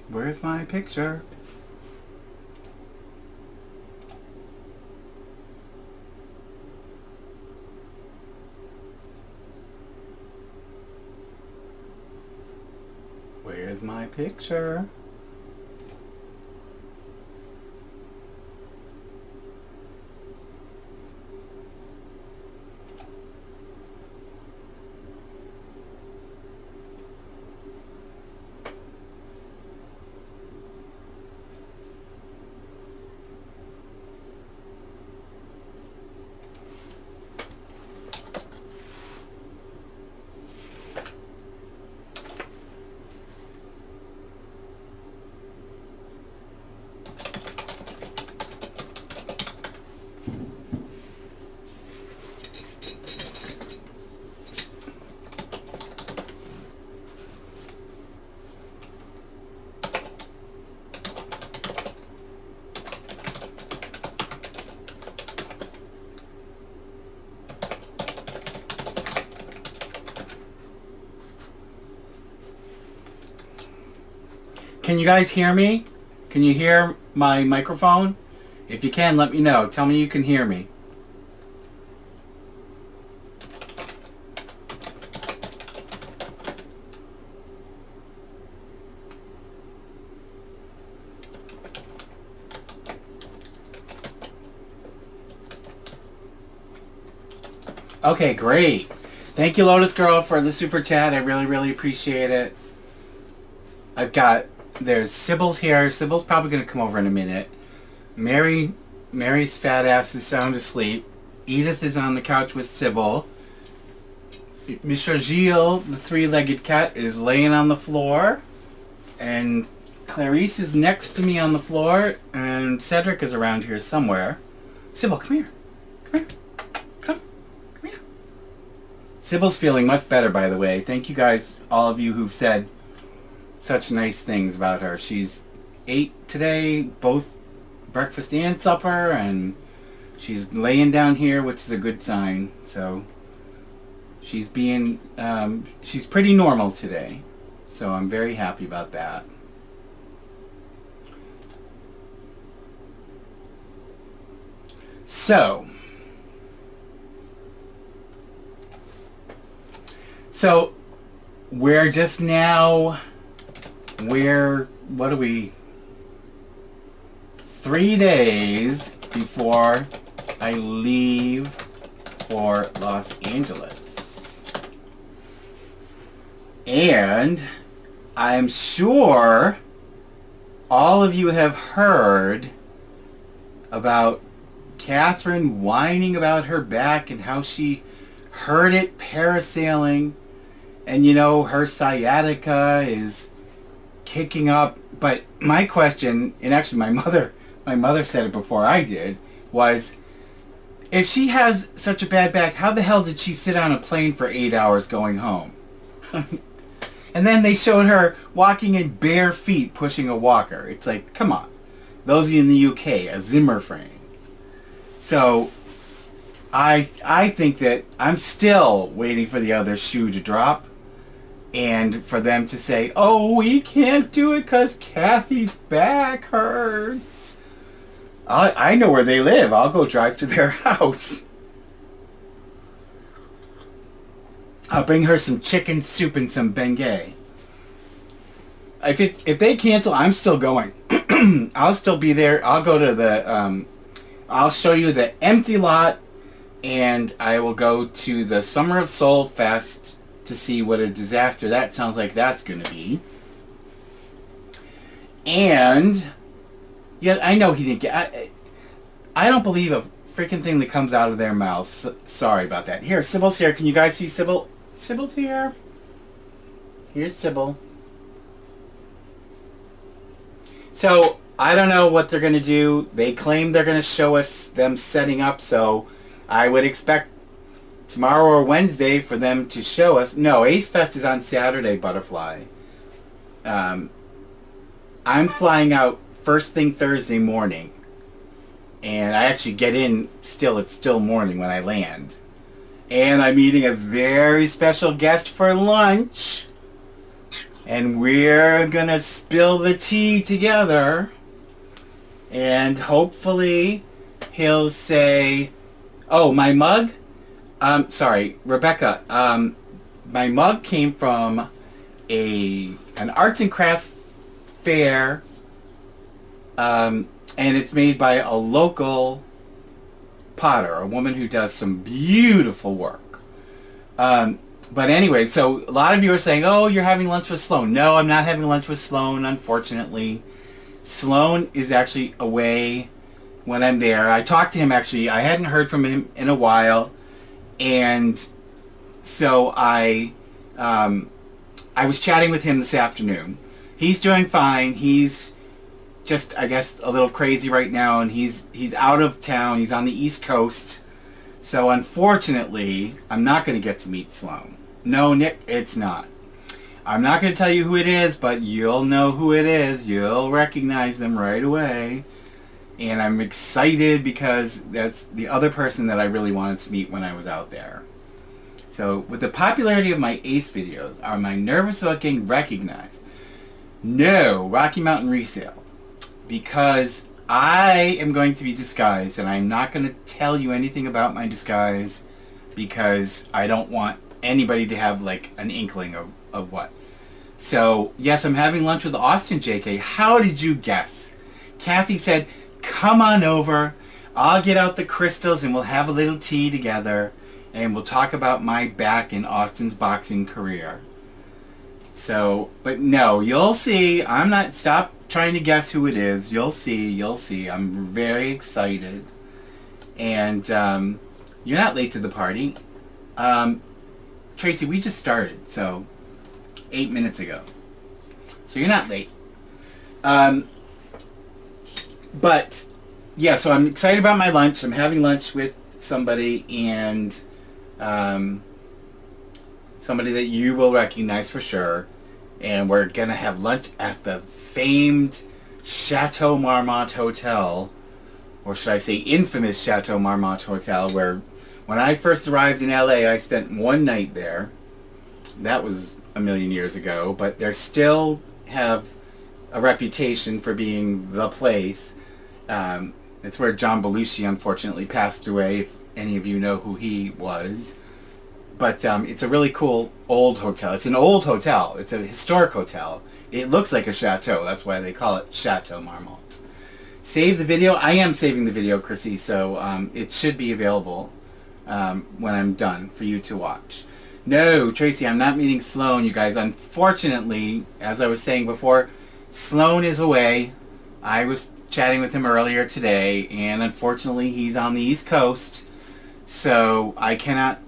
Where's my picture? Where's my picture? Can you guys hear me? Can you hear my microphone? If you can, let me know. Tell me you can hear me. Okay, great. Thank you, Lotus Girl, for the super chat. I really, really appreciate it. There's Sybil's here. Sybil's probably going to come over in a minute. Mary's fat ass is sound asleep. Edith is on the couch with Sybil. Mr. Gilles, the three-legged cat, is laying on the floor. And Clarice is next to me on the floor. And Cedric is around here somewhere. Sybil, come here. Come here. Come here. Sybil's feeling much better, by the way. Thank you guys, all of you who've said such nice things about her. She's ate today, both breakfast and supper, and she's laying down here, which is a good sign. So she's she's pretty normal today. So I'm very happy about that. So we're just now, what are we, 3 days before I leave for Los Angeles. And I'm sure all of you have heard about Catherine whining about her back and how she hurt it parasailing. And you know, her sciatica is kicking up. But my question, and actually my mother said it before I did, was, if she has such a bad back, how the hell did she sit on a plane for 8 hours going home? And then they showed her walking in bare feet pushing a walker. It's like, come on. Those of you in the UK, a Zimmer frame. So I think that I'm still waiting for the other shoe to drop. And for them to say, oh, we can't do it because Kathy's back hurts. I know where they live. I'll go drive to their house. I'll bring her some chicken soup and some Bengay. If they cancel, I'm still going. I'll still be there. I'll go to the... I'll show you the empty lot. And I will go to the Summer of Soul Fest to see what a disaster that sounds like that's going to be. And, yeah, I know he didn't get... I don't believe a freaking thing that comes out of their mouths. Sorry about that. Here, Sybil's here. Can you guys see Sybil? Sybil's here. Here's Sybil. So, I don't know what they're going to do. They claim they're going to show us them setting up, so I would expect tomorrow or Wednesday for them to show us. No, Ace Fest is on Saturday, Butterfly. I'm flying out first thing Thursday morning. And I actually get in still, it's still morning when I land. And I'm meeting a very special guest for lunch. And we're going to spill the tea together. And hopefully he'll say, oh, my mug? Sorry, Rebecca. My mug came from an arts and crafts fair. And it's made by a local potter, a woman who does some beautiful work. But anyway, so a lot of you are saying, oh, you're having lunch with Sloan. No, I'm not having lunch with Sloan, unfortunately. Sloan is actually away when I'm there. I talked to him, actually. I hadn't heard from him in a while. And so I was chatting with him this afternoon. He's doing fine. He's just, I guess, a little crazy right now, and he's out of town. He's on the East Coast. So unfortunately, I'm not going to get to meet Sloan. No, Nick, it's not. I'm not going to tell you who it is, but you'll know who it is. You'll recognize them right away. And I'm excited because that's the other person that I really wanted to meet when I was out there. So with the popularity of my ACE videos, am I nervous about getting recognized? No, Rocky Mountain Resale. Because I am going to be disguised, and I'm not going to tell you anything about my disguise because I don't want anybody to have like an inkling of what. So yes, I'm having lunch with Austin, JK. How did you guess? Kathy said, come on over. I'll get out the crystals and we'll have a little tea together and we'll talk about my back in Austin's boxing career. So, but no, you'll see. I'm not, stop trying to guess who it is. You'll see. I'm very excited. And you're not late to the party. Tracy, we just started, so 8 minutes ago. So you're not late. But yeah, so I'm excited about my lunch. I'm having lunch with somebody, and somebody that you will recognize for sure. And we're going to have lunch at the famed Chateau Marmont Hotel, or should I say infamous Chateau Marmont Hotel, where when I first arrived in LA, I spent one night there. That was a million years ago, but they still have a reputation for being the place. It's where John Belushi unfortunately passed away, if any of you know who he was. But it's a really cool old hotel. It's an old hotel. It's a historic hotel. It looks like a chateau. That's why they call it Chateau Marmont. Save the video. I am saving the video, Chrissy, so it should be available when I'm done for you to watch. No, Tracy, I'm not meeting Sloan, you guys. Unfortunately, as I was saying before, Sloan is away. I was chatting with him earlier today, and unfortunately he's on the East Coast, so I cannot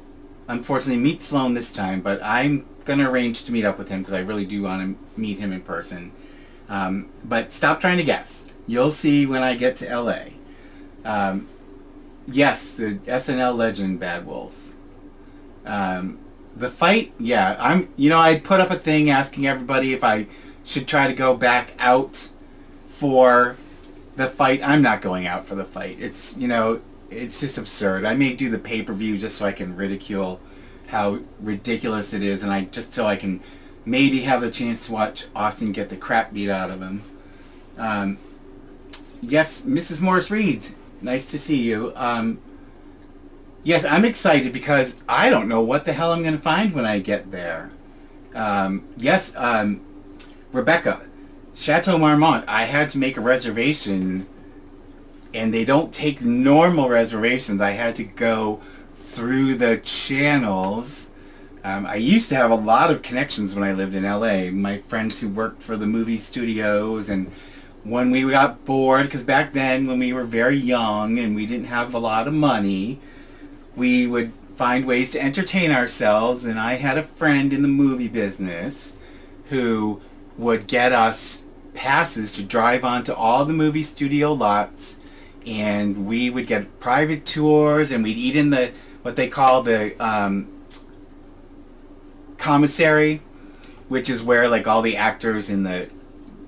unfortunately meet Sloan this time, but I'm going to arrange to meet up with him because I really do want to meet him in person. But stop trying to guess. You'll see when I get to LA. Yes, the SNL legend Bad Wolf. The fight, yeah, I put up a thing asking everybody if I should try to go back out for the fight. I'm not going out for the fight. It's, it's just absurd. I may do the pay-per-view just so I can ridicule how ridiculous it is, and so I can maybe have the chance to watch Austin get the crap beat out of him. Yes, Mrs. Morris Reed, nice to see you. Yes, I'm excited because I don't know what the hell I'm going to find when I get there. Yes, Rebecca, Chateau Marmont, I had to make a reservation, and they don't take normal reservations. I had to go through the channels. I used to have a lot of connections when I lived in LA. My friends who worked for the movie studios, and when we got bored, because back then when we were very young and we didn't have a lot of money, we would find ways to entertain ourselves, and I had a friend in the movie business who would get us passes to drive onto all the movie studio lots, and we would get private tours, and we'd eat in what they call the commissary, which is where like all the actors and the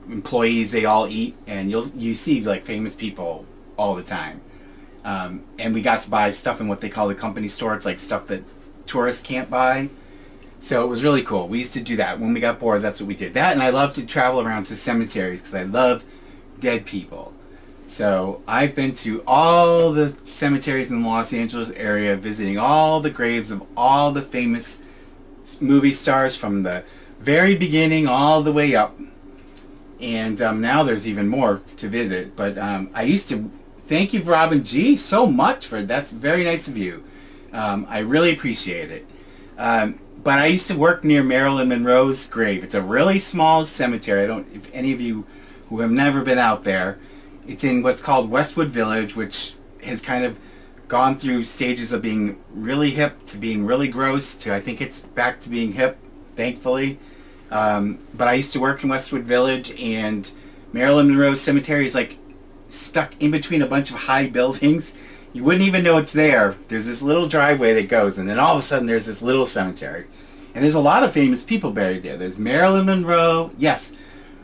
employees, they all eat, and you see like famous people all the time. And we got to buy stuff in what they call the company store. It's like stuff that tourists can't buy. So it was really cool. We used to do that when we got bored. That's what we did. That, and I love to travel around to cemeteries because I love dead people. So I've been to all the cemeteries in the Los Angeles area, visiting all the graves of all the famous movie stars from the very beginning all the way up. And now there's even more to visit. But I used to thank you, Robin G, so much for that's very nice of you. I really appreciate it. But I used to work near Marilyn Monroe's grave. It's a really small cemetery. If any of you who have never been out there, it's in what's called Westwood Village, which has kind of gone through stages of being really hip to being really gross to I think it's back to being hip, thankfully. But I used to work in Westwood Village, and Marilyn Monroe's cemetery is like stuck in between a bunch of high buildings. You wouldn't even know it's there. There's this little driveway that goes, and then all of a sudden there's this little cemetery. And there's a lot of famous people buried there. There's Marilyn Monroe. Yes,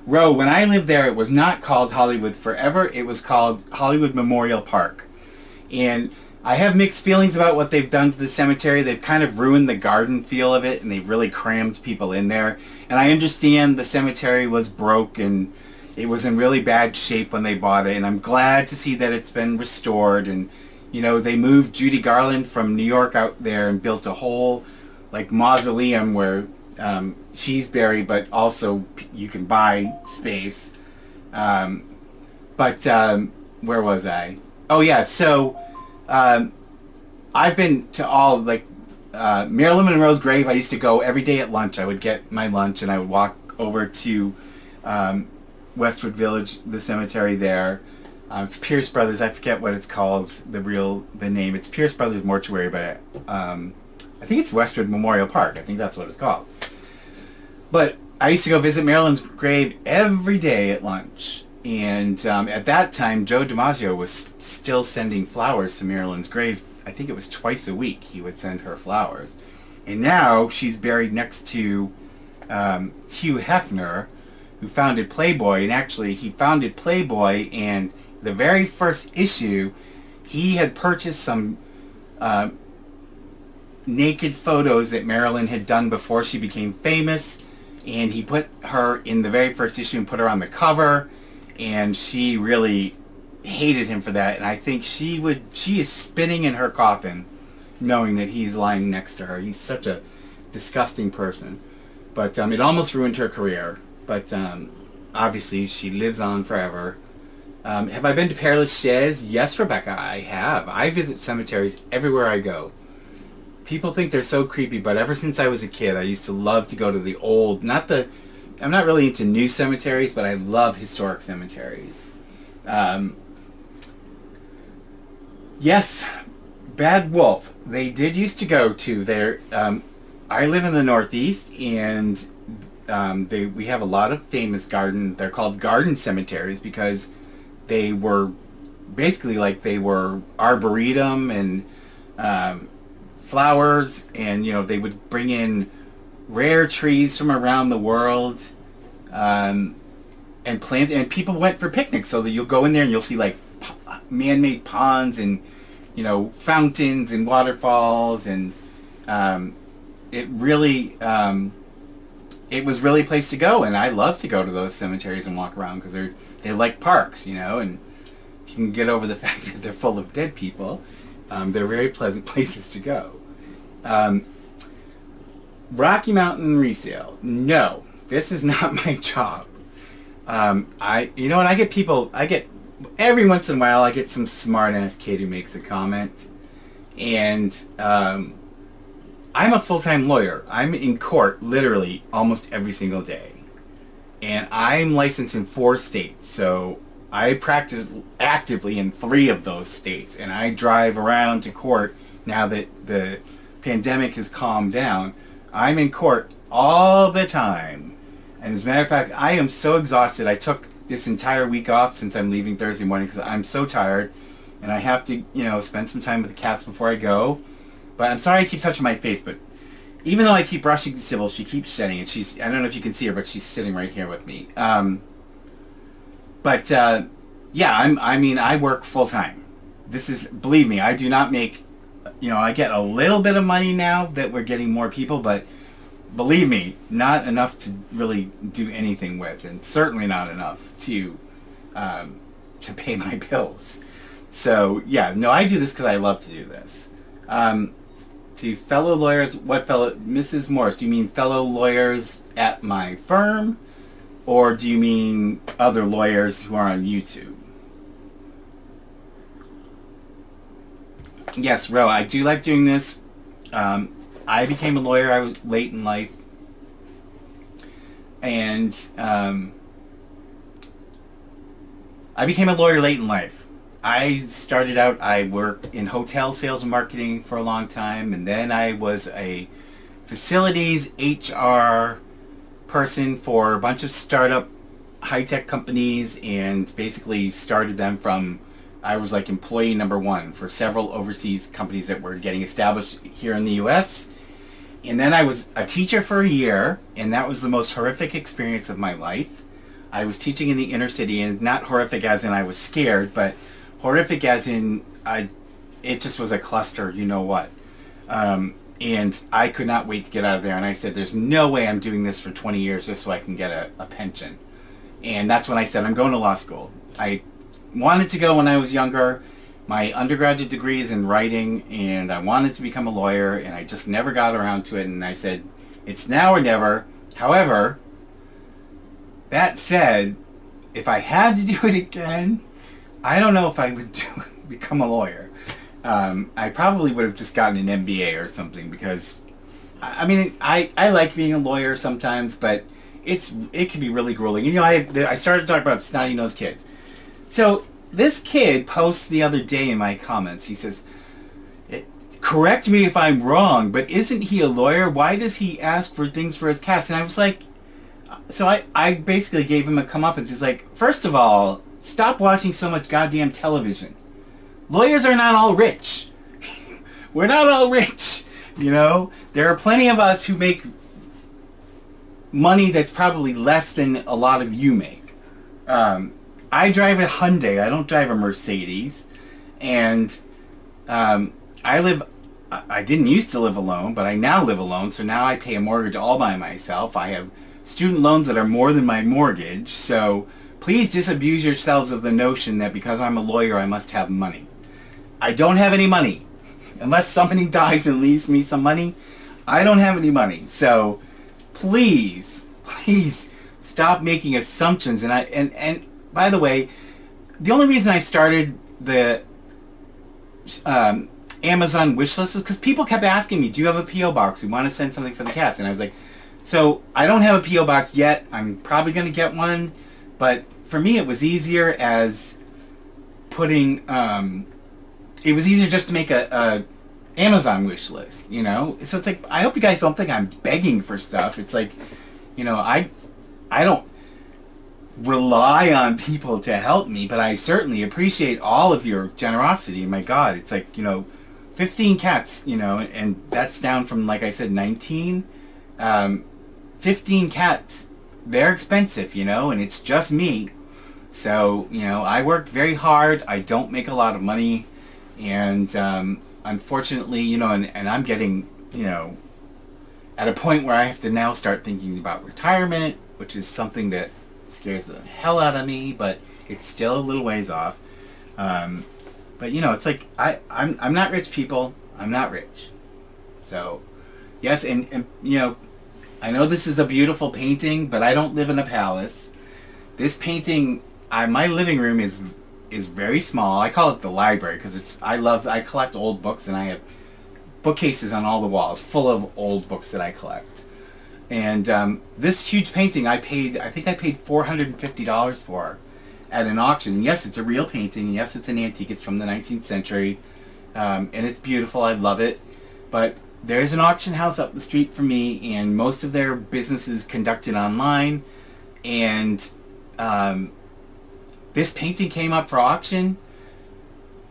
when I lived there, it was not called Hollywood Forever. It was called Hollywood Memorial Park. And I have mixed feelings about what they've done to the cemetery. They've kind of ruined the garden feel of it, and they've really crammed people in there. And I understand the cemetery was broke, and it was in really bad shape when they bought it. And I'm glad to see that it's been restored. And, you know, they moved Judy Garland from New York out there and built a whole, like, mausoleum where she's buried, but also you can buy space. Where was I? Oh, yeah, so I've been to all, like, Marilyn Monroe's grave. I used to go every day at lunch. I would get my lunch, and I would walk over to Westwood Village, the cemetery there. It's Pierce Brothers. I forget what it's called, the name. It's Pierce Brothers Mortuary, but I think it's Westwood Memorial Park. I think that's what it's called. But I used to go visit Marilyn's grave every day at lunch. And at that time, Joe DiMaggio was still sending flowers to Marilyn's grave. I think it was twice a week he would send her flowers. And now she's buried next to Hugh Hefner, who founded Playboy. And actually, he founded Playboy, and the very first issue, he had purchased some naked photos that Marilyn had done before she became famous, and he put her in the very first issue and put her on the cover, and she really hated him for that. And I think she is spinning in her coffin knowing that he's lying next to her. He's such a disgusting person. But it almost ruined her career. But obviously she lives on forever. Have I been to Père Lachaise? Yes, Rebecca, I have. I visit cemeteries everywhere I go. People think they're so creepy, but ever since I was a kid, I used to love to go to the old, I'm not really into new cemeteries, but I love historic cemeteries. Yes, Bad Wolf. They did used to go to there. I live in the Northeast, and we have a lot of famous they're called garden cemeteries because they were basically like they were arboretum and flowers, and they would bring in rare trees from around the world and plant, and people went for picnics, so that you'll go in there and you'll see like man-made ponds and fountains and waterfalls, and it was really a place to go. And I love to go to those cemeteries and walk around because they're like parks, and if you can get over the fact that they're full of dead people, they're very pleasant places to go. Rocky Mountain resale. No, this is not my job. I get every once in a while I get some smart ass kid who makes a comment, and I'm a full-time lawyer. I'm in court literally almost every single day, and I'm licensed in 4 states, so I practice actively in 3 of those states, and I drive around to court now that the pandemic has calmed down. I'm in court all the time. And as a matter of fact, I am so exhausted. I took this entire week off since I'm leaving Thursday morning because I'm so tired, and I have to, spend some time with the cats before I go. But I'm sorry I keep touching my face, but even though I keep brushing Sybil, she keeps shedding, and I don't know if you can see her, but she's sitting right here with me. Yeah, I work full time. Believe me, I do not make, I get a little bit of money now that we're getting more people, but believe me, not enough to really do anything with, and certainly not enough to pay my bills. So yeah, no, I do this because I love to do this. To fellow lawyers, Mrs. Morris, do you mean fellow lawyers at my firm, or do you mean other lawyers who are on YouTube? Yes, Ro, I do like doing this. I became a lawyer. I was late in life. And I became a lawyer late in life. I started out, I worked in hotel sales and marketing for a long time, and then I was a facilities HR person for a bunch of startup high-tech companies, and basically started them from, I was like employee number one for several overseas companies that were getting established here in the US. And then I was a teacher for a year, and that was the most horrific experience of my life. I was teaching in the inner city, and not horrific as in I was scared, but horrific as in it just was a cluster, you know what. And I could not wait to get out of there, and I said, there's no way I'm doing this for 20 years just so I can get a pension. And that's when I said, I'm going to law school. I wanted to go when I was younger. My undergraduate degree is in writing, and I wanted to become a lawyer, and I just never got around to it, and I said, it's now or never. However, that said, if I had to do it again, I don't know if I would become a lawyer. I probably would have just gotten an MBA or something, because, I like being a lawyer sometimes, but it can be really grueling. I started to talk about snotty-nosed kids. So this kid posts the other day in my comments, he says, correct me if I'm wrong, but isn't he a lawyer? Why does he ask for things for his cats? And I was like, so I basically gave him a comeuppance. He's like, first of all, stop watching so much goddamn television. Lawyers are not all rich. We're not all rich. There are plenty of us who make money that's probably less than a lot of you make. I drive a Hyundai. I don't drive a Mercedes. And I didn't used to live alone, but I now live alone. So now I pay a mortgage all by myself. I have student loans that are more than my mortgage. So please disabuse yourselves of the notion that because I'm a lawyer, I must have money. I don't have any money. Unless somebody dies and leaves me some money, I don't have any money. So please stop making assumptions. And by the way, the only reason I started the Amazon wish list is because people kept asking me, do you have a P.O. box? We want to send something for the cats. And I was like, so I don't have a P.O. box yet. I'm probably going to get one. But for me, it was easier as putting, it was easier just to make a Amazon wish list, So it's like, I hope you guys don't think I'm begging for stuff. It's like, I don't rely on people to help me, but I certainly appreciate all of your generosity. My God, it's like, 15 cats, and that's down from, like I said, 19. 15 cats, they're expensive, and it's just me. So, I work very hard. I don't make a lot of money. And unfortunately, and I'm getting, at a point where I have to now start thinking about retirement, which is something that scares the hell out of me, but it's still a little ways off. But it's like I'm not rich, people. I'm not rich. So yes, and I know this is a beautiful painting, but I don't live in a palace. This painting, my living room is very small. I call it the library because I collect old books, and I have bookcases on all the walls full of old books that I collect. And this huge painting, I think I paid $450 for at an auction. And yes, it's a real painting. And yes, it's an antique. It's from the 19th century. And it's beautiful. I love it. But there's an auction house up the street from me, and most of their business is conducted online. And this painting came up for auction.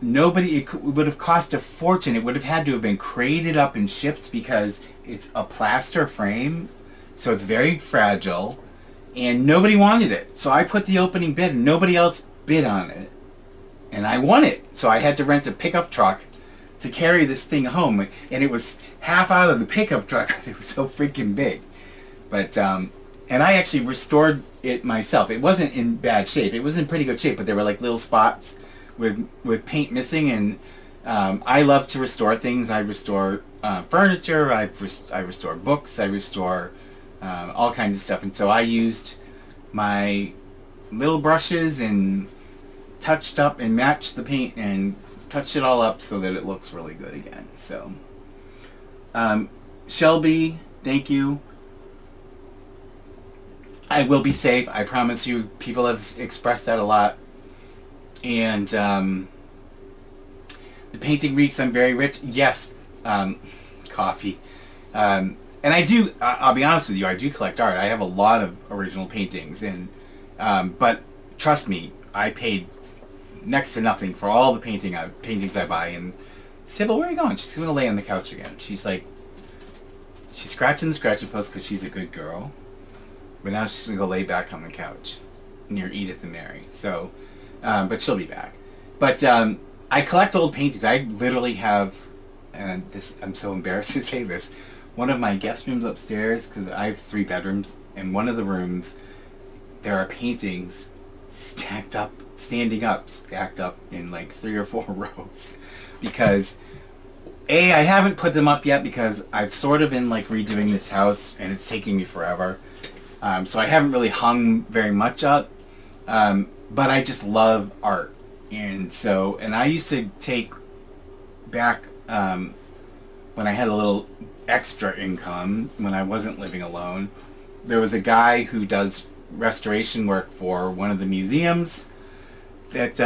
it would have cost a fortune. It would have had to have been crated up and shipped because it's a plaster frame, so it's very fragile, and nobody wanted it. So I put the opening bid, and nobody else bid on it, and I won it. So I had to rent a pickup truck to carry this thing home, and it was half out of the pickup truck because it was so freaking big. But and I actually restored it myself. It wasn't in bad shape. It was in pretty good shape, but there were like little spots with paint missing, and I love to restore things. I restore furniture. I restore books. I restore all kinds of stuff. And so I used my little brushes and touched up and matched the paint and touched it all up so that it looks really good again. So Shelby, thank you. I will be safe. I promise you. People have expressed that a lot. And the painting reeks, I'm very rich. Yes, coffee. And I do, I'll be honest with you, I do collect art. I have a lot of original paintings. And but trust me, I paid next to nothing for all the paintings I buy. And Sybil, where are you going? She's going to lay on the couch again. She's like, she's scratching the scratching post because she's a good girl. But now she's going to go lay back on the couch near Edith and Mary. So, but she'll be back. But I collect old paintings. I literally have, and this, I'm so embarrassed to say this, one of my guest rooms upstairs, because I have 3 bedrooms, and one of the rooms, there are paintings stacked up in like 3 or 4 rows. Because I haven't put them up yet because I've sort of been like redoing this house, and it's taking me forever. So I haven't really hung very much up, but I just love art. And I used to take back, when I had a little extra income, when I wasn't living alone, there was a guy who does restoration work for one of the museums that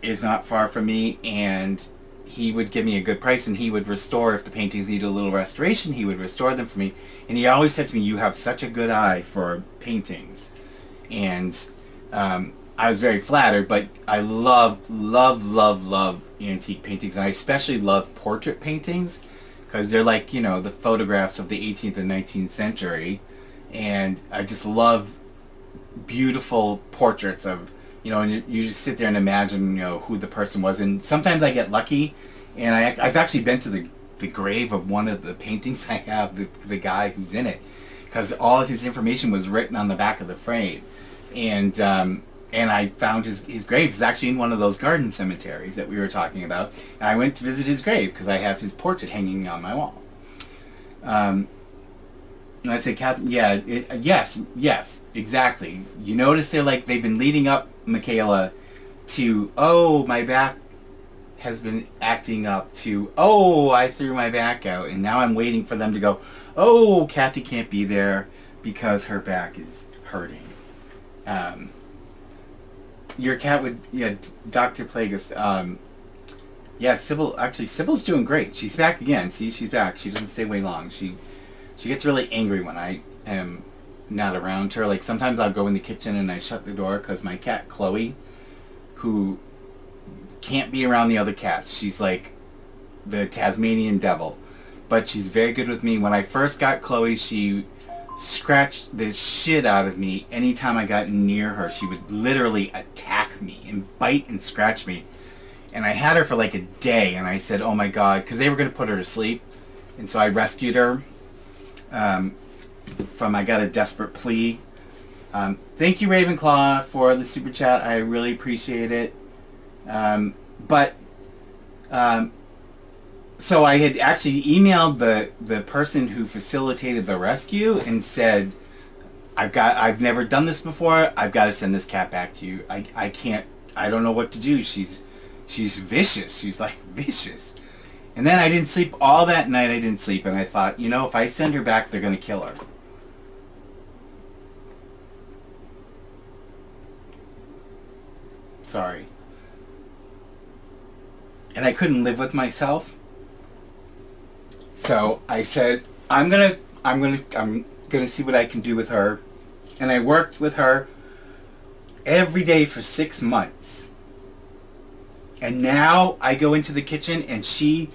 is not far from me, and he would give me a good price, and he would restore, if the paintings needed a little restoration, he would restore them for me. And he always said to me, you have such a good eye for paintings. And I was very flattered, but I love antique paintings, and I especially love portrait paintings, because they're like, you know, the photographs of the 18th and 19th century, and I just love beautiful portraits of, you know, and you just sit there and imagine, you know, who the person was. And sometimes I get lucky, and I've actually been to the grave of one of the paintings I have, the guy who's in it, because all of his information was written on the back of the frame. And I found his grave is actually in one of those garden cemeteries that we were talking about. And I went to visit his grave because I have his portrait hanging on my wall. And I said, Catherine, yeah, yes, exactly. You notice they've been leading up, Michaela, to, oh, my back has been acting up, to, oh, I threw my back out, and now I'm waiting for them to go, oh, Kathy can't be there because her back is hurting. Your cat would, yeah, Dr. Plagueis, yeah, Sybil's doing great. She's back again. See, she's back. She doesn't stay away long. She gets really angry when I am not around her. Like, sometimes I'll go in the kitchen and I shut the door because my cat, Chloe, who can't be around the other cats. She's like the Tasmanian devil. But she's very good with me. When I first got Chloe, she scratched the shit out of me anytime I got near her. She would literally attack me and bite and scratch me. And I had her for like a day, and I said, oh my God, because they were going to put her to sleep. And so I rescued her. I got a desperate plea. Thank you, Ravenclaw, for the super chat. I really appreciate it. So I had actually emailed the person who facilitated the rescue and said, I've never done this before. I've got to send this cat back to you. I don't know what to do. She's vicious. She's like vicious. And then I didn't sleep all that night. I didn't sleep, and I thought, you know, if I send her back, they're going to kill her. Sorry. And I couldn't live with myself. So I said, I'm gonna see what I can do with her. And I worked with her every day for 6 months. And now I go into the kitchen and she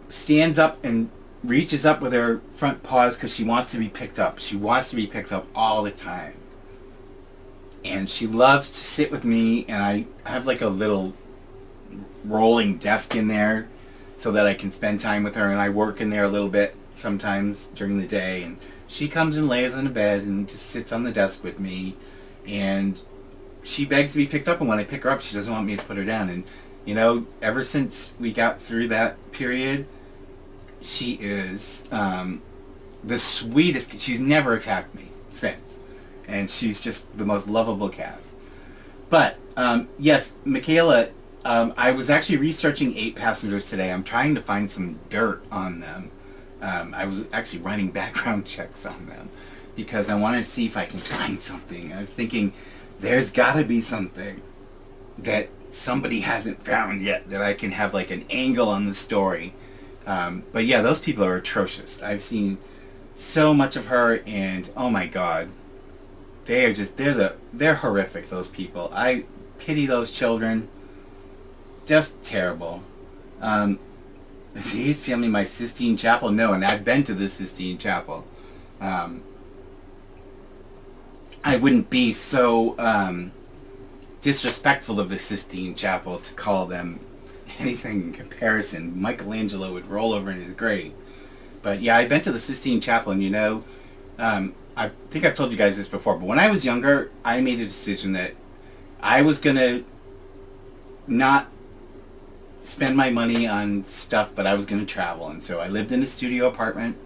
stands up and reaches up with her front paws because she wants to be picked up. She wants to be picked up all the time. And she loves to sit with me, and I have like a little rolling desk in there so that I can spend time with her, and I work in there a little bit sometimes during the day, and she comes and lays on the bed and just sits on the desk with me, and she begs to be picked up, and when I pick her up she doesn't want me to put her down. And you know, ever since we got through that period, she is the sweetest. She's never attacked me since, and she's just the most lovable cat. But yes, Michaela, I was actually researching 8 passengers today. I'm trying to find some dirt on them. I was actually running background checks on them because I want to see if I can find something. I was thinking there's got to be something that somebody hasn't found yet that I can have like an angle on the story. But yeah, those people are atrocious. I've seen so much of her, and oh my god, they're horrific, those people. I pity those children. Just terrible. Is AceFamily my Sistine Chapel? No, and I've been to the Sistine Chapel. I wouldn't be so disrespectful of the Sistine Chapel to call them anything in comparison. Michelangelo would roll over in his grave. But yeah, I've been to the Sistine Chapel, and you know, I think I've told you guys this before, but when I was younger, I made a decision that I was going to not spend my money on stuff, but I was going to travel. And so I lived in a studio apartment,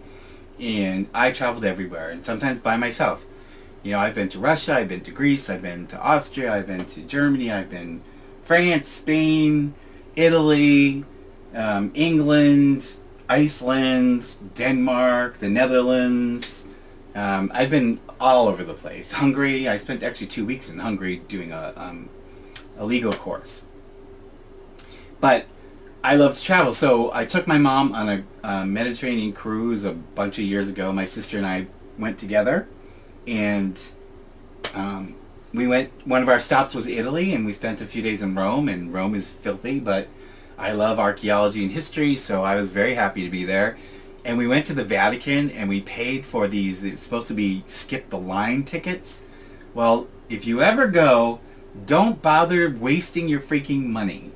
and I traveled everywhere, and sometimes by myself. You know, I've been to Russia, I've been to Greece, I've been to Austria, I've been to Germany, I've been France, Spain, Italy, England, Iceland, Denmark, the Netherlands. I've been all over the place. Hungary. I spent actually 2 weeks in Hungary doing a legal course. But I love to travel, so I took my mom on a Mediterranean cruise a bunch of years ago. My sister and I went together, and we went. One of our stops was Italy, and we spent a few days in Rome. And Rome is filthy, but I love archaeology and history, so I was very happy to be there. And we went to the Vatican, and we paid for these. It's supposed to be skip the line tickets. Well, if you ever go, don't bother wasting your freaking money.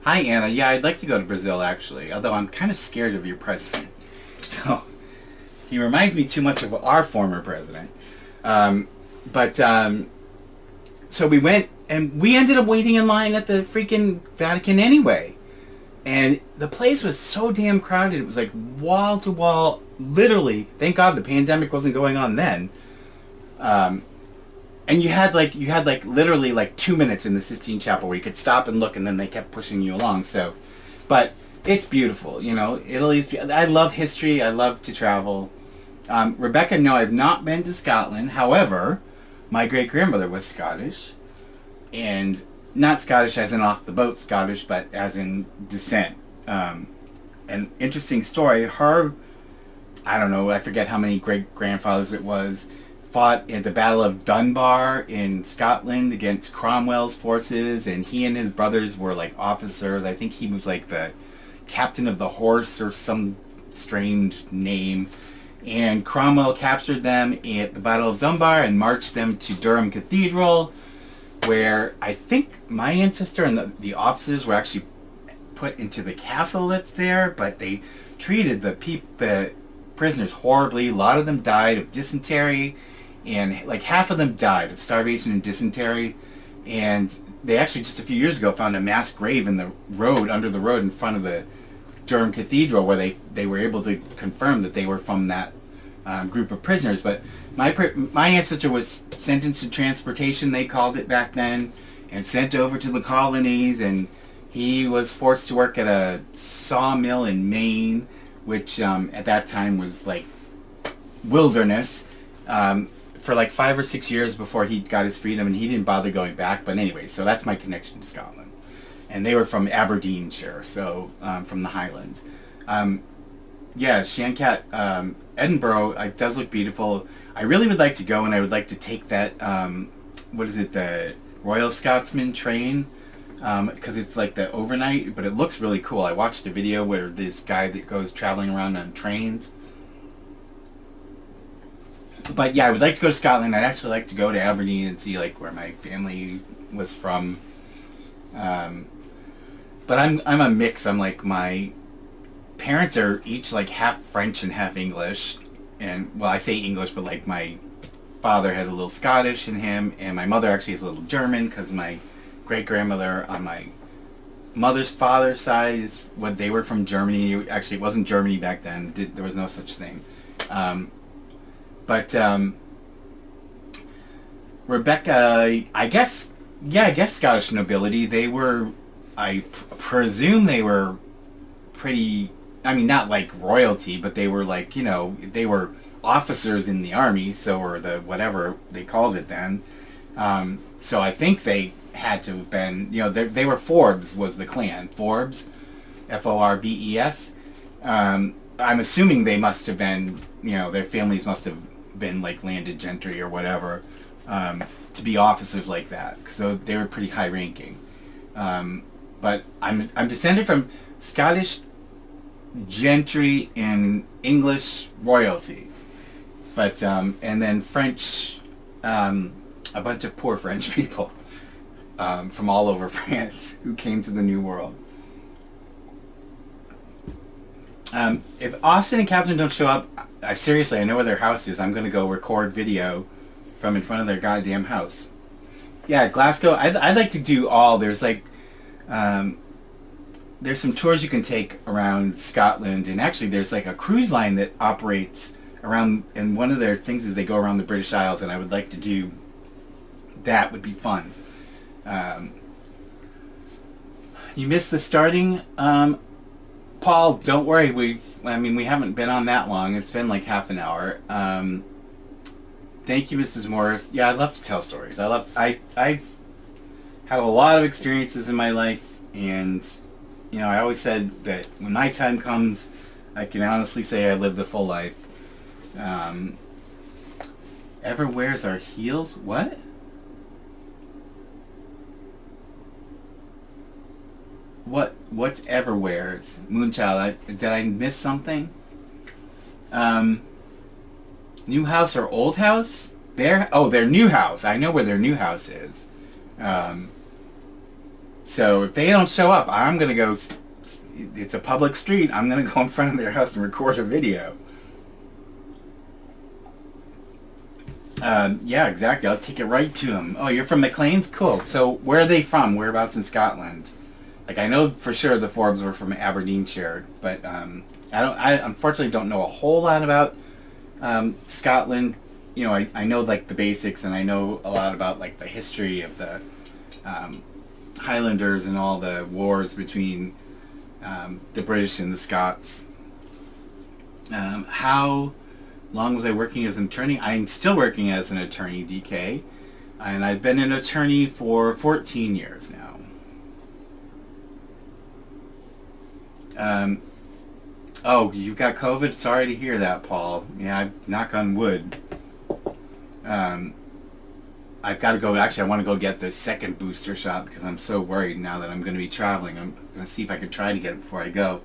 Hi, Anna. Yeah, I'd like to go to Brazil, actually, although I'm kind of scared of your president. So, he reminds me too much of our former president. So we went, and we ended up waiting in line at the freaking Vatican anyway. And the place was so damn crowded. It was like wall to wall, literally. Thank God the pandemic wasn't going on then. And you had literally like 2 minutes in the Sistine Chapel where you could stop and look, and then they kept pushing you along. So, but it's beautiful, you know. Italy's. I love history. I love to travel. Rebecca, no, I've not been to Scotland. However, my great grandmother was Scottish, and not Scottish as in off the boat Scottish, but as in descent. An interesting story. Her, I don't know, I forget how many great grandfathers it was, fought at the Battle of Dunbar in Scotland against Cromwell's forces, and he and his brothers were like officers. I think he was like the captain of the horse or some strange name. And Cromwell captured them at the Battle of Dunbar and marched them to Durham Cathedral, where I think my ancestor and the officers were actually put into the castle that's there, but they treated the prisoners horribly. A lot of them died of dysentery, and like half of them died of starvation and dysentery. And they actually just a few years ago found a mass grave in the road, under the road in front of the Durham Cathedral, where they were able to confirm that they were from that group of prisoners. But my ancestor was sentenced to transportation, they called it back then, and sent over to the colonies, and he was forced to work at a sawmill in Maine, which at that time was like wilderness, for like 5 or 6 years before he got his freedom, and he didn't bother going back. But anyway, so that's my connection to Scotland. And they were from Aberdeenshire, so from the Highlands. Yeah, Shankat, Edinburgh, it does look beautiful. I really would like to go, and I would like to take that, the Royal Scotsman train. because it's like the overnight, but it looks really cool. I watched a video where this guy that goes traveling around on trains. But yeah, I would like to go to Scotland. I'd actually like to go to Aberdeen and see like where my family was from. But I'm a mix. I'm like, my parents are each like half French and half English, and well, I say English, but like my father had a little Scottish in him, and my mother actually has a little German because my great grandmother on my mother's father's side is what they were from Germany. Actually, it wasn't Germany back then. There was no such thing. But Rebecca, I guess Scottish nobility. They were, I presume they were pretty, I mean, not like royalty, but they were like, you know, they were officers in the army, so, or the, whatever they called it then. So I think they had to have been, you know, they were Forbes was the clan. Forbes, Forbes. I'm assuming they must have been, you know, their families must have been like landed gentry or whatever, to be officers like that, because they were pretty high ranking. But I'm descended from Scottish gentry and English royalty, but and then French, a bunch of poor French people from all over France who came to the New World. If Austin and Catherine don't show up, seriously, I know where their house is. I'm going to go record video from in front of their goddamn house. Yeah, Glasgow, I'd like to do all. There's like, there's some tours you can take around Scotland, and actually there's like a cruise line that operates around, and one of their things is they go around the British Isles, and I would like to do that. Would be fun. You missed the starting, Paul, don't worry. We haven't been on that long. It's been like half an hour. Thank you, Mrs. Morris. Yeah, I love to tell stories. I've had a lot of experiences in my life, and you know, I always said that when my time comes, I can honestly say I lived a full life. Ever wears our heels? What? What's Everwares? Moonchild, did I miss something? New house or old house? Their new house. I know where their new house is. So if they don't show up, I'm gonna go. It's a public street. I'm gonna go in front of their house and record a video. Yeah, exactly. I'll take it right to them. Oh, you're from McLean's? Cool. So where are they from? Whereabouts in Scotland? Like, I know for sure the Forbes were from Aberdeenshire, but I unfortunately don't know a whole lot about Scotland. You know, I know like the basics, and I know a lot about like the history of the Highlanders and all the wars between the British and the Scots. How long was I working as an attorney? I'm still working as an attorney, DK, and I've been an attorney for 14 years now. Oh, you've got COVID? Sorry to hear that, Paul. Yeah, knock on wood. I've got to go. Actually, I want to go get the second booster shot because I'm so worried now that I'm going to be traveling. I'm going to see if I can try to get it before I go.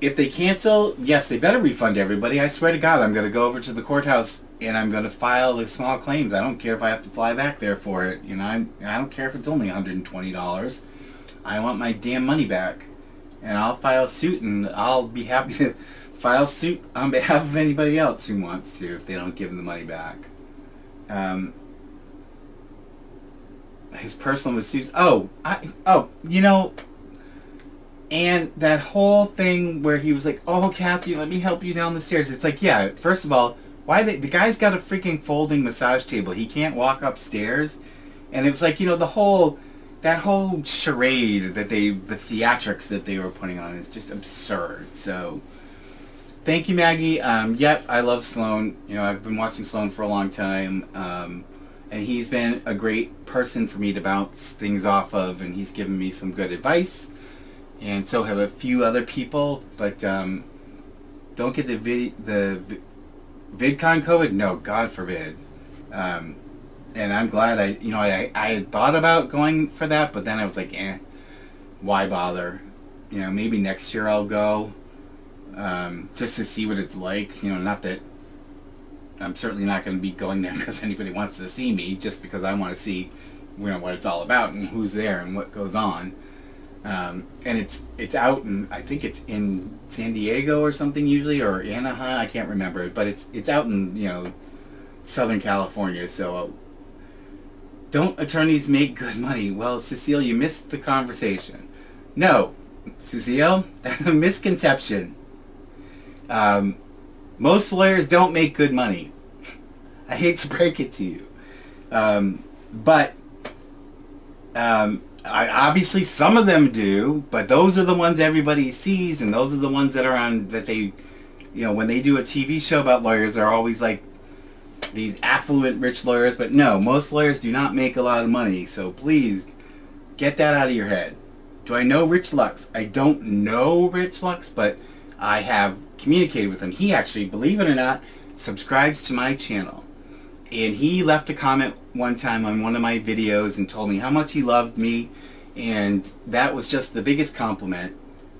If they cancel, yes, they better refund everybody. I swear to God, I'm going to go over to the courthouse and I'm going to file the small claims. I don't care if I have to fly back there for it. You know, I don't care if it's only $120. I want my damn money back. And I'll file suit, and I'll be happy to file suit on behalf of anybody else who wants to if they don't give them the money back. His personal masseuse. You know, and that whole thing where he was like, "Oh, Kathy, let me help you down the stairs." It's like, yeah, first of all, the guy's got a freaking folding massage table. He can't walk upstairs. And it was like, you know, that whole charade that the theatrics that they were putting on is just absurd. So, thank you, Maggie. Yep, I love Sloan. You know, I've been watching Sloan for a long time. And he's been a great person for me to bounce things off of, and he's given me some good advice. And so have a few other people, but don't get the VidCon COVID. No, God forbid. And and I'm glad I had thought about going for that, but then I was like, why bother? Maybe next year I'll go, just to see what it's like. Not that I'm certainly not going to be going there because anybody wants to see me, just because I want to see, what it's all about and who's there and what goes on. And it's out in, I think it's in San Diego or something usually, or Anaheim, I can't remember, but it's out in Southern California. So don't attorneys make good money? Well, Cecile, you missed the conversation. No, Cecile, a misconception. Most lawyers don't make good money. I hate to break it to you. But obviously some of them do, but those are the ones everybody sees, and those are the ones that are on, that they, when they do a TV show about lawyers, they're always like these affluent rich lawyers. But no, most lawyers do not make a lot of money, so please get that out of your head. Do I know Rich Lux? I don't know Rich Lux, but I have communicated with him. He actually, believe it or not, subscribes to my channel. And he left a comment one time on one of my videos and told me how much he loved me. And that was just the biggest compliment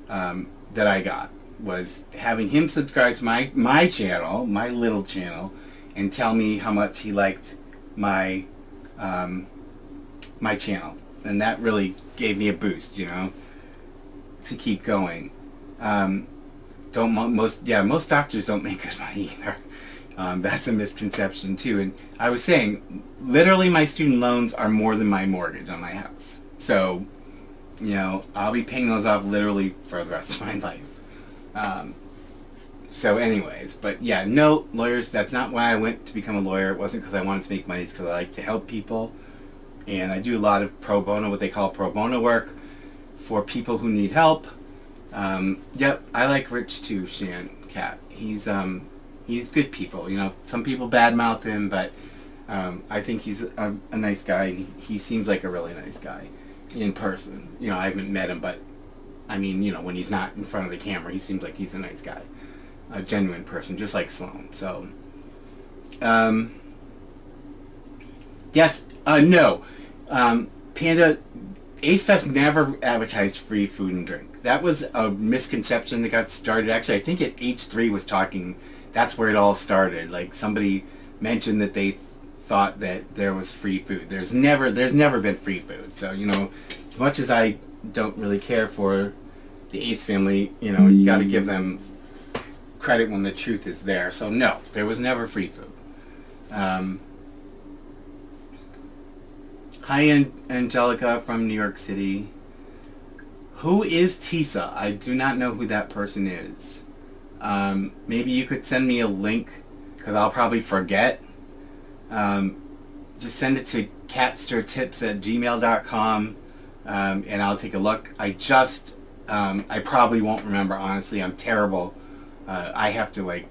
that I got, was having him subscribe to my channel, my little channel, and tell me how much he liked my my channel. And that really gave me a boost, to keep going. Most doctors don't make good money either. That's a misconception too. And I was saying, literally my student loans are more than my mortgage on my house. So, I'll be paying those off literally for the rest of my life. So anyways, but yeah, no, lawyers, that's not why I went to become a lawyer. It wasn't because I wanted to make money. It's because I like to help people. And I do a lot of pro bono, what they call pro bono work, for people who need help. Yep, I like Rich too, Shan Cat. He's good people. Some people badmouth him, but I think he's a nice guy. And he seems like a really nice guy in person. I haven't met him, but I mean, when he's not in front of the camera, he seems like he's a nice guy, a genuine person, just like Sloan. So, yes, no, Panda. AceFest never advertised free food and drink. That was a misconception that got started. Actually, I think at H3 was talking, that's where it all started. Like, somebody mentioned that they thought that there was free food. There's never been free food. So, as much as I don't really care for the AceFamily, you got to give them credit when the truth is there. So no, there was never free food. Hi, Angelica from New York City. Who is Tisa? I do not know who that person is. Maybe you could send me a link, because I'll probably forget. Just send it to catstertips@gmail.com, and I'll take a look. I probably won't remember, honestly. I'm terrible. I have to,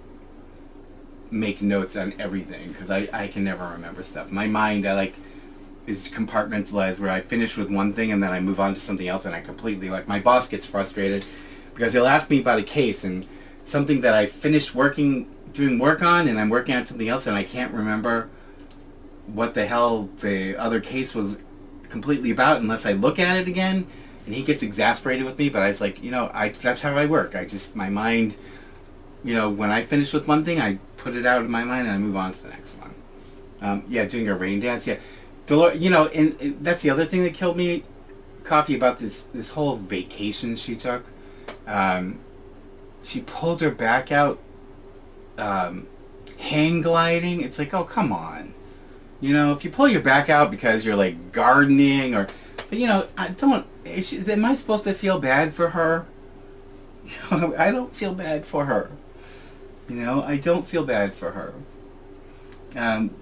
make notes on everything, because I can never remember stuff. My mind, is compartmentalized, where I finish with one thing and then I move on to something else, and I completely, my boss gets frustrated because he'll ask me about a case and something that I finished doing work on, and I'm working on something else, and I can't remember what the hell the other case was completely about unless I look at it again, and he gets exasperated with me. But I was like, that's how I work. My mind, when I finish with one thing, I put it out of my mind and I move on to the next one. Doing a rain dance, yeah. And that's the other thing that killed me, Coffee, about this whole vacation she took. She pulled her back out, hang gliding. It's like, oh, come on. If you pull your back out because you're gardening but am I supposed to feel bad for her? I don't feel bad for her. I don't feel bad for her.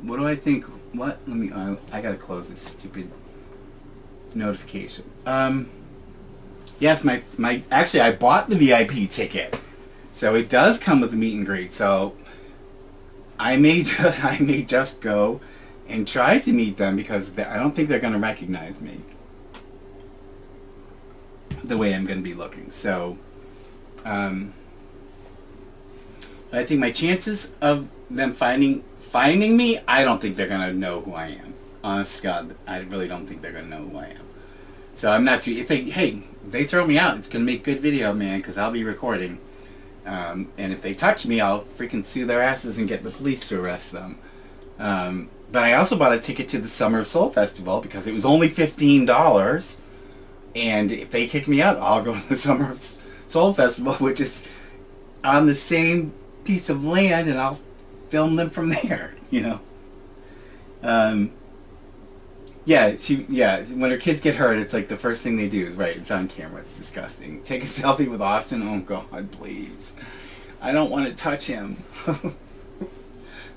What do I think? What? I gotta close this stupid notification. Yes, actually I bought the VIP ticket, so it does come with the meet and greet. So I may just go and try to meet them, because I don't think they're gonna recognize me the way I'm gonna be looking. So I think my chances of them finding me, I don't think they're gonna know who I am. honest to God, I really don't think they're going to know who I am. So I'm not too... If they throw me out, it's going to make good video, man, because I'll be recording. And if they touch me, I'll freaking sue their asses and get the police to arrest them. But I also bought a ticket to the Summer of Soul Festival because it was only $15. And if they kick me out, I'll go to the Summer of Soul Festival, which is on the same piece of land, and I'll film them from there, you know. When her kids get hurt, it's like the first thing they do is, right, it's on camera. It's disgusting. Take a selfie with Austin. Oh, God, please. I don't want to touch him.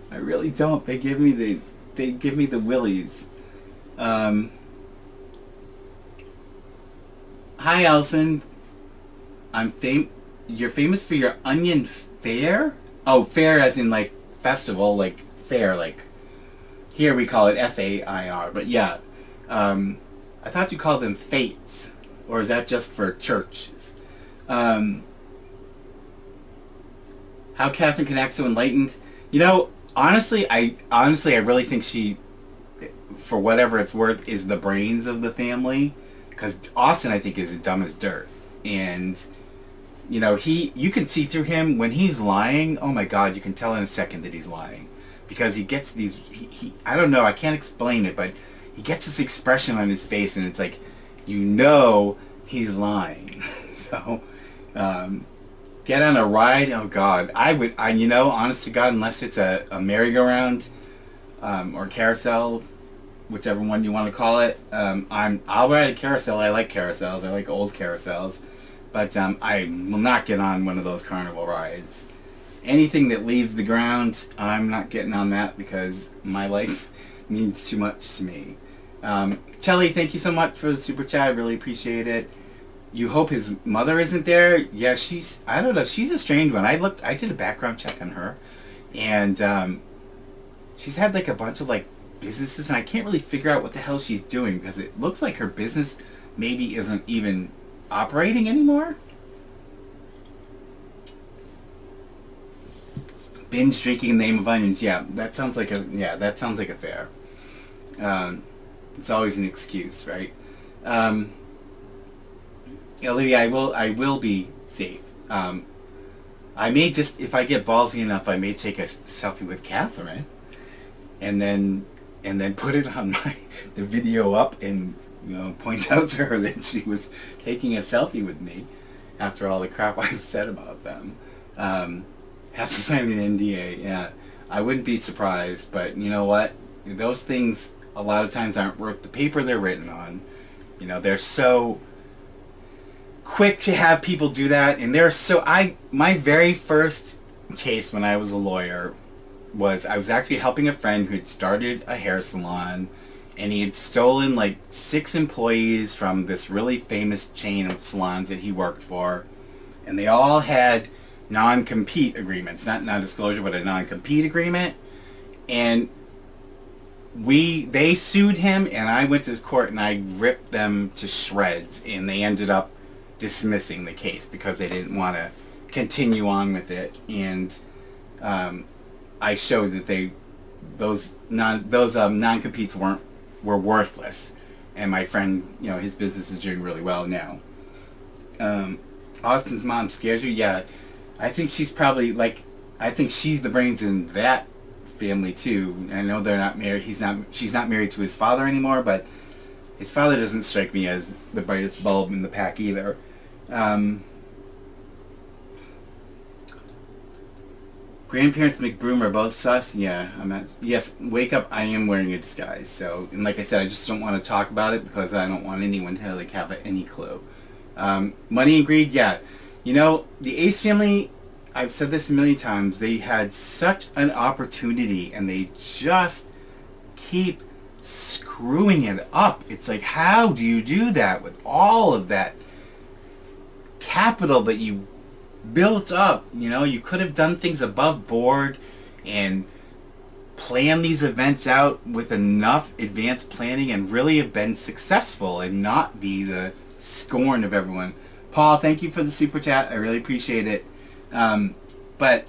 I really don't. They give me the willies. Hi, Elson. You're famous for your onion fair? Oh, fair as in like festival, like fair, like here we call it F-A-I-R. But yeah, I thought you called them fates, or is that just for churches? How Catherine can act so enlightened? You know, honestly, I really think she, for whatever it's worth, is the brains of the family. Because Austin, I think, is dumb as dirt. And, you know, you can see through him when he's lying. Oh my God, you can tell in a second that he's lying. Because he gets these, I don't know, I can't explain it, but he gets this expression on his face and it's like, you know he's lying. So, get on a ride, oh God. You know, honest to God, unless it's a merry-go-round or carousel, whichever one you want to call it. I'll ride a carousel. I like carousels. I like old carousels. But I will not get on one of those carnival rides. Anything that leaves the ground, I'm not getting on that because my life means too much to me. Chelly, thank you so much for the super chat. I really appreciate it. You hope his mother isn't there? Yeah, I don't know. She's a strange one. I did a background check on her. And she's had like a bunch of like businesses, and I can't really figure out what the hell she's doing because it looks like her business maybe isn't even operating anymore. Binge drinking in the name of onions. Yeah, that sounds like a fair. It's always an excuse, right? Olivia, I will be safe. I may just, if I get ballsy enough, I may take a selfie with Catherine, and then put it on the video up and, you know, point out to her that she was taking a selfie with me after all the crap I've said about them. Have to sign an NDA. Yeah, I wouldn't be surprised, but you know what? Those things a lot of times aren't worth the paper they're written on. You know, they're so quick to have people do that, and my very first case when I was a lawyer was I was actually helping a friend who had started a hair salon, and he had stolen like 6 employees from this really famous chain of salons that he worked for, and they all had non-compete agreements, not non-disclosure, but a non-compete agreement, and they sued him, and I went to court and I ripped them to shreds, and they ended up dismissing the case because they didn't want to continue on with it, and I showed that those non-competes were worthless, and my friend, you know, his business is doing really well now. Austin's mom scares you? Yeah, I think she's probably I think she's the brains in that family too. I know they're not married. She's not married to his father anymore, but his father doesn't strike me as the brightest bulb in the pack either. Grandparents McBroom are both sus. Yeah, yes, wake up. I am wearing a disguise. So, and like I said, I just don't want to talk about it because I don't want anyone to like have any clue. Money and greed. Yeah, you know, the Ace family, I've said this a million times, they had such an opportunity and they just keep screwing it up. It's like, how do you do that with all of that capital that you built up? You know, you could have done things above board and planned these events out with enough advanced planning and really have been successful and not be the scorn of everyone. Paul, thank you for the super chat. I really appreciate it. But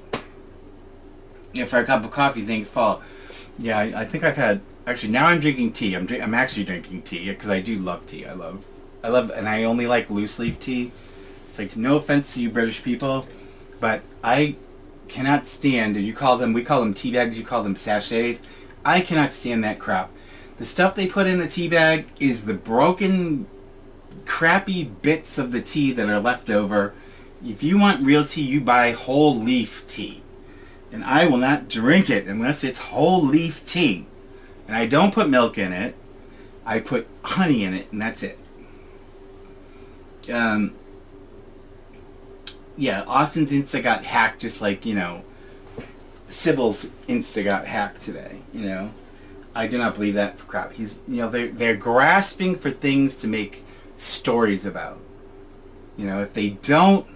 yeah, for a cup of coffee, thanks, Paul. Yeah, I think I've Actually, now I'm drinking tea. I'm actually drinking tea because I do love tea. I love, and I only like loose leaf tea. It's like, no offense to you British people, but I cannot stand, we call them tea bags, you call them sachets. I cannot stand that crap. The stuff they put in the tea bag is the broken, crappy bits of the tea that are left over. If you want real tea, you buy whole leaf tea. And I will not drink it unless it's whole leaf tea. And I don't put milk in it. I put honey in it, and that's it. Yeah, Austin's Insta got hacked just like, Sybil's Insta got hacked today, I do not believe that for crap. They're grasping for things to make stories about. If they don't,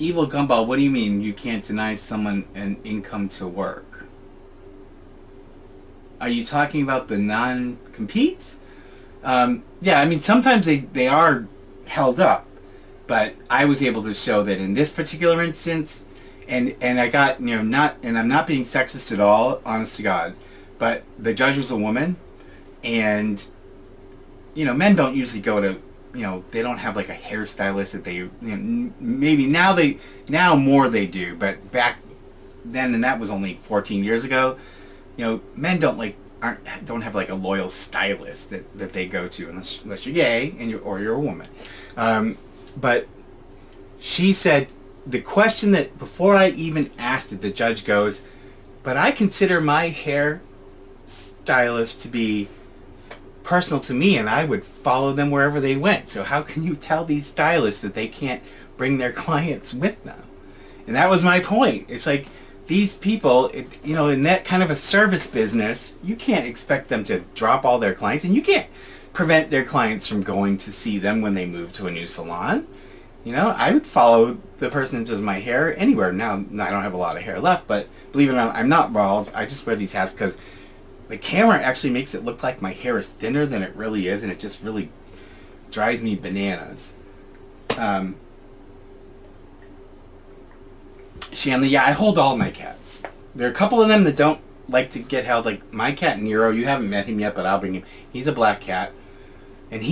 Evil Gumball, what do you mean you can't deny someone an income to work? Are you talking about the non-competes? Yeah, I mean, sometimes they are held up, but I was able to show that in this particular instance, and I got, not, and I'm not being sexist at all, honest to God, but the judge was a woman, and, men don't usually go to, they don't have like a hairstylist that they, maybe now more they do, but back then, and that was only 14 years ago, men don't have like a loyal stylist that they go to unless you're gay or you're a woman. But she said the question that before I even asked it, the judge goes, but I consider my hair stylist to be personal to me, and I would follow them wherever they went. So how can you tell these stylists that they can't bring their clients with them? And that was my point. It's like, these people, in that kind of a service business, you can't expect them to drop all their clients, and you can't prevent their clients from going to see them when they move to a new salon. I would follow the person that does my hair anywhere. Now, I don't have a lot of hair left, but believe it or not, I'm not bald. I just wear these hats because the camera actually makes it look like my hair is thinner than it really is, and it just really drives me bananas. Shanley, yeah, I hold all my cats. There are a couple of them that don't like to get held. Like my cat Nero, you haven't met him yet, but I'll bring him. He's a black cat, and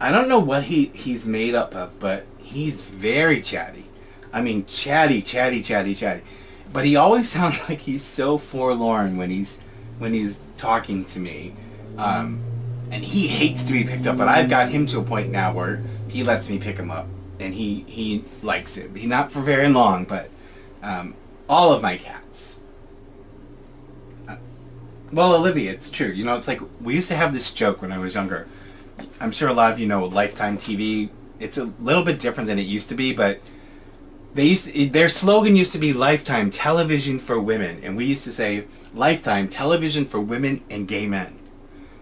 I don't know what he's made up of, but he's very chatty. I mean, chatty. But he always sounds like he's so forlorn when he's talking to me, and he hates to be picked up. But I've got him to a point now where he lets me pick him up, and he likes it. He not for very long, but. All of my cats. Well, Olivia, it's true. It's like, we used to have this joke when I was younger. I'm sure a lot of you know Lifetime TV. It's a little bit different than it used to be, but their slogan used to be Lifetime Television for Women. And we used to say, Lifetime Television for Women and Gay Men.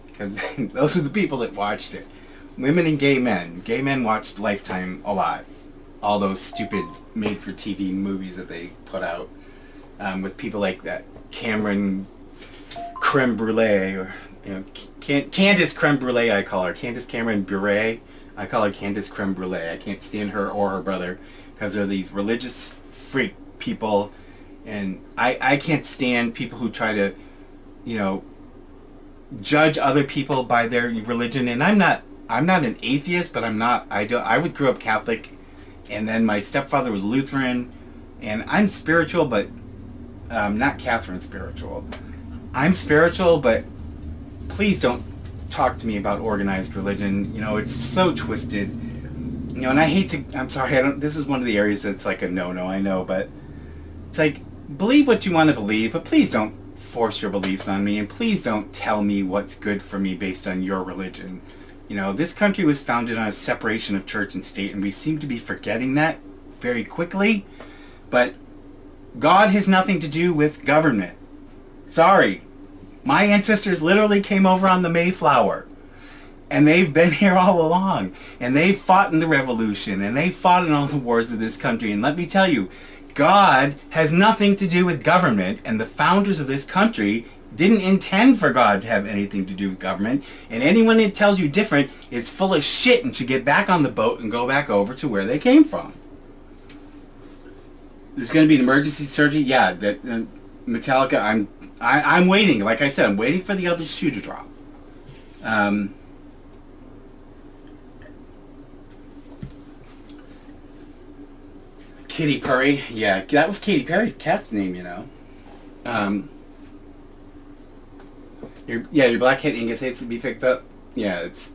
Because those are the people that watched it. Women and gay men. Gay men watched Lifetime a lot. All those stupid made-for-TV movies that they put out with people like that Cameron Creme Brulee, or Candace Creme Brulee. I call her Candace Cameron Bure. I call her Candace Creme Brulee. I can't stand her or her brother because they're these religious freak people, and I can't stand people who try to, judge other people by their religion. And I'm not an atheist, but I would grew up Catholic. And then my stepfather was Lutheran, and I'm spiritual, but not Catherine spiritual. I'm spiritual, but please don't talk to me about organized religion. It's so twisted. And I hate to, I'm sorry, this is one of the areas that's like a no-no, I know, but it's like, believe what you want to believe, but please don't force your beliefs on me, and please don't tell me what's good for me based on your religion. This country was founded on a separation of church and state, and we seem to be forgetting that very quickly. But God has nothing to do with government. Sorry. My ancestors literally came over on the Mayflower. And they've been here all along. And they've fought in the revolution, and they've fought in all the wars of this country. And let me tell you, God has nothing to do with government, and the founders of this country didn't intend for God to have anything to do with government, and anyone that tells you different is full of shit and should get back on the boat and go back over to where they came from. There's going to be an emergency surgery. Yeah, that Metallica. I'm waiting. Like I said, I'm waiting for the other shoe to drop. Um, Katy Perry. Yeah, that was Katy Perry's cat's name. You know. Um, your black cat Angus hates to be picked up. Yeah, it's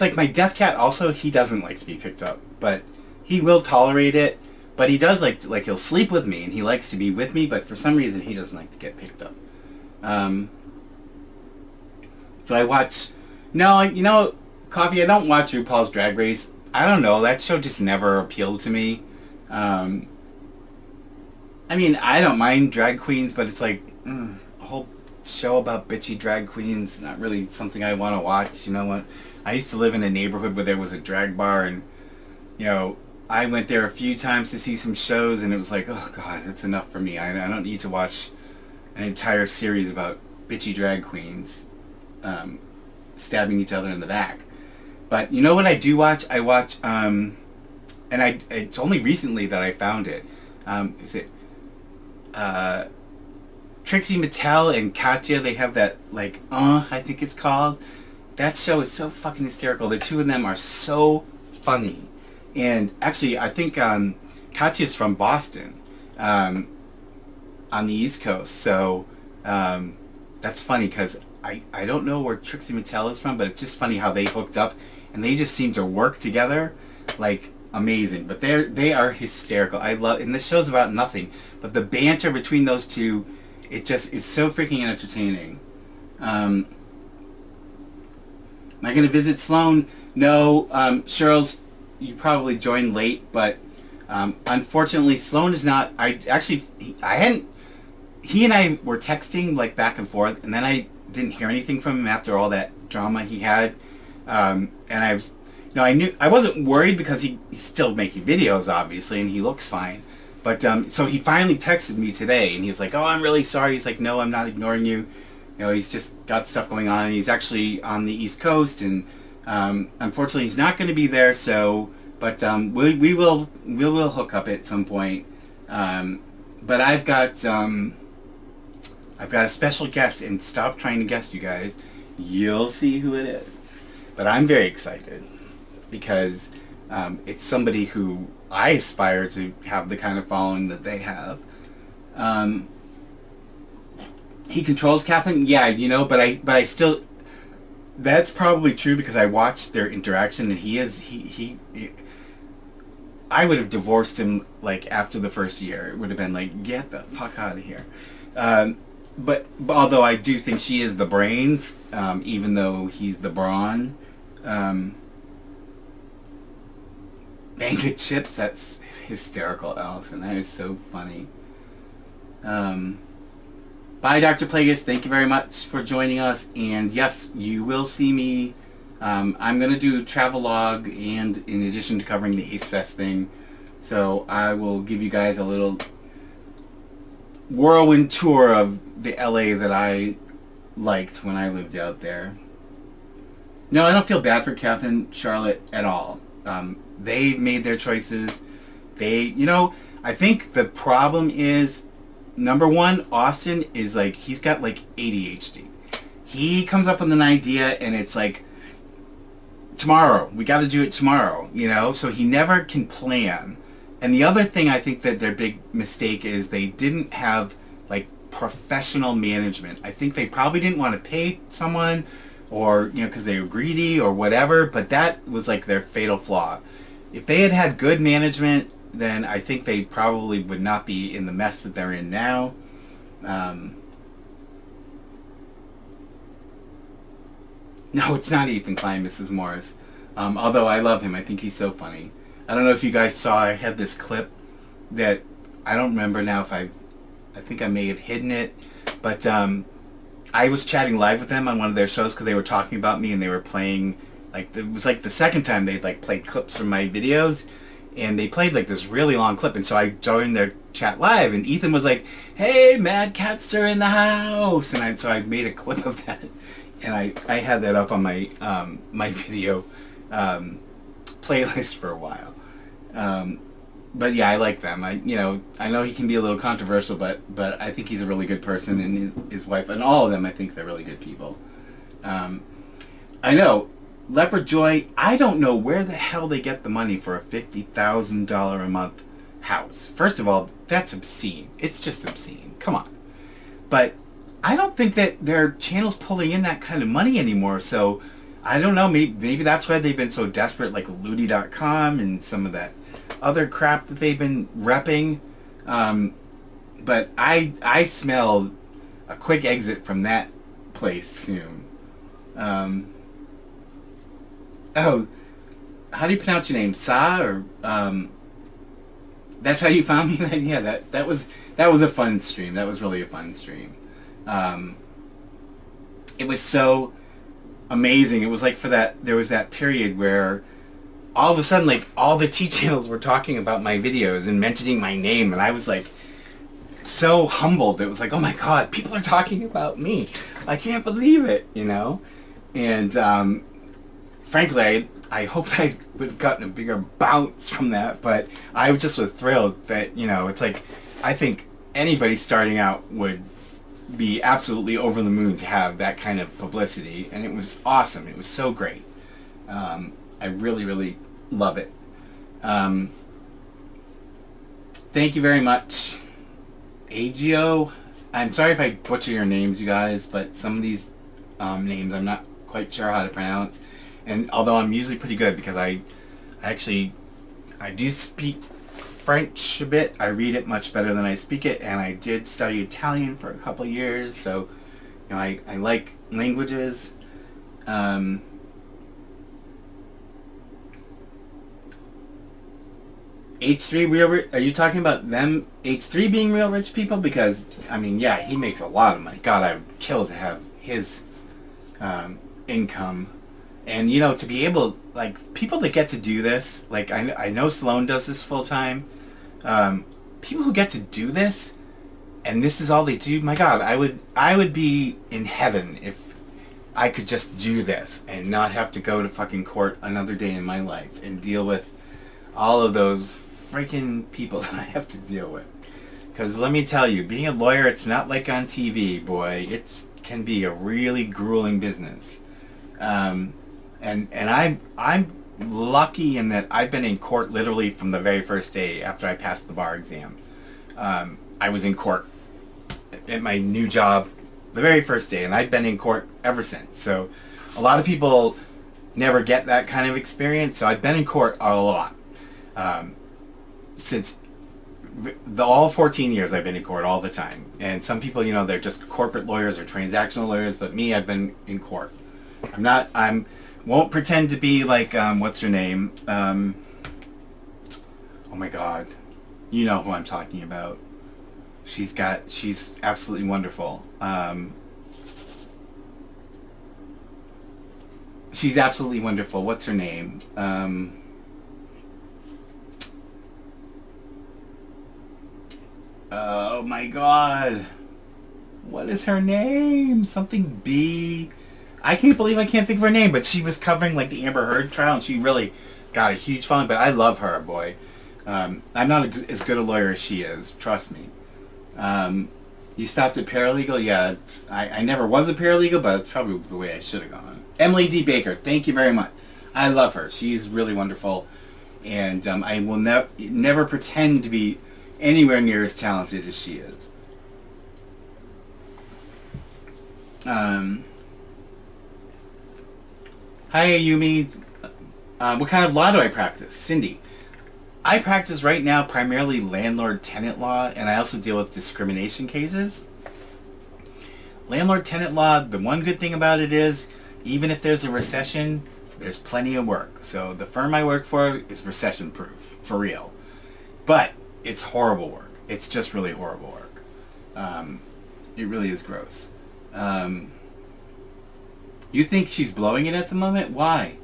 like my deaf cat. Also, he doesn't like to be picked up, but he will tolerate it. But he does like he'll sleep with me and he likes to be with me. But for some reason, he doesn't like to get picked up. Do I watch? No, Coffee. I don't watch RuPaul's Drag Race. I don't know. That show just never appealed to me. Um, I mean, I don't mind drag queens, but it's like a whole show about bitchy drag queens. Not really something I want to watch. You know what? I used to live in a neighborhood where there was a drag bar, and I went there a few times to see some shows, and it was like, oh god, that's enough for me. I don't need to watch an entire series about bitchy drag queens stabbing each other in the back. But you know what I do watch? I watch, it's only recently that I found it. Is it Trixie Mattel and Katya? They have that I think it's called. That show is so fucking hysterical. The two of them are so funny. And actually, I think Katya's from Boston, on the East Coast. So that's funny because I don't know where Trixie Mattel is from, but it's just funny how they hooked up and they just seem to work together like amazing. But they are hysterical. I love, and this show's about nothing, but the banter between those two, it's so freaking entertaining. Am I going to visit Sloan? No. Cheryl's, you probably joined late, but unfortunately Sloan is not. He and I were texting back and forth, and then I didn't hear anything from him after all that drama he had. And I wasn't worried because he's still making videos, obviously, and he looks fine. But so he finally texted me today, and he was like, "Oh, I'm really sorry." He's like, "No, I'm not ignoring you. He's just got stuff going on, and he's actually on the East Coast, and unfortunately, he's not going to be there. So, but we will hook up at some point. But I've got a special guest, and stop trying to guess, you guys. You'll see who it is. But I'm very excited because it's somebody who I aspire to have the kind of following that they have. He controls Catherine, yeah, but I still. That's probably true because I watched their interaction, and he I would have divorced him after the first year. It would have been like, get the fuck out of here. But although I do think she is the brains, even though he's the brawn. Mango chips, that's hysterical, Allison. That is so funny. Bye, Dr. Plagueis. Thank you very much for joining us. And yes, you will see me. I'm going to do a travelogue, and in addition to covering the Ace Fest thing. So I will give you guys a little whirlwind tour of the LA that I liked when I lived out there. No, I don't feel bad for Catherine, Charlotte at all. They made their choices. I think the problem is, number one, Austin is he's got ADHD. He comes up with an idea and it's tomorrow, we got to do it tomorrow, so he never can plan. And the other thing I think that their big mistake is they didn't have professional management. I think they probably didn't want to pay someone, or because they were greedy or whatever, but that was their fatal flaw. If they had had good management, then I think they probably would not be in the mess that they're in now. No, it's not Ethan Klein, Mrs. Morris. Although I love him. I think he's so funny. I don't know if you guys saw, I had this clip that I don't remember now if I think I may have hidden it, but I was chatting live with them on one of their shows because they were talking about me, and they were playing, it was the second time they played clips from my videos, and they played this really long clip, and so I joined their chat live, and Ethan was like, "Hey, MadCatster in the house," and so I made a clip of that, and I had that up on my my video playlist for a while. but yeah, I like them. I know he can be a little controversial, but I think he's a really good person, and his wife and all of them, I think they're really good people. Um, I know Leopard Joy. I don't know where the hell they get the money for a $50,000 a month house. First of all, that's obscene. It's just obscene. Come on. But I don't think that their channel's pulling in that kind of money anymore. So I don't know. Maybe that's why they've been so desperate, like Ludi.com and some of that other crap that they've been repping. But I smell a quick exit from that place soon. Oh, how do you pronounce your name? Sa or that's how you found me? Yeah, that was a fun stream. That was really a fun stream. It was so amazing. It was like there was that period where all of a sudden, like, all the T channels were talking about my videos and mentioning my name, and I was like so humbled. It was like, oh my god, people are talking about me. I can't believe it, And frankly, I hoped I would have gotten a bigger bounce from that, but I just was thrilled that, it's like, I think anybody starting out would be absolutely over the moon to have that kind of publicity, and it was awesome. It was so great. I really, really love it. Thank you very much, Agio. I'm sorry if I butcher your names, you guys, but some of these names I'm not quite sure how to pronounce. And although I'm usually pretty good, because I do speak French a bit. I read it much better than I speak it, and I did study Italian for a couple years, so I like languages. H3 are you talking about them, H3 being real rich people? Because yeah, he makes a lot of money. God, I would kill to have his income. And to be able, like, people that get to do this, like, I know Sloan does this full time. People who get to do this, and this is all they do, my God, I would be in heaven if I could just do this and not have to go to fucking court another day in my life and deal with all of those freaking people that I have to deal with. Because let me tell you, being a lawyer, it's not like on TV, boy. It can be a really grueling business. And I'm lucky in that I've been in court literally from the very first day after I passed the bar exam. I was in court at my new job the very first day, and I've been in court ever since. So a lot of people never get that kind of experience, so I've been in court a lot. Since all 14 years I've been in court all the time. And some people, they're just corporate lawyers or transactional lawyers, but me, I've been in court. Won't pretend to be like, what's her name? Oh my God. You know who I'm talking about. She's absolutely wonderful. She's absolutely wonderful. What's her name? Oh my God. What is her name? Something B. I can't believe I can't think of her name, but she was covering like the Amber Heard trial, and she really got a huge following. But I love her, boy. I'm not as good a lawyer as she is. Trust me. You stopped at paralegal? Yeah, I never was a paralegal, but it's probably the way I should have gone. Emily D. Baker, thank you very much. I love her. She's really wonderful, and I will never pretend to be anywhere near as talented as she is. Hi, Ayumi. What kind of law do I practice? Cindy. I practice right now primarily landlord-tenant law, and I also deal with discrimination cases. Landlord-tenant law, the one good thing about it is, even if there's a recession, there's plenty of work. So the firm I work for is recession-proof, for real. But it's horrible work. It's just really horrible work. It really is gross. You think she's blowing it at the moment? Why?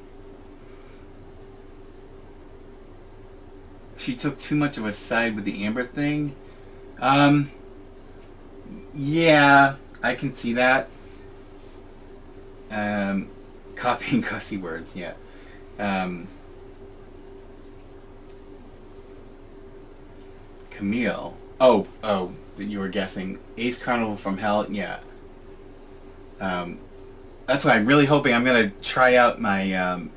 She took too much of a side with the Amber thing? Yeah, I can see that. Copying cussy words, yeah. Camille. Oh, you were guessing. Ace Carnival from Hell. Yeah. That's why I'm really hoping. I'm gonna try out my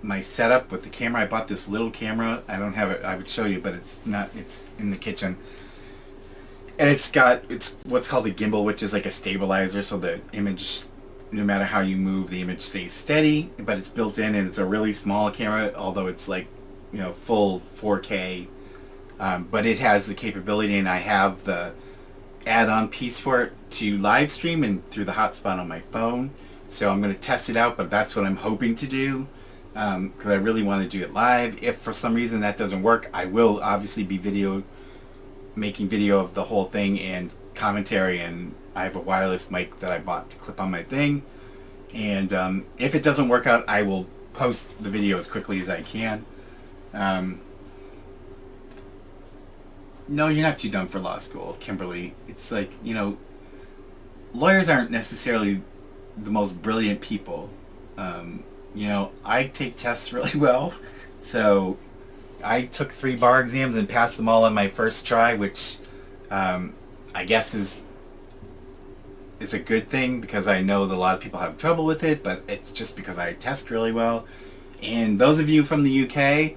my setup with the camera. I bought this little camera. I don't have it. I would show you, but it's not. It's in the kitchen, and it's what's called a gimbal, which is like a stabilizer, so the image, no matter how you move, the image stays steady. But it's built in, and it's a really small camera, although it's like, full 4K. But it has the capability, and I have the add-on piece for it to live stream and through the hotspot on my phone. So I'm going to test it out, but that's what I'm hoping to do, because I really want to do it live. If for some reason that doesn't work, I will obviously be making video of the whole thing and commentary, and I have a wireless mic that I bought to clip on my thing. And if it doesn't work out, I will post the video as quickly as I can. No, you're not too dumb for law school, Kimberly. It's like, lawyers aren't necessarily the most brilliant people. I take tests really well. So I took 3 bar exams and passed them all on my first try, which I guess is a good thing, because I know that a lot of people have trouble with it, but it's just because I test really well. And those of you from the UK,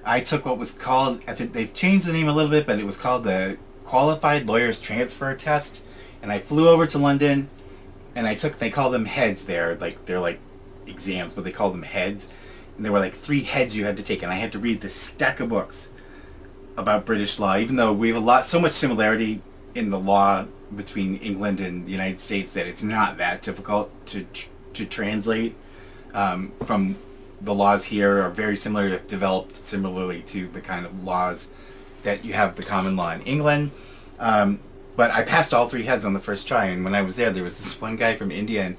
I took what was called, I think they've changed the name a little bit, but it was called the Qualified Lawyers Transfer Test. And I flew over to London, and they call them heads there. Like, they're like exams, but they call them heads. And there were like 3 heads you had to take, and I had to read this stack of books about British law, even though we have so much similarity in the law between England and the United States that it's not that difficult to translate. From the laws here are very similar, developed similarly to the kind of laws that you have the common law in England. But I passed all 3 heads on the first try, and when I was there was this one guy from India,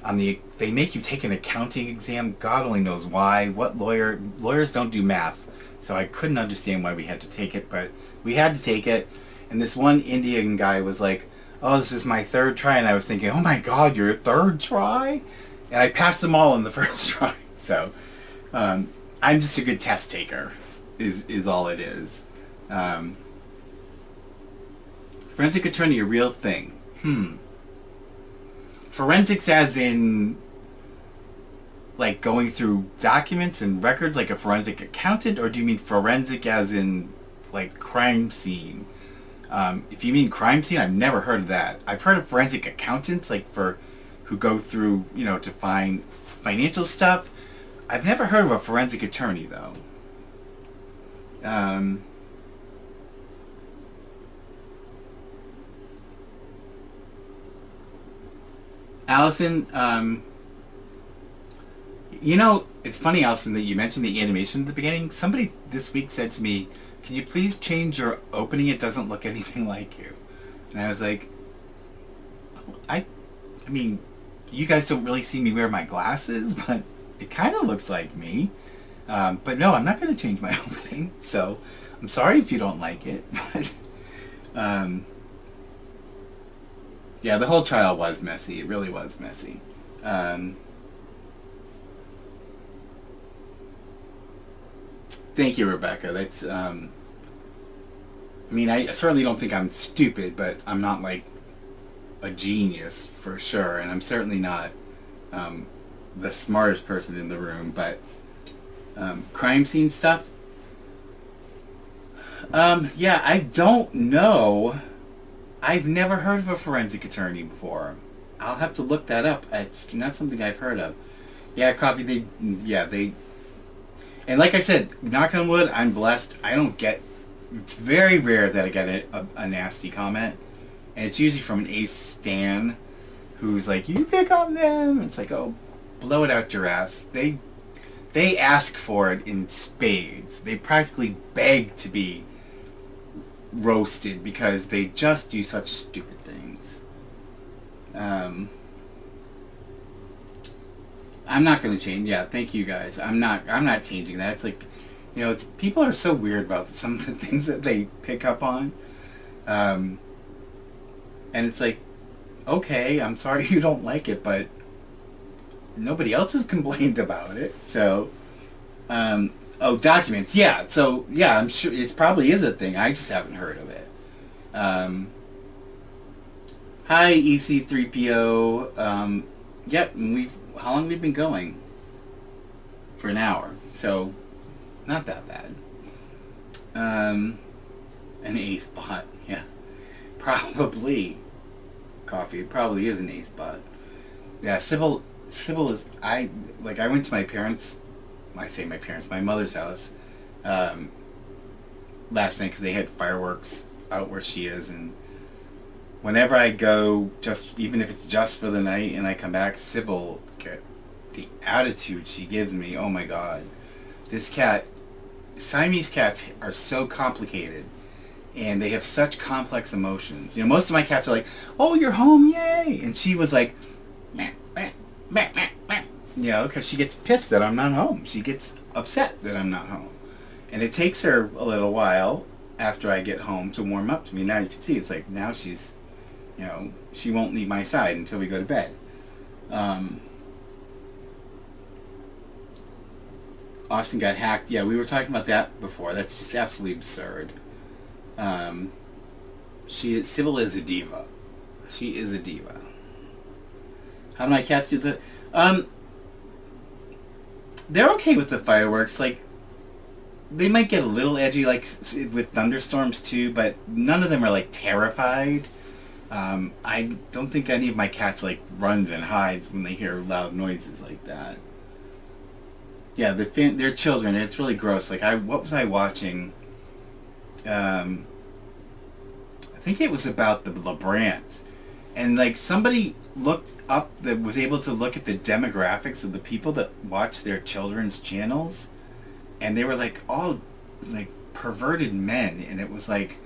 and they make you take an accounting exam. God only knows why. Lawyers don't do math, so I couldn't understand why we had to take it, but we had to take it. And this one Indian guy was like, "Oh, this is my 3rd try," and I was thinking, "Oh my God, your 3rd try?" And I passed them all in the first try. So I'm just a good test taker, is all it is. Forensic attorney, a real thing. Forensics as in like going through documents and records like a forensic accountant, or do you mean forensic as in like crime scene? If you mean crime scene, I've never heard of that. I've heard of forensic accountants, like who go through, to find financial stuff. I've never heard of a forensic attorney, though. Allison, it's funny, Allison, that you mentioned the animation at the beginning. Somebody this week said to me, "Can you please change your opening? It doesn't look anything like you." And I was like, I mean, you guys don't really see me wear my glasses, but it kind of looks like me. But no, I'm not going to change my opening. So I'm sorry if you don't like it. But yeah, the whole trial was messy. It really was messy. Thank you, Rebecca. That's, I certainly don't think I'm stupid, but I'm not like a genius for sure. And I'm certainly not the smartest person in the room, but crime scene stuff. Yeah, I don't know. I've never heard of a forensic attorney before. I'll have to look that up. It's not something I've heard of. Yeah, Coffee, they, and like I said, knock on wood, I'm blessed. It's very rare that I get a nasty comment. And it's usually from an Ace stan who's like, "You pick on them." It's like, oh, blow it out your ass. They ask for it in spades. They practically beg to be roasted because they just do such stupid things. I'm not going to change. Yeah, thank you guys. I'm not changing that. It's like, it's people are so weird about some of the things that they pick up on. And it's like, okay, I'm sorry you don't like it, but nobody else has complained about it. So, Oh, documents. Yeah. So yeah, I'm sure it probably is a thing. I just haven't heard of it. Um, Hi, EC3PO. Yep. And how long we've been going? For an hour. So not that bad. An ace bot. Yeah. Probably coffee. It probably is an ace bot. Yeah. Sybil is. I went to my parents. I say my parents. My mother's house. Um, Last night because they had fireworks out where she is, and whenever I go, just even if it's just for the night, and I come back, Sybil, the attitude she gives me. Oh my God, this cat. Siamese cats are so complicated, and they have such complex emotions. You know, most of my cats are like, "Oh, you're home, yay!" And she was like, meh, meh, meh, meh, meh. You know, because she gets pissed that I'm not home. She gets upset that I'm not home. And it takes her a little while after I get home to warm up to me. Now you can see it's like now she's, you know, she won't leave my side until we go to bed. Austin got hacked. Yeah, we were talking about that before. That's just absolutely absurd. Sybil is a diva. She is a diva. How do my cats do the? They're okay with the fireworks. Like, they might get a little edgy, like with thunderstorms too, but none of them are like terrified. I don't think any of my cats like runs and hides when they hear loud noises like that. Yeah, they're children. It's really gross. Like what was I watching? I think it was about the LeBrants, and like somebody looked up that was able to look at the demographics of the people that watch their children's channels, and they were like all like perverted men, and it was like,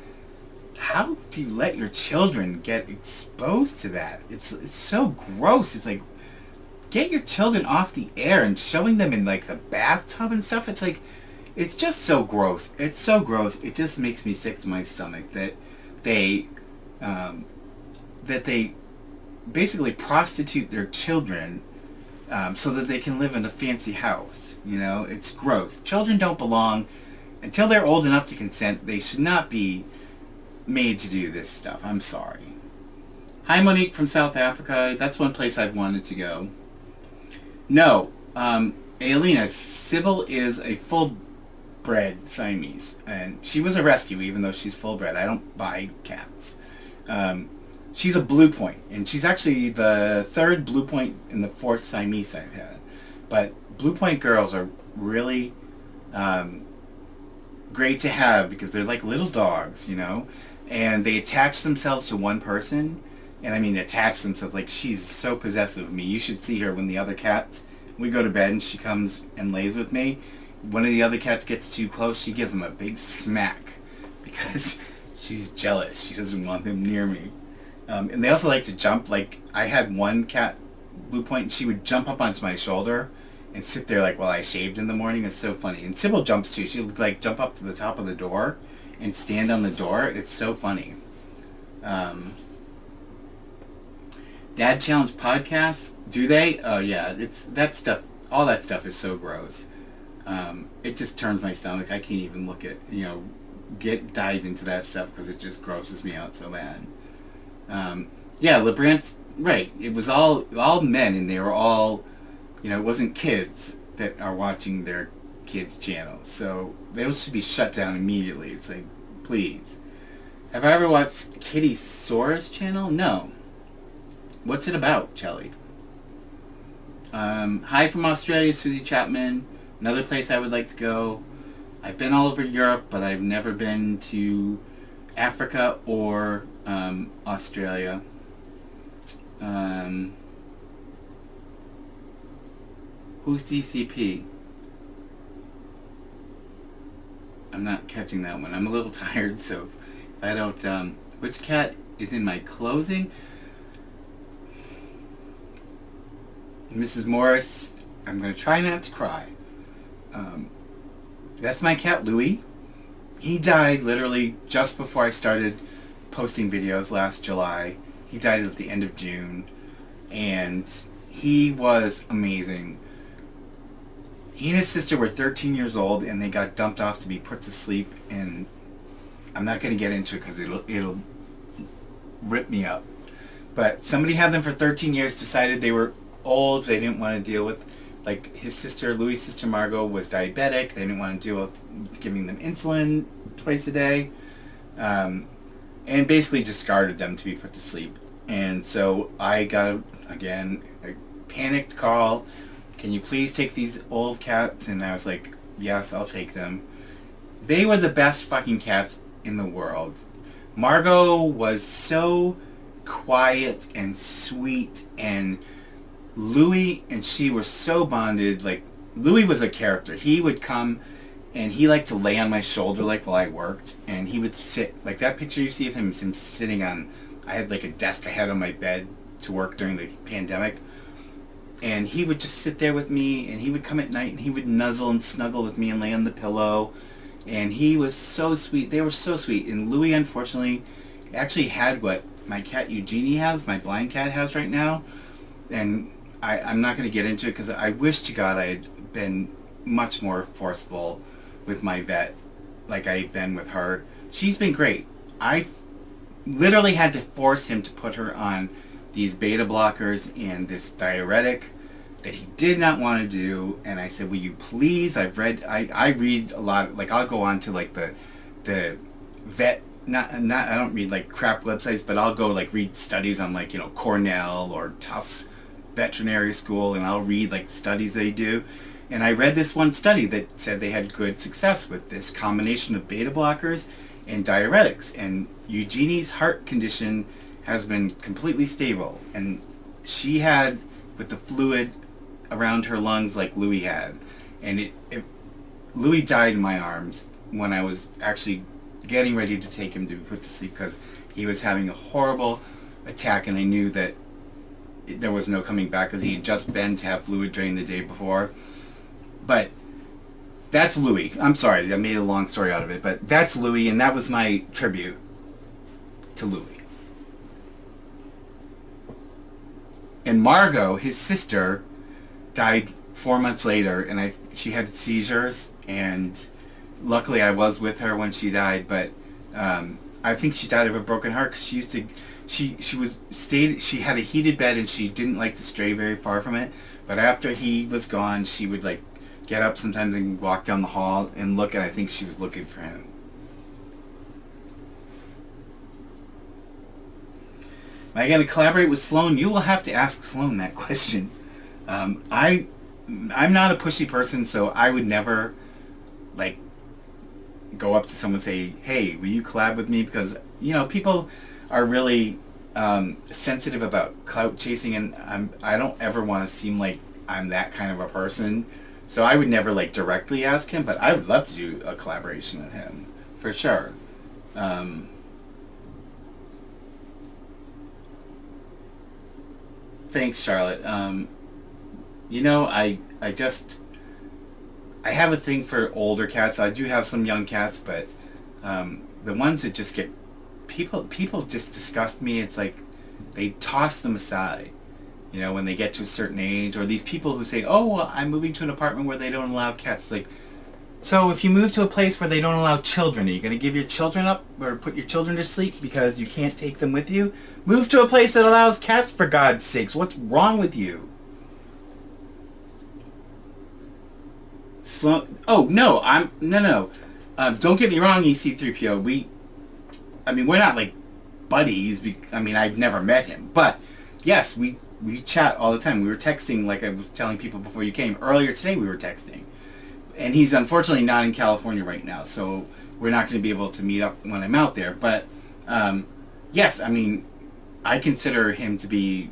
how do you let your children get exposed to that? It's so gross. It's like, get your children off the air, and showing them in like the bathtub and stuff. It's like, it's just so gross. It's so gross. It just makes me sick to my stomach that they basically prostitute their children so that they can live in a fancy house. You know, it's gross. Children don't belong until they're old enough to consent. They should not be made to do this stuff. I'm sorry. Hi, Monique from South Africa. That's one place I've wanted to go. No, Aelina, Sybil is a full-bred Siamese, and she was a rescue even though she's full-bred. I don't buy cats. She's a blue point, and she's actually the third blue point and the fourth Siamese I've had. But blue point girls are really great to have because they're like little dogs, you know, and they attach themselves to one person. And I mean attach themselves, like she's so possessive of me. You should see her when the other cats, we go to bed and she comes and lays with me. One of the other cats gets too close, she gives him a big smack because she's jealous. She doesn't want them near me. And they also like to jump. Like I had one cat, blue point, and she would jump up onto my shoulder and sit there like while I shaved in the morning. It's so funny. And Sybil jumps too. She would like jump up to the top of the door and stand on the door. It's so funny. Dad Challenge podcast, do they? Oh yeah, it's that stuff. All that stuff is so gross. It just turns my stomach. I can't even look at, you know, dive into that stuff because it just grosses me out so bad. Yeah, LeBrant's right. It was all men, and they were all, you know, it wasn't kids that are watching their kids' channels. So those should be shut down immediately. It's like, please. Have I ever watched Kitty Sora's channel? No. What's it about, Chelly? Hi from Australia, Susie Chapman. Another place I would like to go. I've been all over Europe, but I've never been to Africa or Australia. Who's DCP? I'm not catching that one. I'm a little tired, so if I don't... which cat is in my closing? Mrs. Morris, I'm going to try not to cry. That's my cat, Louie. He died literally just before I started posting videos last July. He died at the end of June. And he was amazing. He and his sister were 13 years old, and they got dumped off to be put to sleep. And I'm not going to get into it because it'll rip me up. But somebody had them for 13 years, decided they were old, they didn't want to deal with, like his sister, Louis' sister Margot, was diabetic, they didn't want to deal with giving them insulin twice a day, and basically discarded them to be put to sleep. And so I got, again, a panicked call, can you please take these old cats? And I was like, yes, I'll take them. They were the best fucking cats in the world. Margot was so quiet and sweet, and Louis and she were so bonded. Like, Louis was a character. He would come and he liked to lay on my shoulder like while I worked, and he would sit, like that picture you see of him is him sitting on, I had like a desk I had on my bed to work during the pandemic, and he would just sit there with me, and he would come at night and he would nuzzle and snuggle with me and lay on the pillow, and he was so sweet. They were so sweet. And Louis, unfortunately, actually had what my cat Eugenie has, my blind cat has right now. And I'm not going to get into it because I wish to God I had been much more forceful with my vet like I've been with her. She's been great. I literally had to force him to put her on these beta blockers and this diuretic that he did not want to do. And I said, will you please, I read a lot, like I'll go on to like the vet, not I don't read like crap websites, but I'll go like read studies on like, Cornell or Tufts veterinary school, and I'll read like studies they do. And I read this one study that said they had good success with this combination of beta blockers and diuretics, and Eugenie's heart condition has been completely stable, and she had with the fluid around her lungs like Louis had, and Louis died in my arms when I was actually getting ready to take him to be put to sleep because he was having a horrible attack, and I knew that there was no coming back because he had just been to have fluid drained the day before. But that's Louis. I'm sorry, I made a long story out of it, but that's Louis, and that was my tribute to Louis. And Margot, his sister, died 4 months later, and she had seizures, and luckily I was with her when she died, but I think she died of a broken heart because she used to, she had a heated bed and she didn't like to stray very far from it, but after he was gone, she would like get up sometimes and walk down the hall and look, and I think she was looking for him. Am I going to collaborate with Sloan? You will have to ask Sloan that question. I'm not a pushy person, so I would never like go up to someone and say, hey, will you collab with me? Because, people are really sensitive about clout chasing, and I don't ever want to seem like I'm that kind of a person. So I would never like directly ask him, but I would love to do a collaboration with him, for sure. Thanks, Charlotte. I have a thing for older cats. I do have some young cats, but the ones that just get people just disgust me. It's like they toss them aside, when they get to a certain age, or these people who say, "Oh, well, I'm moving to an apartment where they don't allow cats." Like, so if you move to a place where they don't allow children, are you going to give your children up or put your children to sleep because you can't take them with you? Move to a place that allows cats, for God's sakes. What's wrong with you? Oh, no, no. Don't get me wrong, EC3PO. We're not like buddies. I've never met him. But, yes, we chat all the time. We were texting, like I was telling people before you came. Earlier today we were texting. And he's unfortunately not in California right now, so we're not going to be able to meet up when I'm out there. But, yes, I consider him to be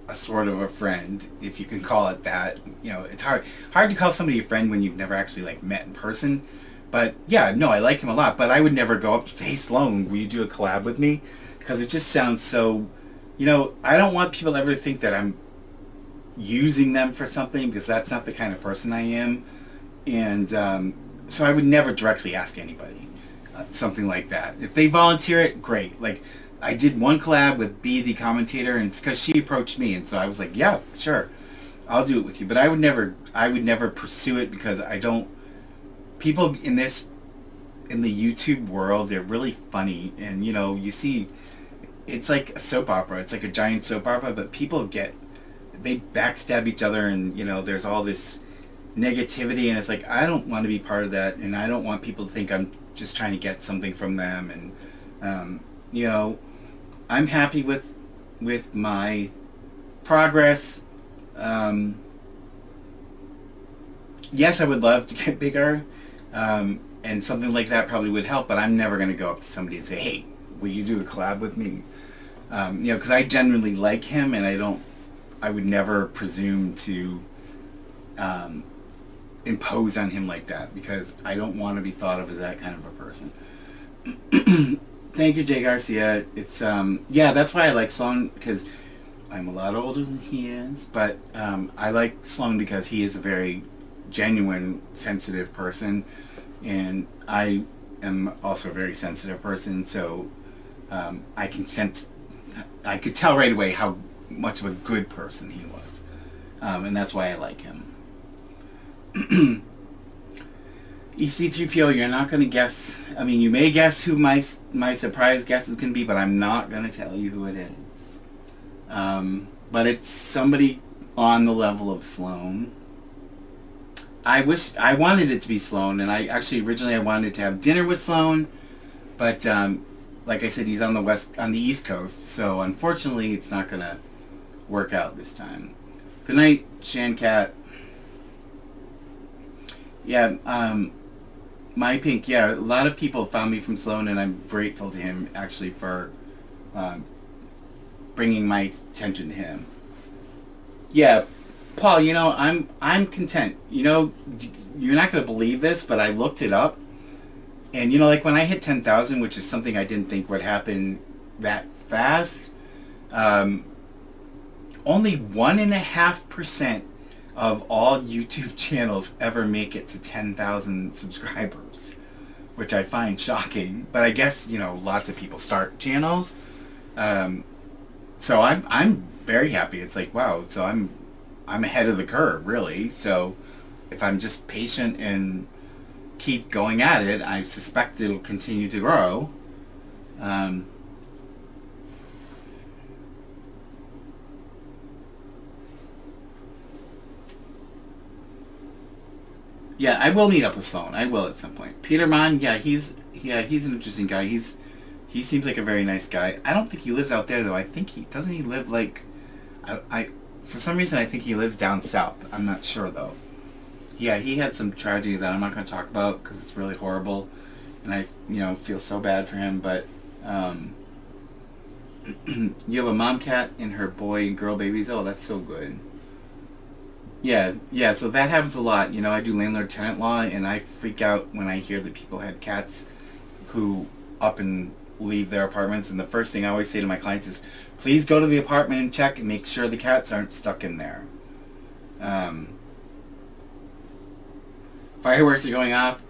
a sort of a friend, if you can call it that. It's hard to call somebody a friend when you've never actually like met in person. But yeah, no, I like him a lot, but I would never go up to, hey Sloan, will you do a collab with me? Because it just sounds so, I don't want people to ever think that I'm using them for something, because that's not the kind of person I am. And so I would never directly ask anybody something like that. If they volunteer it, great. Like, I did one collab with B, the commentator, and it's because she approached me, and so I was like, yeah, sure. I'll do it with you. But I would never pursue it because I don't. People in the YouTube world, they're really funny, and you see, it's like a soap opera. It's like a giant soap opera, but they backstab each other, and there's all this negativity, and it's like I don't want to be part of that, and I don't want people to think I'm just trying to get something from them, and I'm happy with my progress. Yes, I would love to get bigger, and something like that probably would help, but I'm never going to go up to somebody and say, hey, will you do a collab with me? Because I genuinely like him, and I would never presume to impose on him like that, because I don't want to be thought of as that kind of a person. Thank you, Jay Garcia. It's that's why I like Sloan, because I'm a lot older than he is, but I like Sloan because he is a very genuine, sensitive person, and I am also a very sensitive person, so I could tell right away how much of a good person he was, and that's why I like him. EC3PO, you're not going to guess. I mean, you may guess who my surprise guess is going to be, but I'm not going to tell you who it is. But it's somebody on the level of Sloan. I wanted it to be Sloan, and originally I wanted to have dinner with Sloan, but like I said, he's on the East Coast, so unfortunately it's not going to work out this time. Good night, Shancat. Yeah, My Pink, yeah, a lot of people found me from Sloan, and I'm grateful to him, actually, for bringing my attention to him. Yeah, Paul, I'm content. You're not going to believe this, but I looked it up, and, like, when I hit 10,000, which is something I didn't think would happen that fast, only 1.5% of all YouTube channels ever make it to 10,000 subscribers, which I find shocking. But I guess lots of people start channels, so I'm very happy. It's like, wow, so I'm ahead of the curve, really. So if I'm just patient and keep going at it, I suspect it'll continue to grow. Yeah, I will meet up with Sloan. I will at some point. Peter Mon, he's an interesting guy. He seems like a very nice guy. I don't think he lives out there though. I think he live like I for some reason I think he lives down south. I'm not sure though. Yeah, he had some tragedy that I'm not going to talk about because it's really horrible, and I feel so bad for him. But you have a mom cat and her boy and girl babies. Oh, that's so good. Yeah, so that happens a lot. I do landlord-tenant law, and I freak out when I hear that people had cats who up and leave their apartments, and the first thing I always say to my clients is, please go to the apartment and check and make sure the cats aren't stuck in there. Fireworks are going off.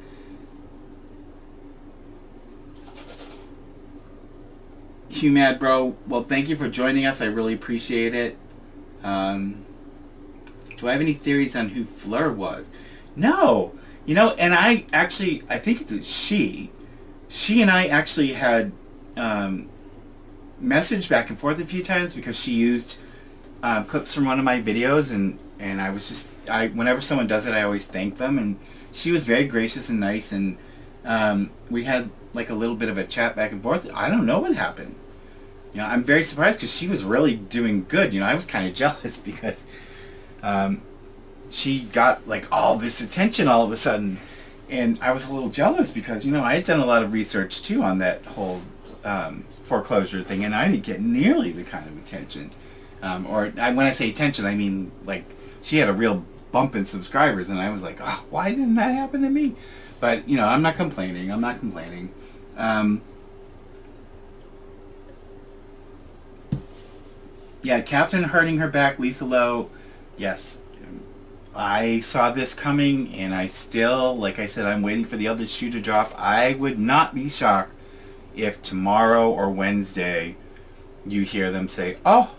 Hugh Mad Bro, well, thank you for joining us. I really appreciate it. Do I have any theories on who Fleur was? No. And I think it's a she. She and I actually had messaged back and forth a few times because she used clips from one of my videos, and I was whenever someone does it, I always thank them, and she was very gracious and nice, and we had like a little bit of a chat back and forth. I don't know what happened. I'm very surprised because she was really doing good. I was kind of jealous because she got like all this attention all of a sudden, and I was a little jealous because I had done a lot of research too on that whole foreclosure thing, and I didn't get nearly the kind of attention. When I say attention, I mean like she had a real bump in subscribers, and I was like, oh, why didn't that happen to me? But I'm not complaining. Yeah, Catherine hurting her back, Lisa Lowe. Yes, I saw this coming, and I still, like I said, I'm waiting for the other shoe to drop. I would not be shocked if tomorrow or Wednesday you hear them say, oh,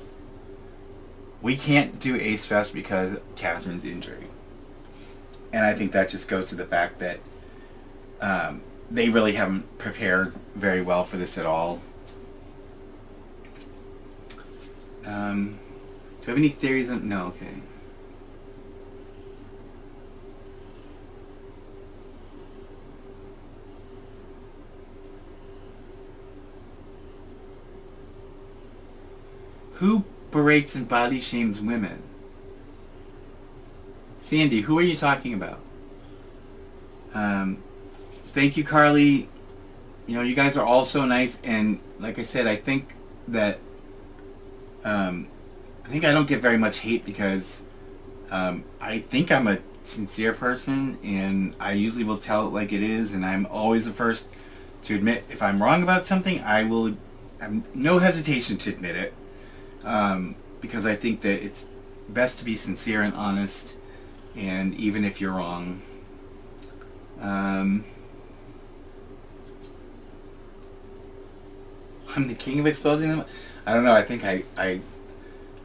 we can't do Ace Fest because Catherine's injury. And I think that just goes to the fact that they really haven't prepared very well for this at all. Do you have any theories on... No, okay. Who berates and body shames women? Sandy, who are you talking about? Thank you, Carly. You know, you guys are all so nice, and like I said, I think that I don't get very much hate because I think I'm a sincere person, and I usually will tell it like it is, and I'm always the first to admit if I'm wrong about something. I will have no hesitation to admit it, because I think that it's best to be sincere and honest, and even if you're wrong. I'm the king of exposing them. I don't know. I think I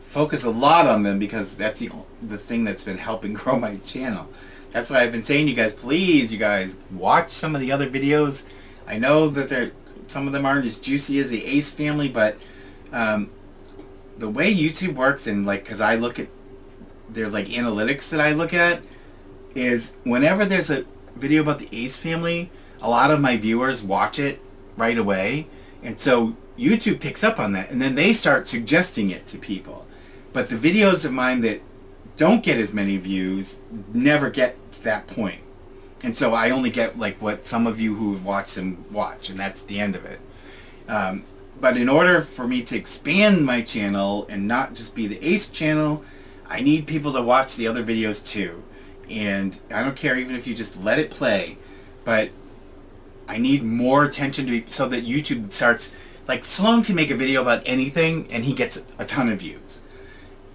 focus a lot on them because that's the thing that's been helping grow my channel. That's why I've been saying to you guys, please, you guys, watch some of the other videos. I know that some of them aren't as juicy as the Ace family, but the way YouTube works, and like, because I look at, there's like analytics that I look at, is whenever there's a video about the Ace family, a lot of my viewers watch it right away, and so YouTube picks up on that, and then they start suggesting it to people. But the videos of mine that don't get as many views never get to that point, and so I only get like what some of you who have watched them watch, and that's the end of it. But in order for me to expand my channel and not just be the Ace channel, I need people to watch the other videos too. And I don't care even if you just let it play, but I need more attention to be, so that YouTube starts, like Sloan can make a video about anything and he gets a ton of views.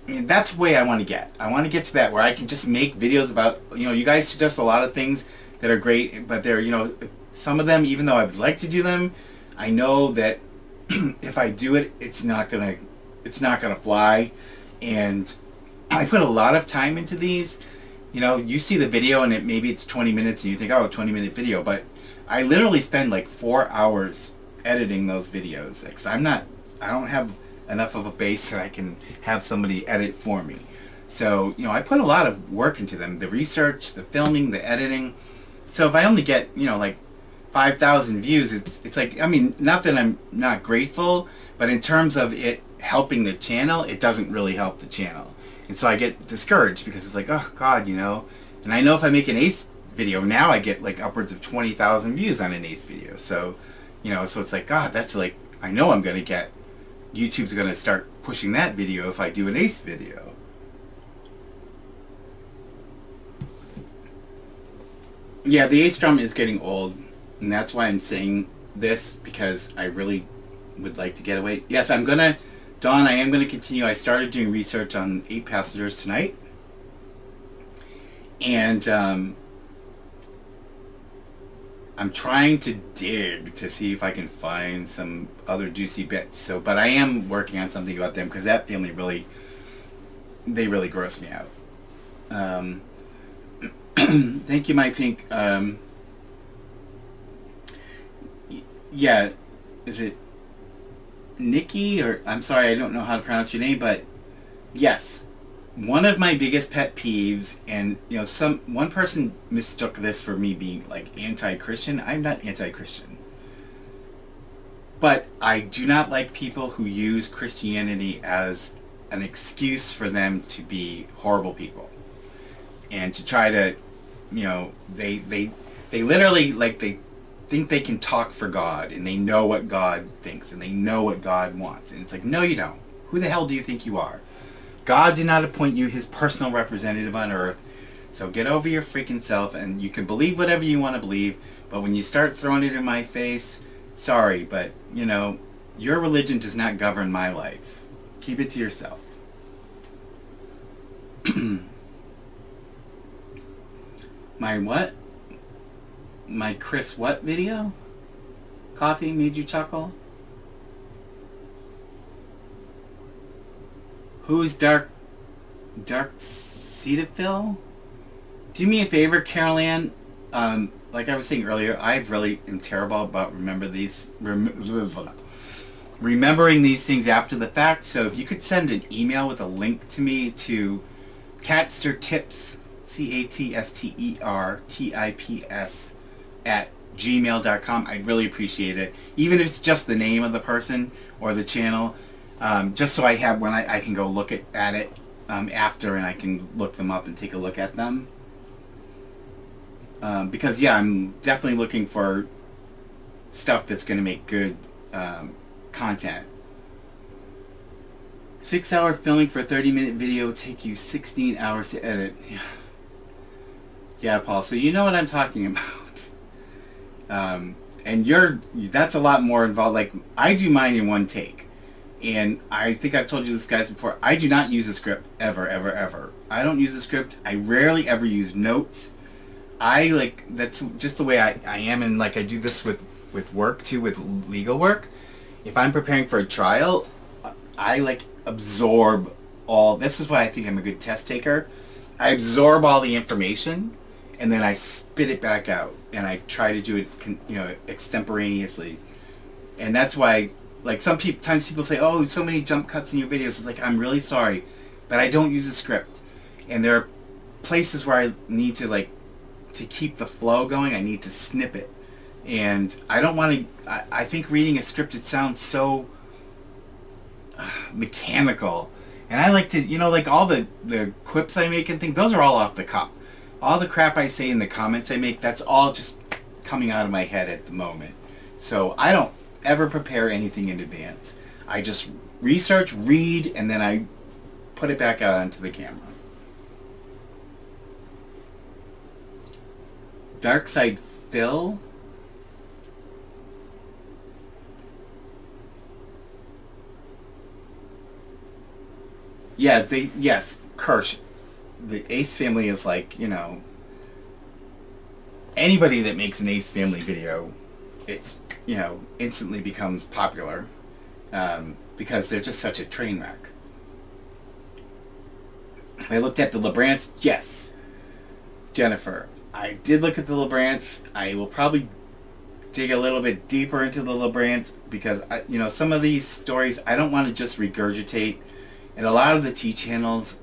I mean, that's the way I want to get. I want to get to that where I can just make videos about, you know, you guys suggest a lot of things that are great, but they're, you know, some of them, even though I would like to do them, I know that if I do it, it's not gonna fly. And I put a lot of time into these. You know, you see the video and maybe it's 20 minutes and you think, oh, a 20-minute video, but I literally spend like 4 hours editing those videos because I don't have enough of a base that I can have somebody edit for me. So, you know, I put a lot of work into them, the research, the filming, the editing. So if I only get, you know, like 5,000 views, it's like, I mean, not that I'm not grateful, but in terms of it helping the channel, it doesn't really help the channel. And so I get discouraged because it's like, oh God, you know. And I know if I make an Ace video, now I get like upwards of 20,000 views on an Ace video. So, you know, so it's like, God, that's like, I know I'm going to get, YouTube's going to start pushing that video if I do an Ace video. Yeah, the Ace drum is getting old. And that's why I'm saying this, because I really would like to get away. Yes, I'm going to, Dawn, I am going to continue. I started doing research on 8 Passengers tonight. And I'm trying to dig to see if I can find some other juicy bits. So, but I am working on something about them because that family really, they really gross me out. Thank you, my pink. Yeah, is it Nikki, or I'm sorry, I don't know how to pronounce your name, but yes, one of my biggest pet peeves, and you know, one person mistook this for me being like anti-Christian. I'm not anti-Christian, but I do not like people who use Christianity as an excuse for them to be horrible people and to try to, you know, they literally, like, they think they can talk for God, and they know what God thinks, and they know what God wants. And it's like, no, you don't. Who the hell do you think you are? God did not appoint you his personal representative on earth. So get over your freaking self, and you can believe whatever you want to believe, but when you start throwing it in my face, sorry, but, you know, your religion does not govern my life. Keep it to yourself. My what? My Chris what video? Coffee made you chuckle? Who's Dark Dark Cetaphil. Do me a favor, Carol Ann. Like I was saying earlier, I really am terrible about remembering these things after the fact. So if you could send an email with a link to me to Catster Tips, CATSTERTIPS at gmail.com, I'd really appreciate it. Even if it's just the name of the person or the channel, just so I have when I can go look at it after, and I can look them up and take a look at them. Because yeah, I'm definitely looking for stuff that's going to make good content. 6-hour filming for a 30-minute video will take you 16 hours to edit. Yeah, Paul, so you know what I'm talking about. And that's a lot more involved. Like, I do mine in one take. And I think I've told you this, guys, before. I do not use a script ever, ever, ever. I don't use a script. I rarely ever use notes. That's just the way I am, and like I do this with work too, with legal work. If I'm preparing for a trial, I like absorb all. This is why I think I'm a good test taker. I absorb all the information, and then I spit it back out, and I try to do it, extemporaneously. And that's why, like, sometimes people say, "Oh, so many jump cuts in your videos." It's like, I'm really sorry, but I don't use a script, and there are places where I need to to keep the flow going, I need to snip it. And I don't want to, I think reading a script, it sounds so mechanical. And I like to, like all the quips I make and things, those are all off the cuff. All the crap I say in the comments I make, that's all just coming out of my head at the moment. So I don't ever prepare anything in advance. I just research, read, and then I put it back out onto the camera. Dark Side Phil. Yeah, yes, Kirsch. The AceFamily is like, anybody that makes an AceFamily video, it's, instantly becomes popular, because they're just such a train wreck. I looked at the LeBrants. Yes, Jennifer, I did look at the LeBrants. I will probably dig a little bit deeper into the LeBrants because, some of these stories I don't want to just regurgitate. And a lot of the T channels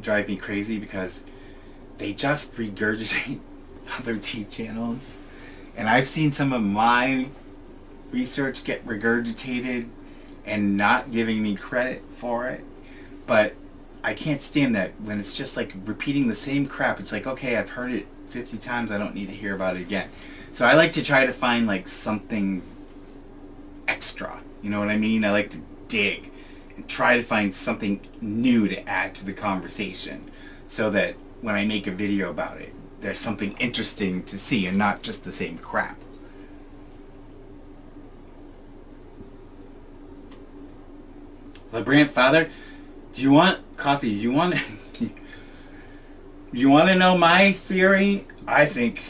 drive me crazy because they just regurgitate other T channels. And I've seen some of my research get regurgitated and not giving me credit for it. But I can't stand that when it's just like repeating the same crap. It's like, okay, I've heard it 50 times. I don't need to hear about it again. So I like to try to find like something extra. You know what I mean? I like to dig and try to find something new to add to the conversation so that when I make a video about it, there's something interesting to see and not just the same crap. LeBrant father, do you want coffee? You want you want to know my theory? I think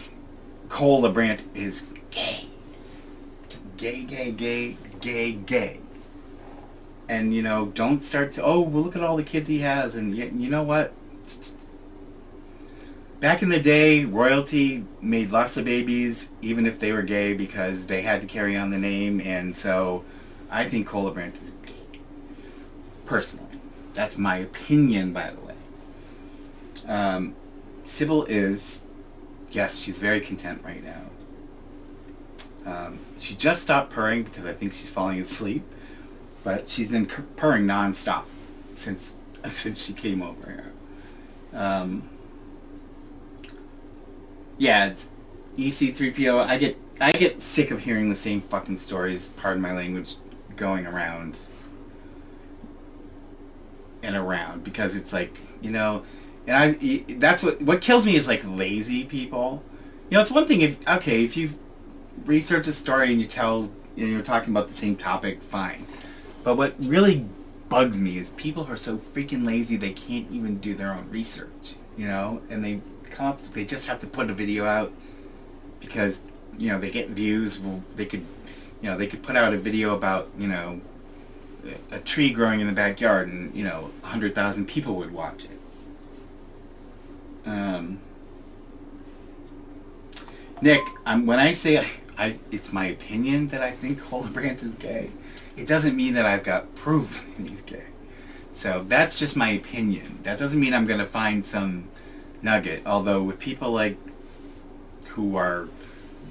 Cole LeBrant is gay. Gay, gay, gay, gay, gay. And, don't start to, well, look at all the kids he has. And you know what? Back in the day, royalty made lots of babies, even if they were gay, because they had to carry on the name. And so I think Cole LeBrant is gay. Personally. That's my opinion, by the way. Sybil is, yes, she's very content right now. She just stopped purring because I think she's falling asleep. But she's been purring nonstop since she came over here. Yeah, it's EC3PO. I get sick of hearing the same fucking stories, pardon my language, going around and around, because it's like, and that's what kills me is like lazy people. It's one thing if you research a story and you tell, you're talking about the same topic, fine. But what really bugs me is people who are so freaking lazy they can't even do their own research, and they just have to put a video out because, they get views. They could put out a video about, a tree growing in the backyard, and 100,000 people would watch it. Nick, when I say it's my opinion that I think Holobrand is gay, it doesn't mean that I've got proof that he's gay. So that's just my opinion. That doesn't mean I'm going to find some nugget. Although with people like who are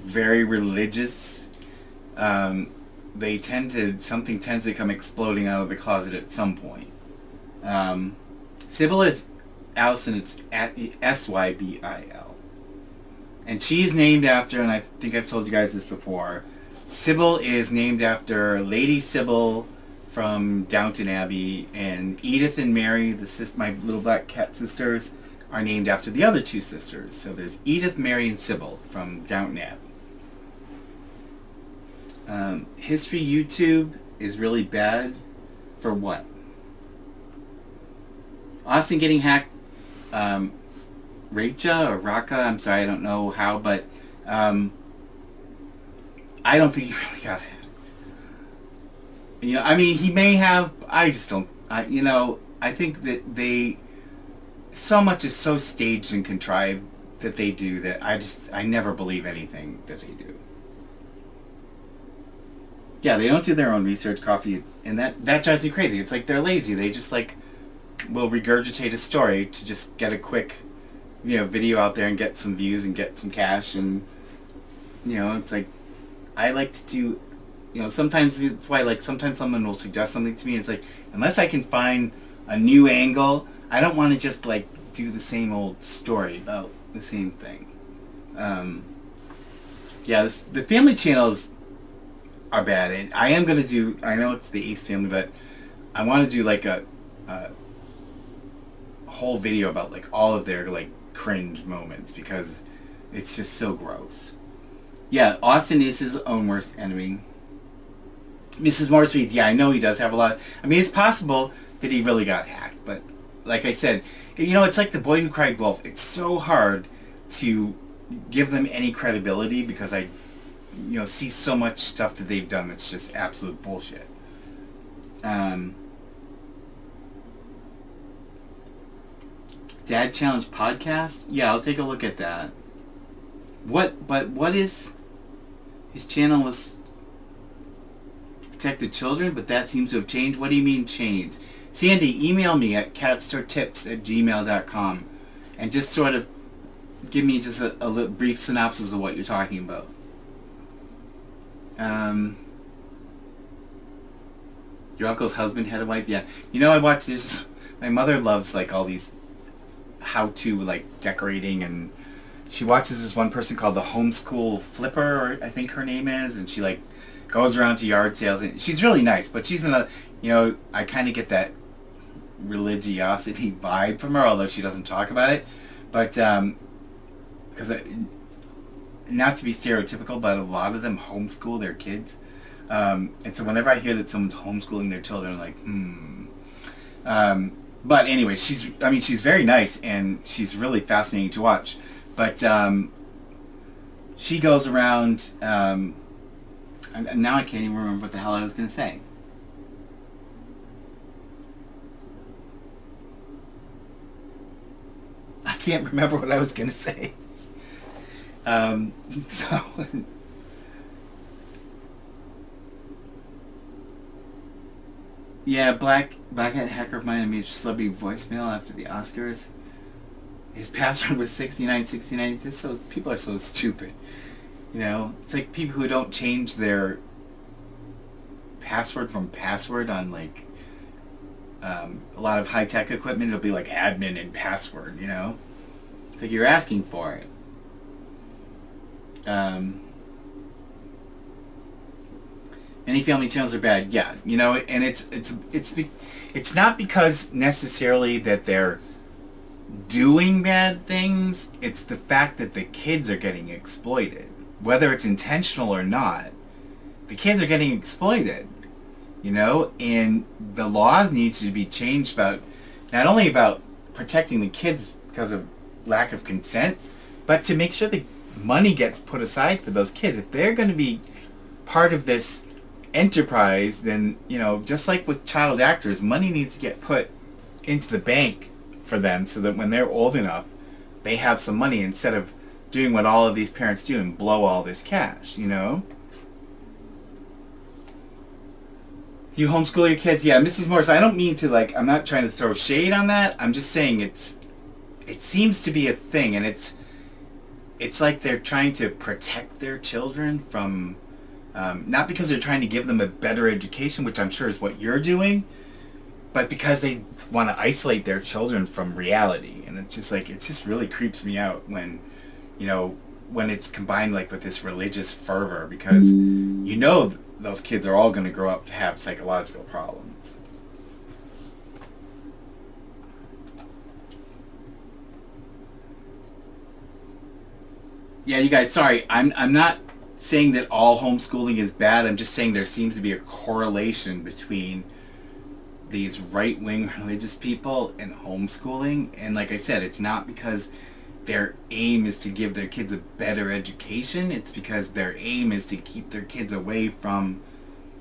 very religious, something tends to come exploding out of the closet at some point. Sybil is Allison. It's Sybil. And she's named after, and I think I've told you guys this before, Sybil is named after Lady Sybil from Downton Abbey, and Edith and Mary, my little black cat sisters, are named after the other two sisters. So there's Edith, Mary, and Sybil from Downton Abbey. History YouTube is really bad for what? Austin getting hacked. Racha or Raka, I'm sorry, I don't know how, but I don't think he really got hacked. I mean, he may have. I just don't. I think that so much is so staged and contrived that they do that I never believe anything that they do. Yeah, they don't do their own research, coffee, and that drives me crazy. It's like they're lazy. They just will regurgitate a story to just get a quick video out there and get some views and get some cash, and it's like I like to do sometimes it's why sometimes someone will suggest something to me, and it's like, unless I can find a new angle, I don't want to just do the same old story about the same thing. The family channels are bad, and I am going to do, I know it's the AceFamily, but I want to do a whole video about all of their cringe moments, because it's just so gross. Yeah, Austin is his own worst enemy. Mrs. Morrisweed, yeah, I know he does have a lot. I mean, it's possible that he really got hacked, but like I said, it's like The Boy Who Cried Wolf. It's so hard to give them any credibility because I see so much stuff that they've done that's just absolute bullshit. Dad Challenge podcast? Yeah, I'll take a look at that. What is... His channel was to protect the children, but that seems to have changed. What do you mean changed? Sandy, email me at catstertips@gmail.com and just sort of give me just a little brief synopsis of what you're talking about. Your uncle's husband had a wife? Yeah. I watch this... My mother loves all these how-to decorating, and she watches this one person called the Homeschool Flipper, or I think her name is, and she goes around to yard sales, and she's really nice, but she's I kind of get that religiosity vibe from her, although she doesn't talk about it. But because not to be stereotypical, but a lot of them homeschool their kids, and so whenever I hear that someone's homeschooling their children, I'm like, but anyway, she's very nice, and she's really fascinating to watch. But she goes around, and now I can't even remember what the hell I was going to say. I can't remember what I was going to say. So... Yeah, Blackhead hacker of mine made a celebrity voicemail after the Oscars. His password was 6969. People are so stupid. It's like people who don't change their password from password on a lot of high-tech equipment. It'll be admin and password, It's like you're asking for it. Many family channels are bad, yeah, and it's not because necessarily that they're doing bad things. It's the fact that the kids are getting exploited, whether it's intentional or not. The kids are getting exploited, and the laws need to be changed about not only about protecting the kids because of lack of consent, but to make sure the money gets put aside for those kids if they're going to be part of this enterprise, then, just like with child actors, money needs to get put into the bank for them so that when they're old enough, they have some money instead of doing what all of these parents do and blow all this cash, You homeschool your kids? Yeah, Mrs. Morris, I don't mean to, I'm not trying to throw shade on that. I'm just saying it seems to be a thing, and it's like they're trying to protect their children from, not because they're trying to give them a better education, which I'm sure is what you're doing, but because they want to isolate their children from reality. And it just really creeps me out when, when it's combined with this religious fervor, because those kids are all going to grow up to have psychological problems. Yeah, you guys, sorry, I'm not saying that all homeschooling is bad. I'm just saying there seems to be a correlation between these right-wing religious people and homeschooling. And like I said, it's not because their aim is to give their kids a better education. It's because their aim is to keep their kids away from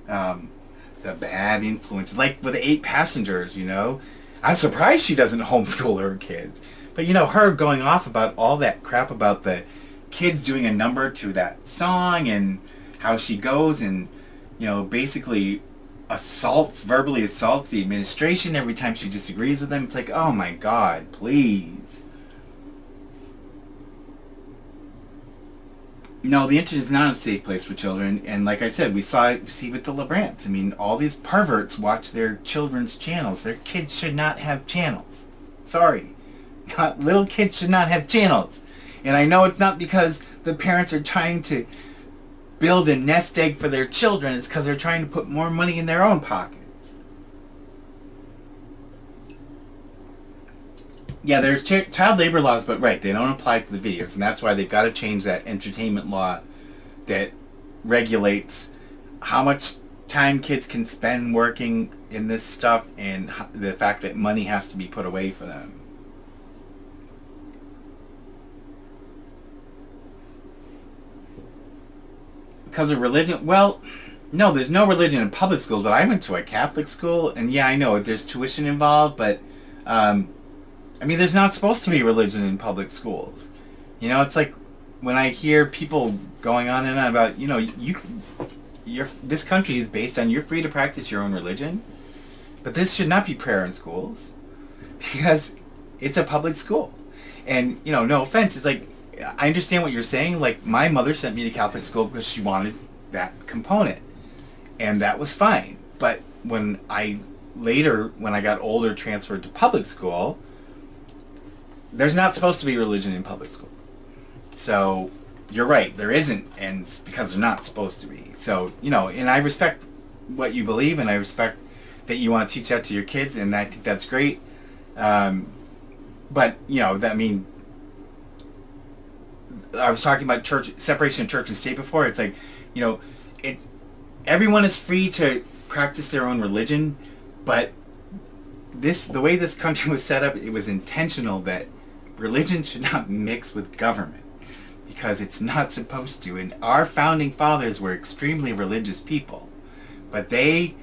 the bad influences. Like with 8 Passengers, I'm surprised she doesn't homeschool her kids. But her going off about all that crap about the kids doing a number to that song, and how she goes and basically verbally assaults the administration every time she disagrees with them. It's like, oh my God, please. No, the internet is not a safe place for children, and like I said, we see with the LeBrants. I mean, all these perverts watch their children's channels. Their kids should not have channels. Sorry. Little kids should not have channels. And I know it's not because the parents are trying to build a nest egg for their children. It's because they're trying to put more money in their own pockets. Yeah, there's child labor laws, but right, they don't apply to the videos, and that's why they've got to change that entertainment law that regulates how much time kids can spend working in this stuff, and the fact that money has to be put away for them. Because of religion? Well, no, there's no religion in public schools, but I went to a Catholic school, and yeah, I know there's tuition involved, but there's not supposed to be religion in public schools. It's like when I hear people going on and on about, this country is based on you're free to practice your own religion, but this should not be prayer in schools because it's a public school. And, no offense, it's like, I understand what you're saying. Like, my mother sent me to Catholic school because she wanted that component, and that was fine. But when I got older, transferred to public school, there's not supposed to be religion in public school. So you're right, there isn't, and it's because they're not supposed to be. So, and I respect what you believe, and I respect that you want to teach that to your kids, and I think that's great. But, I was talking about separation of church and state before. It's like, everyone is free to practice their own religion, but the way this country was set up, it was intentional that religion should not mix with government because it's not supposed to. And our founding fathers were extremely religious people, but they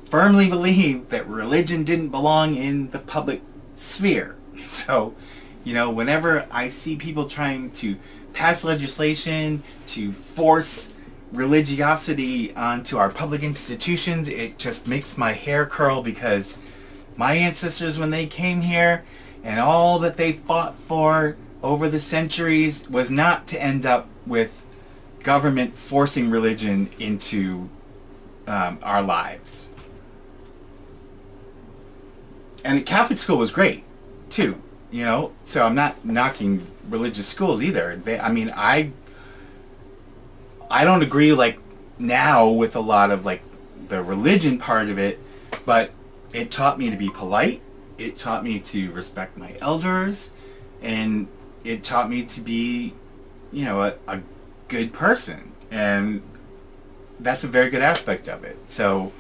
firmly believed that religion didn't belong in the public sphere. So, whenever I see people trying to pass legislation to force religiosity onto our public institutions, it just makes my hair curl, because my ancestors, when they came here, and all that they fought for over the centuries was not to end up with government forcing religion into our lives. And the Catholic school was great, too. So I'm not knocking religious schools either. I don't agree now with a lot of the religion part of it, but it taught me to be polite. It taught me to respect my elders, and it taught me to be, a good person, and that's a very good aspect of it. So,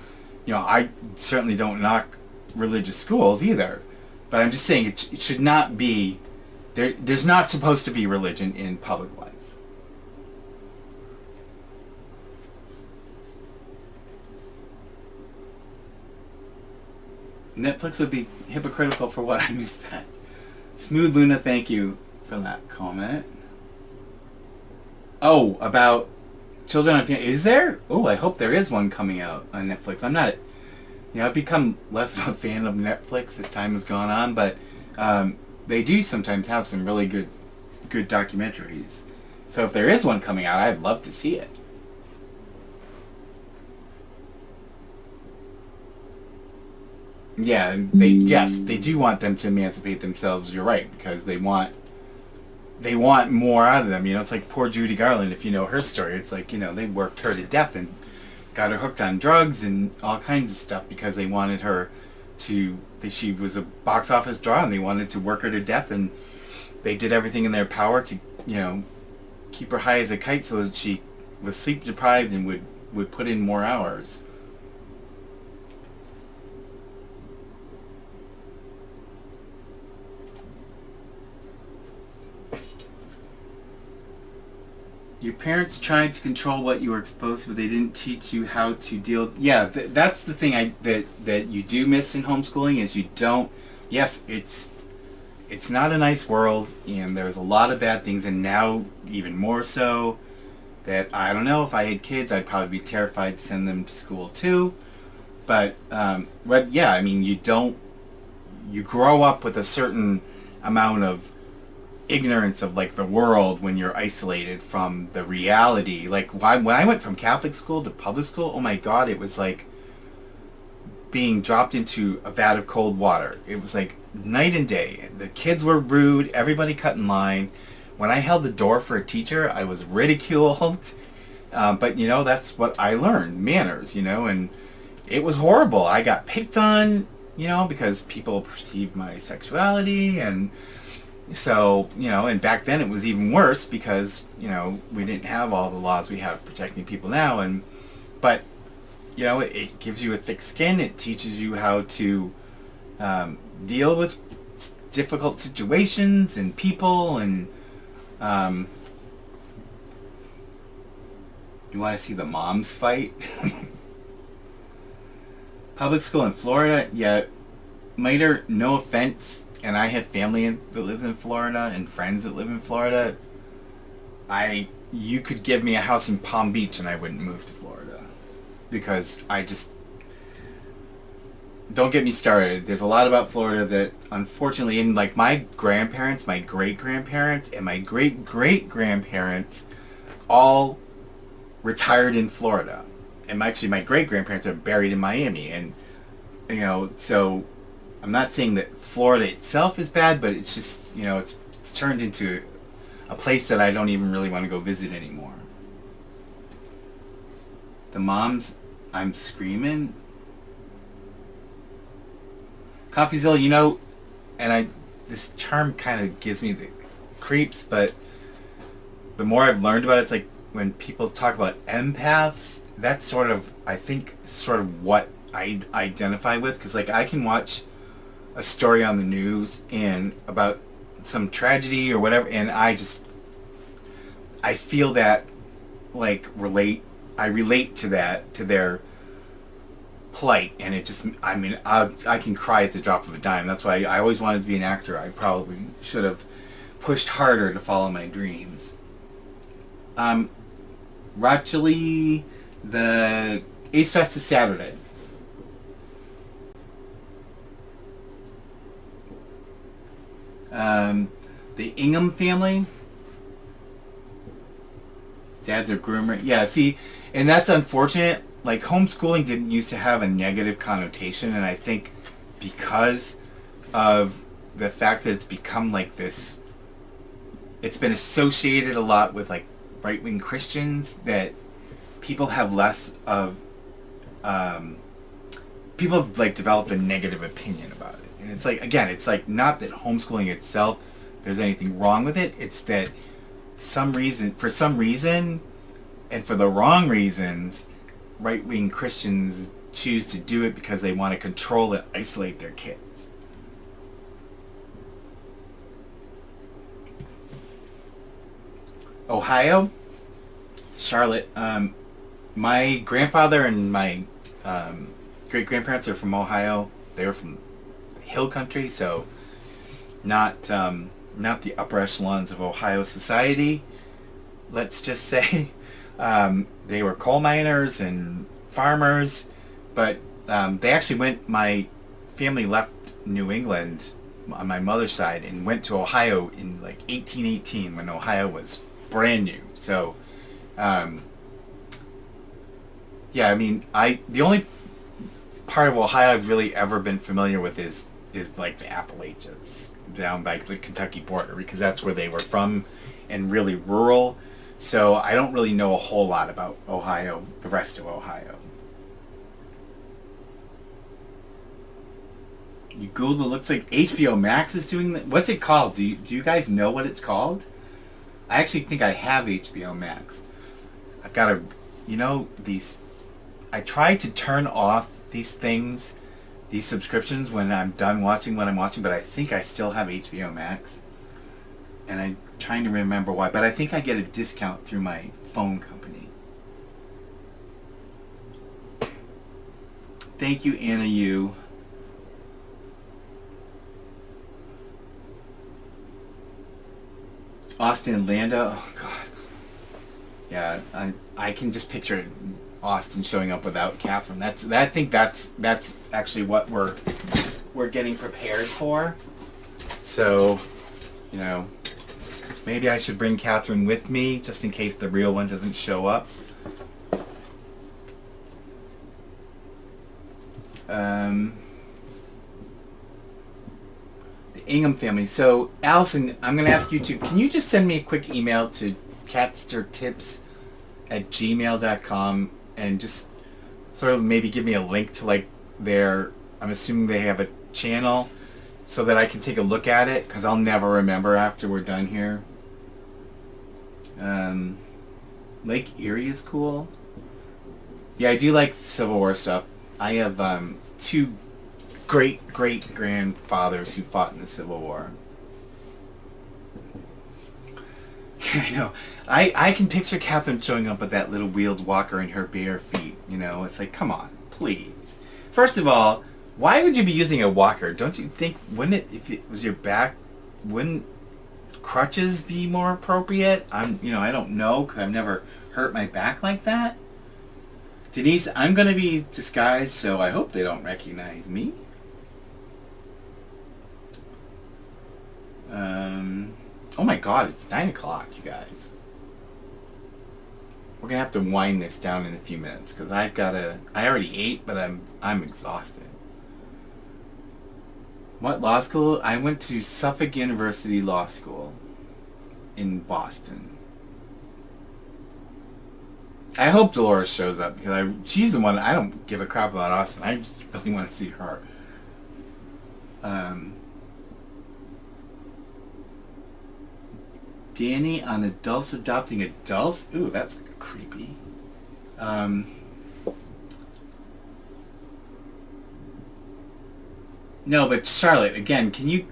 I certainly don't knock religious schools either. But I'm just saying it should not be, there's not supposed to be religion in public life. Netflix would be hypocritical for what. I missed that. Smooth Luna, thank you for that comment. Oh, about Children on Family. Is there? Oh, I hope there is one coming out on Netflix. I'm not. I've become less of a fan of Netflix as time has gone on, but they do sometimes have some really good documentaries. So if there is one coming out, I'd love to see it. Yeah, they do want them to emancipate themselves. You're right, because they want more out of them. It's like poor Judy Garland. If you know her story, it's like they worked her to death and got her hooked on drugs and all kinds of stuff because they wanted her to. She was a box office draw, and they wanted to work her to death, and they did everything in their power to keep her high as a kite so that she was sleep deprived and would put in more hours. Your parents tried to control what you were exposed to, but they didn't teach you how to deal. Yeah, that's the thing that you do miss in homeschooling is you don't. Yes, it's not a nice world, and there's a lot of bad things, and now even more so. That I don't know, if I had kids, I'd probably be terrified to send them to school too. But yeah, I mean, you grow up with a certain amount of ignorance of like the world when you're isolated from the reality. Like when I went from Catholic school to public school, oh my God, it was like being dropped into a vat of cold water. It was like night and day. The kids were rude, everybody cut in line. When I held the door for a teacher, I was ridiculed. But that's what I learned, manners, and it was horrible. I got picked on, because people perceived my sexuality, and so, and back then it was even worse because, we didn't have all the laws we have protecting people now. But it gives you a thick skin. It teaches you how to deal with difficult situations and people. And you want to see the moms fight? Public school in Florida, yeah. Miter, no offense, and I have family that lives in Florida and friends that live in Florida. You could give me a house in Palm Beach and I wouldn't move to Florida because I just don't get me started. There's a lot about Florida that unfortunately, in like my grandparents, my great grandparents, and my great great grandparents all retired in Florida, and actually my great grandparents are buried in Miami, and so. I'm not saying that Florida itself is bad, but it's just, it's turned into a place that I don't even really want to go visit anymore. The moms, I'm screaming. CoffeeZilla, and this term kind of gives me the creeps, but the more I've learned about it, it's like when people talk about empaths, that's sort of what I identify with, because like I can watch a story on the news and about some tragedy or whatever, and I feel that like I relate to that, to their plight, and it just, I mean, I can cry at the drop of a dime. That's why I always wanted to be an actor. I probably should have pushed harder to follow my dreams. Racheli, the Ace Fest is Saturday. The Ingham family. Dad's a groomer. Yeah, see, and that's unfortunate. Like, homeschooling didn't used to have a negative connotation, and I think because of the fact that it's become like this, it's been associated a lot with like right-wing Christians, that people have less of people have like developed a negative opinion about it. And it's like, again, it's like not that homeschooling itself there's anything wrong with it. It's that for some reason and for the wrong reasons, right-wing Christians choose to do it because they want to control and isolate their kids. Ohio, Charlotte. My grandfather and my great-grandparents are from Ohio. they were from hill country, so not not the upper echelons of Ohio society. Let's just say they were coal miners and farmers, but they actually went. My family left New England on my mother's side and went to Ohio in like 1818 when Ohio was brand new. So, yeah, I mean, the only part of Ohio I've really ever been familiar with is like the Appalachians down by the Kentucky border, because that's where they were from and really rural. So I don't really know a whole lot about Ohio, the rest of Ohio. You Googled, it looks like HBO Max is doing that. What's it called? Do you guys know what it's called? I actually think I have HBO Max. I've got these, I try to turn off these things, these subscriptions when I'm done watching what I'm watching, but I think I still have HBO Max. And I'm trying to remember why, but I think I get a discount through my phone company. Thank you, Anna Yu. Austin and Landa, oh god. Yeah, I can just picture Austin showing up without Catherine. I think that's actually what we're getting prepared for. So, maybe I should bring Catherine with me just in case the real one doesn't show up. The Ingham family. So, Allison, I'm going to ask you can you just send me a quick email to catstertips@gmail.com and just sort of maybe give me a link to like I'm assuming they have a channel so that I can take a look at it, because I'll never remember after we're done here. Lake Erie is cool. Yeah, I do like Civil War stuff. I have two great-great-grandfathers who fought in the Civil War. I know. I can picture Catherine showing up with that little wheeled walker and her bare feet. It's like, come on, please. First of all, why would you be using a walker? Don't you think, if it was your back, wouldn't crutches be more appropriate? I don't know, because I've never hurt my back like that. Denise, I'm going to be disguised, so I hope they don't recognize me. Oh my god, it's 9 o'clock, you guys. We're going to have to wind this down in a few minutes, because I already ate, but I'm exhausted. What law school? I went to Suffolk University Law School in Boston. I hope Dolores shows up, because she's the one. I don't give a crap about Austin. I just really want to see her. Danny on adults adopting adults? Ooh, that's creepy. No, but Charlotte, again,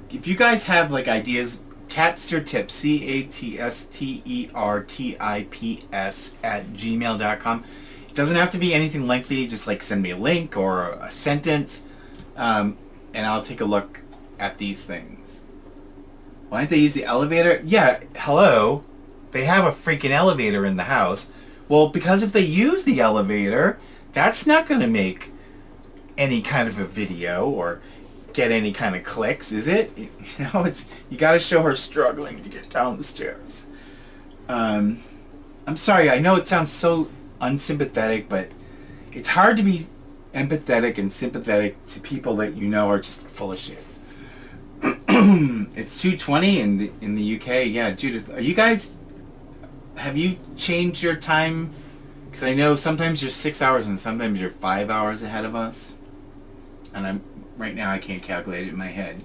if you guys have like ideas, Catster Tips, CATSTERTIPS @gmail.com. It doesn't have to be anything lengthy, just like send me a link or a sentence, and I'll take a look at these things. Why don't they use the elevator? Yeah, hello. They have a freaking elevator in the house. Well, because if they use the elevator, that's not going to make any kind of a video or get any kind of clicks, is it? You got to show her struggling to get down the stairs. I'm sorry, I know it sounds so unsympathetic, but it's hard to be empathetic and sympathetic to people that are just full of shit. It's 2:20 in the UK. Yeah, Judith, have you changed your time? Because I know sometimes you're 6 hours and sometimes you're 5 hours ahead of us. And right now I can't calculate it in my head.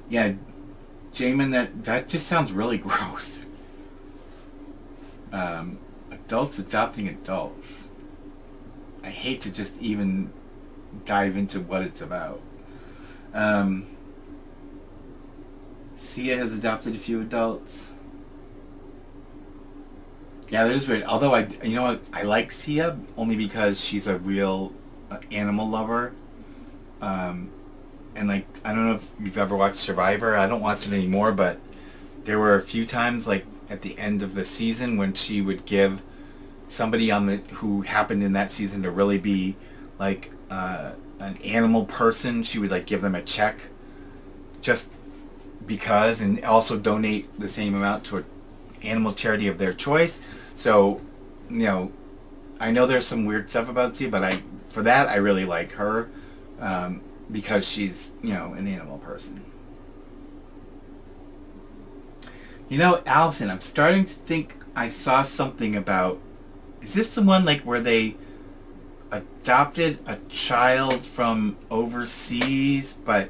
Yeah, Jamin, that just sounds really gross. Adults adopting adults. I hate to just even dive into what it's about. Sia has adopted a few adults. Yeah, that is weird. Although I like Sia only because she's a real animal lover. And like, I don't know if you've ever watched Survivor. I don't watch it anymore, but there were a few times, like at the end of the season, when she would give somebody on the who happened in that season to really be like an animal person. She would like give them a check just because, and also donate the same amount to an animal charity of their choice. So, you know, I know there's some weird stuff about Zia, but for that I really like her because she's, you know, an animal person. You know, Allison, I'm starting to think I saw something about, is this the one like where they adopted a child from overseas, but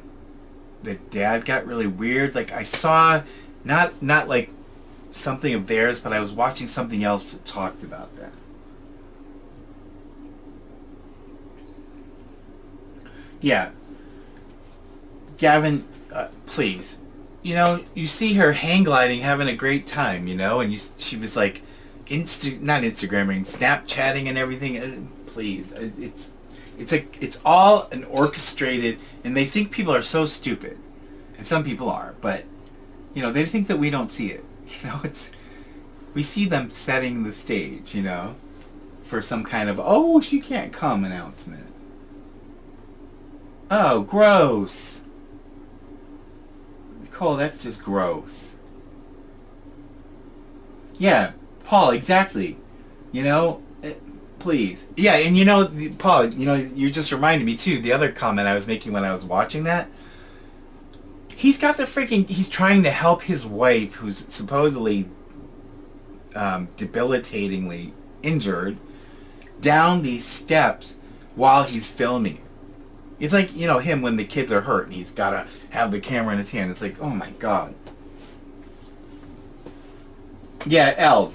the dad got really weird? Like I saw, not like something of theirs, but I was watching something else that talked about that. Yeah, Gavin, please. You know, you see her hang gliding, having a great time, you know, and she was like, not Instagramming, Snapchatting and everything. Please, it's all an orchestrated, and they think people are so stupid, and some people are, but you know, they think that we don't see it. You know, we see them setting the stage, you know, for some kind of, oh, she can't come announcement. Oh, gross. Cole, that's just gross. Yeah, Paul, exactly. You know, please. Yeah, and you know, Paul, you know, you just reminded me too, the other comment I was making when I was watching that. He's got the freaking, he's trying to help his wife, who's supposedly debilitatingly injured, down these steps while he's filming. It's like, you know, him when the kids are hurt and he's got to have the camera in his hand. It's like, oh my God. Yeah, Elle,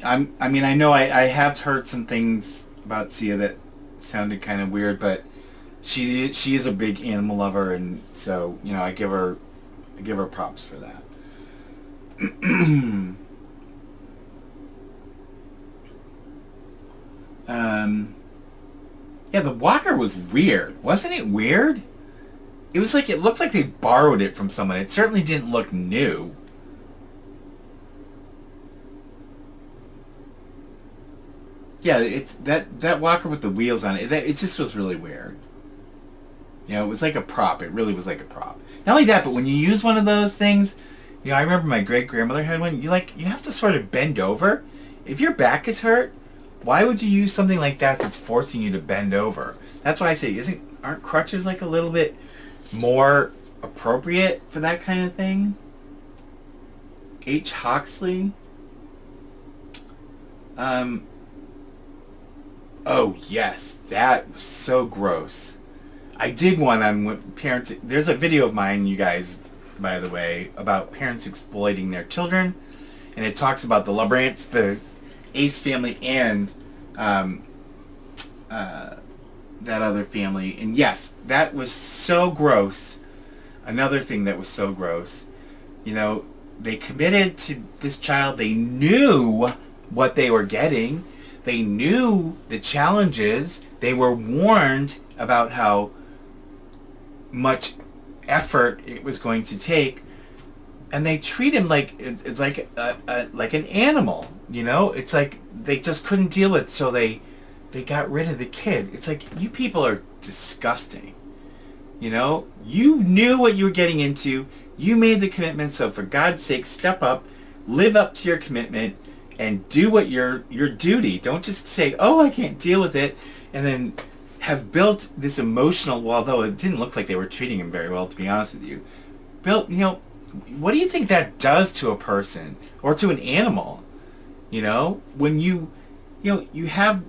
I mean, I know I have heard some things about Sia that sounded kind of weird, but she is a big animal lover, and so, you know, I give her props for that. Yeah, the walker was weird. Wasn't it weird? It was like, it looked like they borrowed it from someone. It certainly didn't look new. Yeah, it's that walker with the wheels on it. It just was really weird. You know, it was like a prop. It really was like a prop. Not only that, but when you use one of those things, you know, I remember my great grandmother had one. You have to sort of bend over. If your back is hurt, why would you use something like that that's forcing you to bend over? That's why I say, aren't crutches like a little bit more appropriate for that kind of thing? H. Hoxley. Oh yes, that was so gross. I did one on what parents. There's a video of mine, you guys, by the way, about parents exploiting their children, and it talks about the LaBrants, the AceFamily, and that other family. And yes, that was so gross. Another thing that was so gross, you know, they committed to this child. They knew what they were getting. They knew the challenges. They were warned about how much effort it was going to take, and they treat him like it's like like an animal. You know, it's like they just couldn't deal with it, so they got rid of the kid. It's like, you people are disgusting. You know, you knew what you were getting into. You made the commitment, so for God's sake, step up, live up to your commitment, and do what your duty. Don't just say, oh, I can't deal with it, and then have built this emotional, although it didn't look like they were treating him very well, to be honest with you. You know, what do you think that does to a person or to an animal? You know, when you have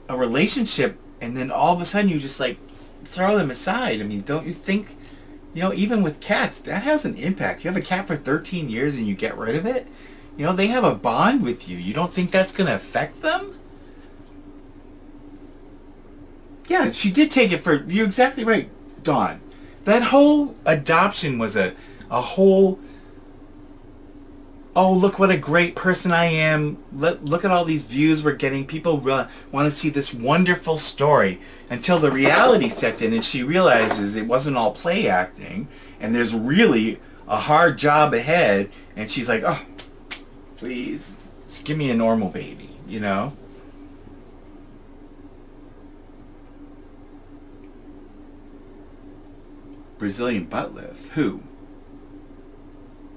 a relationship and then all of a sudden you just like throw them aside. I mean, don't you think, you know, even with cats, that has an impact. You have a cat for 13 years and you get rid of it. You know, they have a bond with you. You don't think that's going to affect them? Yeah, she did take it for, you're exactly right, Dawn. That whole adoption was a whole oh, look what a great person I am. Look at all these views we're getting. People want to see this wonderful story, until the reality sets in and she realizes it wasn't all play acting and there's really a hard job ahead, and she's like, oh, please, just give me a normal baby, you know? Brazilian butt lift. Who?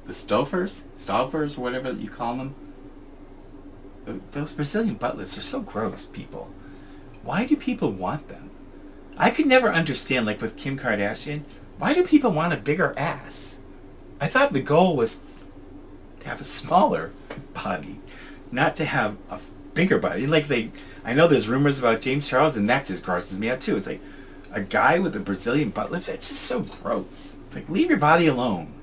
The Stoffers, whatever you call them. Those Brazilian butt lifts are so gross, people. Why do people want them? I could never understand, like with Kim Kardashian, why do people want a bigger ass? I thought the goal was to have a smaller body, not to have a bigger body. I know there's rumors about James Charles, and that just grosses me out too. It's like a guy with a Brazilian butt lift. That's just so gross. It's like, leave your body alone.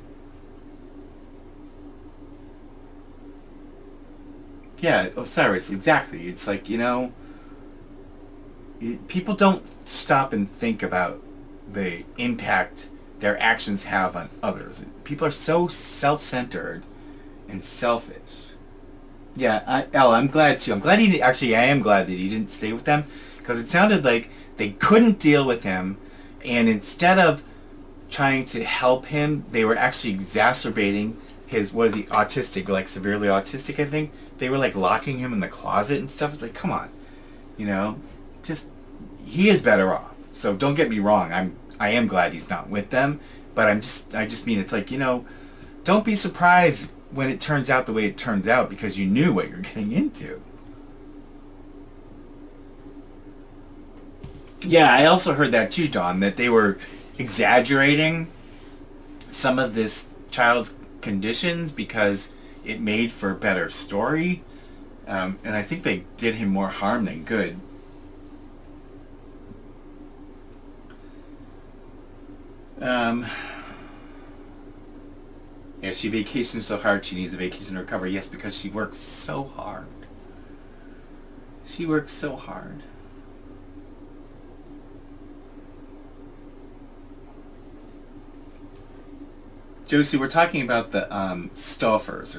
Yeah, Osiris, exactly. It's like, people don't stop and think about the impact their actions have on others. People are so self-centered and selfish. Yeah, I'm glad too. I am glad that he didn't stay with them, because it sounded like they couldn't deal with him, and instead of trying to help him, they were actually exacerbating his, was he autistic, like severely autistic, I think. They were like locking him in the closet and stuff. It's like, come on, just, he is better off. So don't get me wrong, I am glad he's not with them, but I just mean, it's like, don't be surprised when it turns out the way it turns out, because you knew what you're getting into. Yeah, I also heard that too, Dawn, that they were exaggerating some of this child's conditions because it made for a better story. And I think they did him more harm than good. Yeah, she vacations so hard she needs a vacation to recover. Yes, because she works so hard. She works so hard. Josie, we're talking about the Stoffers,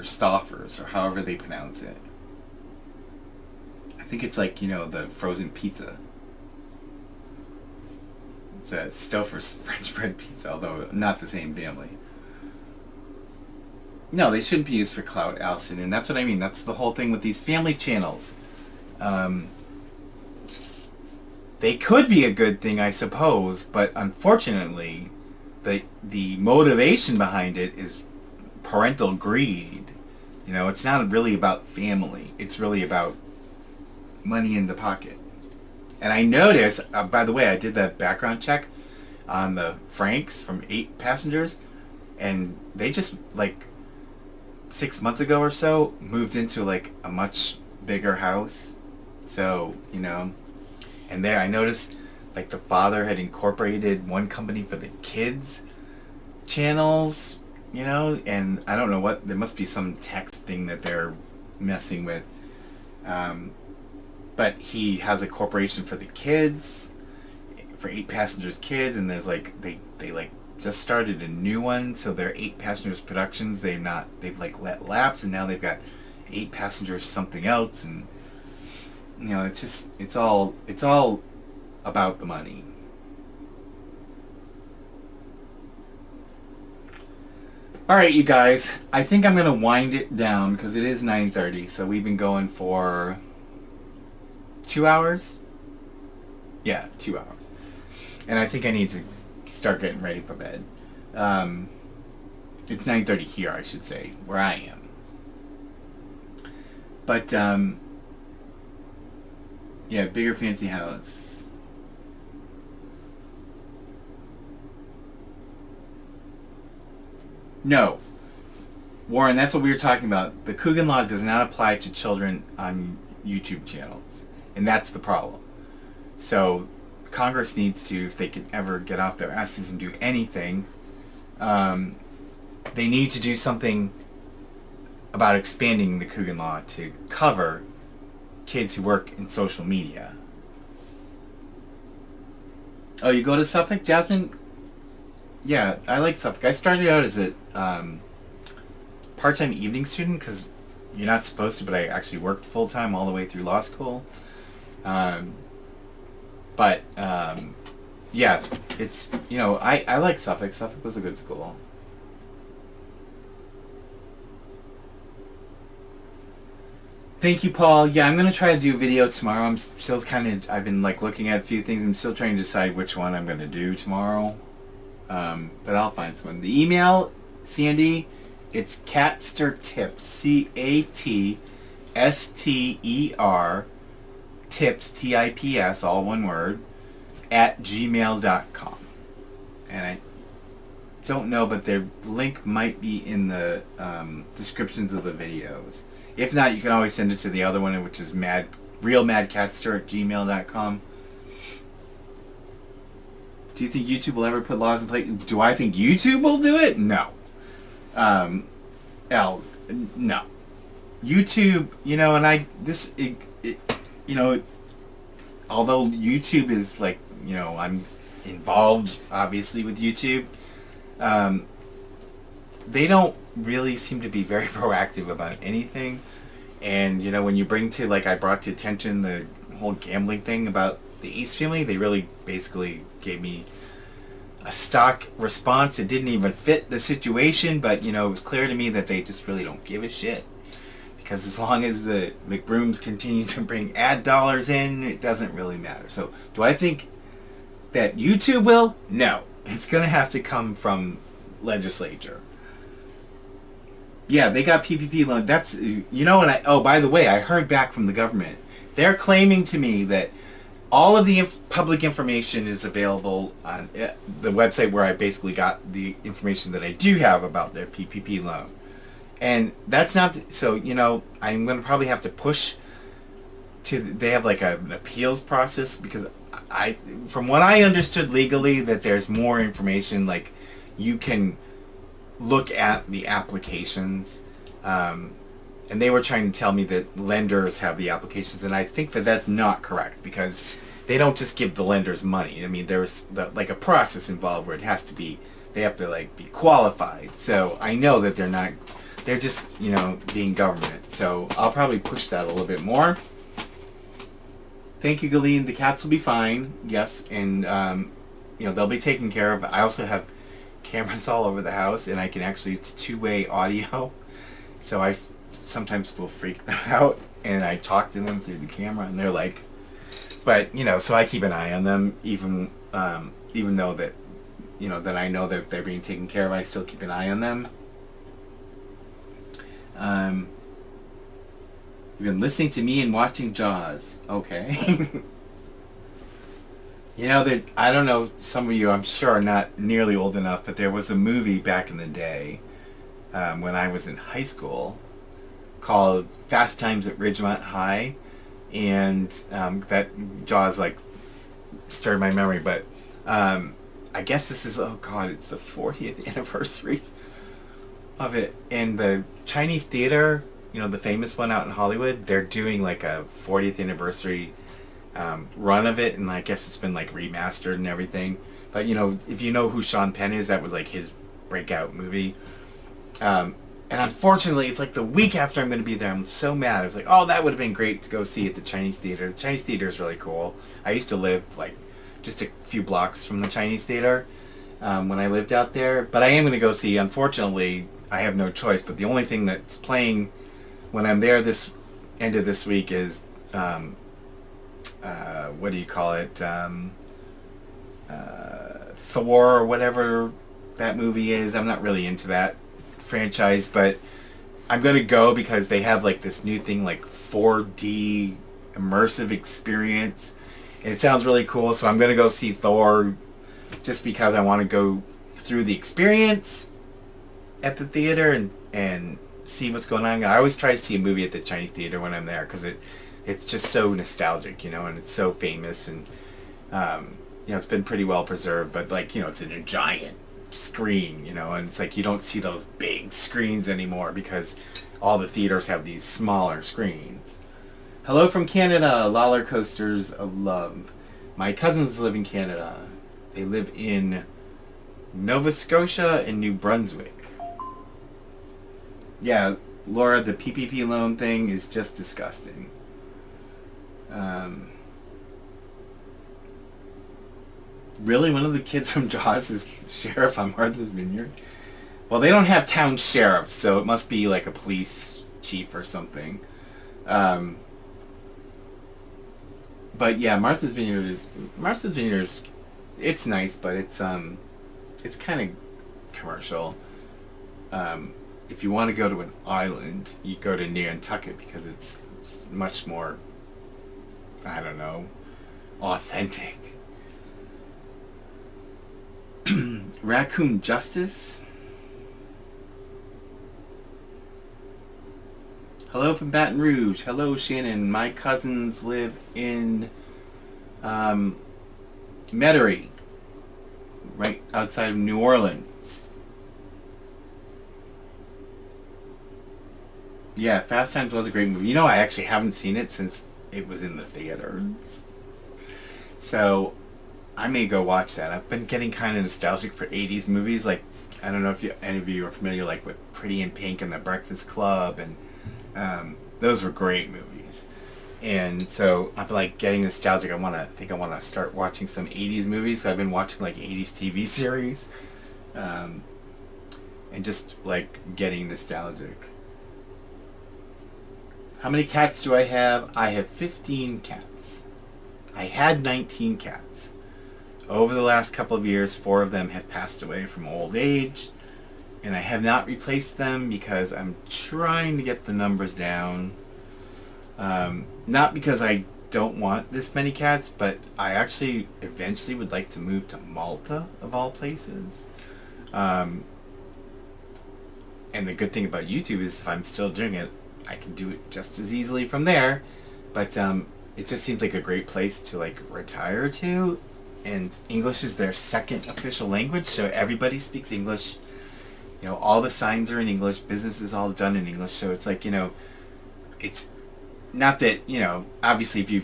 or however they pronounce it. I think it's like, the frozen pizza. It's a Stouffer's French bread pizza, although not the same family. No, they shouldn't be used for clout, Allison, and that's what I mean. That's the whole thing with these family channels. They could be a good thing, I suppose, but unfortunately, the motivation behind it is parental greed. It's not really about family. It's really about money in the pocket. And I noticed, by the way, I did that background check on the Franks from 8 Passengers, and they just, 6 months ago or so, moved into, a much bigger house. So, and there I noticed, the father had incorporated one company for the kids channels, and I don't know what, there must be some text thing that they're messing with. But he has a corporation for the kids, for 8 Passengers Kids, and there's they just started a new one, so they're 8 Passengers Productions. They've let lapse, and now they've got 8 Passengers something else, and it's all about the money. All right, you guys, I think I'm gonna wind it down because it is 9:30, so we've been going for 2 hours. Yeah, 2 hours, and I think I need to start getting ready for bed. It's 9:30 here, I should say, where I am. But yeah, bigger fancy house. No, Warren, that's what we were talking about. The Coogan Law does not apply to children on YouTube channels, and that's the problem. So Congress needs to, if they could ever get off their asses and do anything, they need to do something about expanding the Coogan Law to cover kids who work in social media. Oh, you go to Suffolk, Jasmine? Yeah, I like Suffolk. I started out as a part-time evening student because you're not supposed to, but I actually worked full-time all the way through law school. But yeah, it's, I like Suffolk. Suffolk was a good school. Thank you, Paul. Yeah, I'm gonna try to do a video tomorrow. I'm still I've been like looking at a few things. I'm still trying to decide which one I'm gonna do tomorrow. But I'll find someone. The email, Sandy, it's Catster Tips, CATSTER tips, TIPS, all one word, at gmail.com. And I don't know, but their link might be in the descriptions of the videos. If not, you can always send it to the other one, which is realmadcatster at gmail.com. Do you think YouTube will ever put laws in place? Do I think YouTube will do it? No. No. YouTube, although YouTube is like, I'm involved obviously with YouTube, they don't really seem to be very proactive about anything. And when you bring to, like, I brought to attention the whole gambling thing about the AceFamily, they really basically gave me a stock response. It didn't even fit the situation, but it was clear to me that they just really don't give a shit, because as long as the McBrooms continue to bring ad dollars in, it doesn't really matter. So do I think that YouTube will? No. It's going to have to come from legislature. Yeah, they got PPP loan. That's, by the way, I heard back from the government. They're claiming to me that all of the public information is available on the website where I basically got the information that I do have about their PPP loan. And that's not, so, I'm going to probably have to push they have like an appeals process, because from what I understood legally, that there's more information, like you can look at the applications, and they were trying to tell me that lenders have the applications, and I think that that's not correct, because they don't just give the lenders money. I mean, there's like a process involved where it has to be, they have to like be qualified. So I know that they're just being government. So I'll probably push that a little bit more. Thank you, Galeen. The cats will be fine. Yes, and they'll be taken care of. I also have cameras all over the house, and it's two-way audio, so I sometimes will freak them out, and I talk to them through the camera, and they're like, but so I keep an eye on them, even though that that I know that they're being taken care of. I still keep an eye on them. You've been listening to me and watching Jaws. Okay. I don't know, some of you I'm sure are not nearly old enough, but there was a movie back in the day when I was in high school called Fast Times at Ridgemont High, and that Jaws like stirred my memory, but I guess this is, it's the 40th anniversary of it, and the Chinese theater, the famous one out in Hollywood, they're doing like a 40th anniversary run of it, and I guess it's been like remastered and everything. But if you know who Sean Penn is, that was like his breakout movie. And unfortunately, it's like the week after I'm going to be there. I'm so mad. I was like, that would have been great to go see at the Chinese theater. The Chinese theater is really cool. I used to live like just a few blocks from the Chinese theater when I lived out there. But I am going to go see. Unfortunately, I have no choice. But the only thing that's playing when I'm there this end of this week is what do you call it? Thor or whatever that movie is. I'm not really into that franchise, but I'm going to go because they have like this new thing, like 4D immersive experience, and it sounds really cool. So I'm going to go see Thor just because I want to go through the experience at the theater and see what's going on. I always try to see a movie at the Chinese theater when I'm there, because it's just so nostalgic, and it's so famous, and it's been pretty well preserved, but like, it's in a giant screen, and it's like you don't see those big screens anymore because all the theaters have these smaller screens. Hello from Canada, Lollar Coasters of Love. My cousins live in Canada. They live in Nova Scotia and New Brunswick. Yeah, Laura, the PPP loan thing is just disgusting. Really, one of the kids from Jaws is sheriff on Martha's Vineyard? Well, they don't have town sheriffs, so it must be like a police chief or something. Um, but yeah, Martha's Vineyard is it's nice, but it's kind of commercial. If you want to go to an island, you go to Nantucket because it's much more, I don't know, authentic. Raccoon Justice. Hello from Baton Rouge. Hello, Shannon. My cousins live in Metairie, right outside of New Orleans. Yeah, Fast Times was a great movie. You know, I actually haven't seen it since it was in the theaters. So I may go watch that. I've been getting kind of nostalgic for 80s movies. Like, I don't know if any of you are familiar, like, with Pretty in Pink and The Breakfast Club, and those were great movies. And so I'm like getting nostalgic. I think I want to start watching some 80s movies. So I've been watching like 80s TV series, and just like getting nostalgic. How many cats do I have? I have 15 cats. I had 19 cats. Over the last couple of years, 4 of them have passed away from old age, and I have not replaced them because I'm trying to get the numbers down. Not because I don't want this many cats, but I actually eventually would like to move to Malta, of all places. And the good thing about YouTube is if I'm still doing it, I can do it just as easily from there. But it just seems like a great place to like retire to. And English is their second official language, so everybody speaks English. You know, all the signs are in English. Business is all done in English. So it's like, you know, it's not that, you know, obviously if you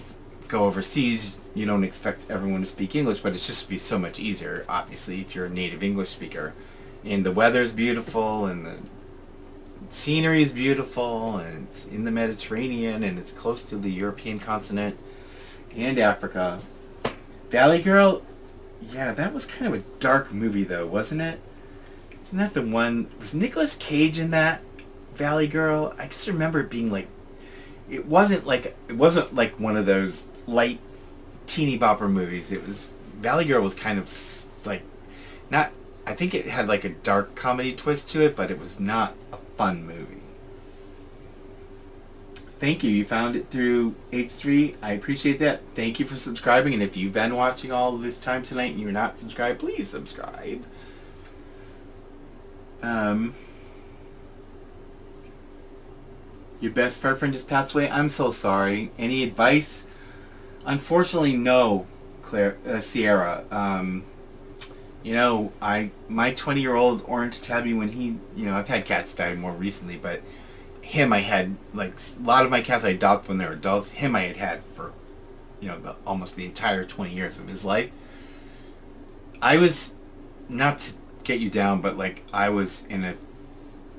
go overseas, you don't expect everyone to speak English, but it's just be so much easier, obviously, if you're a native English speaker. And the weather's beautiful, and the scenery is beautiful, and it's in the Mediterranean, and it's close to the European continent and Africa. Valley Girl, yeah, that was kind of a dark movie though, wasn't it? Isn't that the one, was Nicolas Cage in that, Valley Girl? I just remember it being like, it wasn't like one of those light teeny bopper movies. It was, Valley Girl was kind of like, not, I think it had like a dark comedy twist to it, but it was not a fun movie. Thank you. You found it through H3. I appreciate that. Thank you for subscribing. And if you've been watching all of this time tonight and you're not subscribed, please subscribe. Your best fur friend just passed away. I'm so sorry. Any advice? Unfortunately, no, Sierra. You know, my 20-year-old orange tabby, when he, you know, I've had cats die more recently, but him I had, like, a lot of my cats I adopted when they were adults. Him I had for, you know, almost the entire 20 years of his life. I was, not to get you down, but like I was in a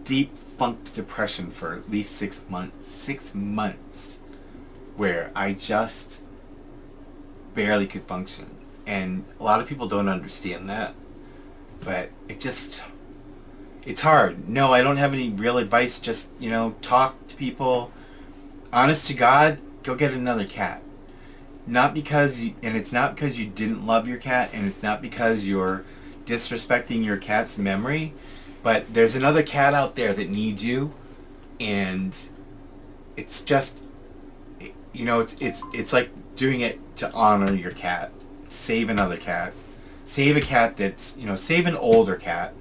deep funk depression for at least 6 months. 6 months where I just barely could function. And a lot of people don't understand that. But it's hard. No, I don't have any real advice. Just, you know, talk to people. Honest to God, go get another cat. Not because it's not because you didn't love your cat, and it's not because you're disrespecting your cat's memory, but there's another cat out there that needs you, and it's just, you know, it's like doing it to honor your cat. Save another cat. Save a cat that's, you know, save an older cat.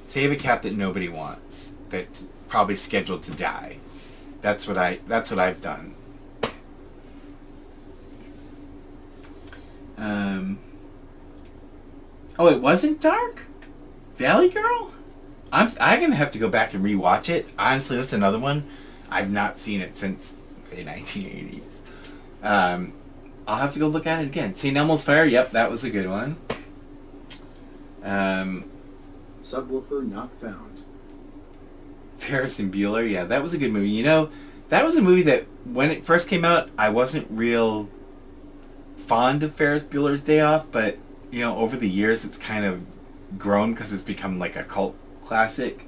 Save a cat that nobody wants, that's probably scheduled to die. That's what I've done. Oh, it wasn't dark? Valley Girl? I'm gonna have to go back and rewatch it. Honestly, that's another one. I've not seen it since the 1980s. I'll have to go look at it again. St. Elmo's Fire? Yep, that was a good one. Subwoofer not found. Ferris and Bueller, yeah, that was a good movie. That was a movie that when it first came out, I wasn't real fond of Ferris Bueller's Day Off, but over the years it's kind of grown because it's become like a cult classic.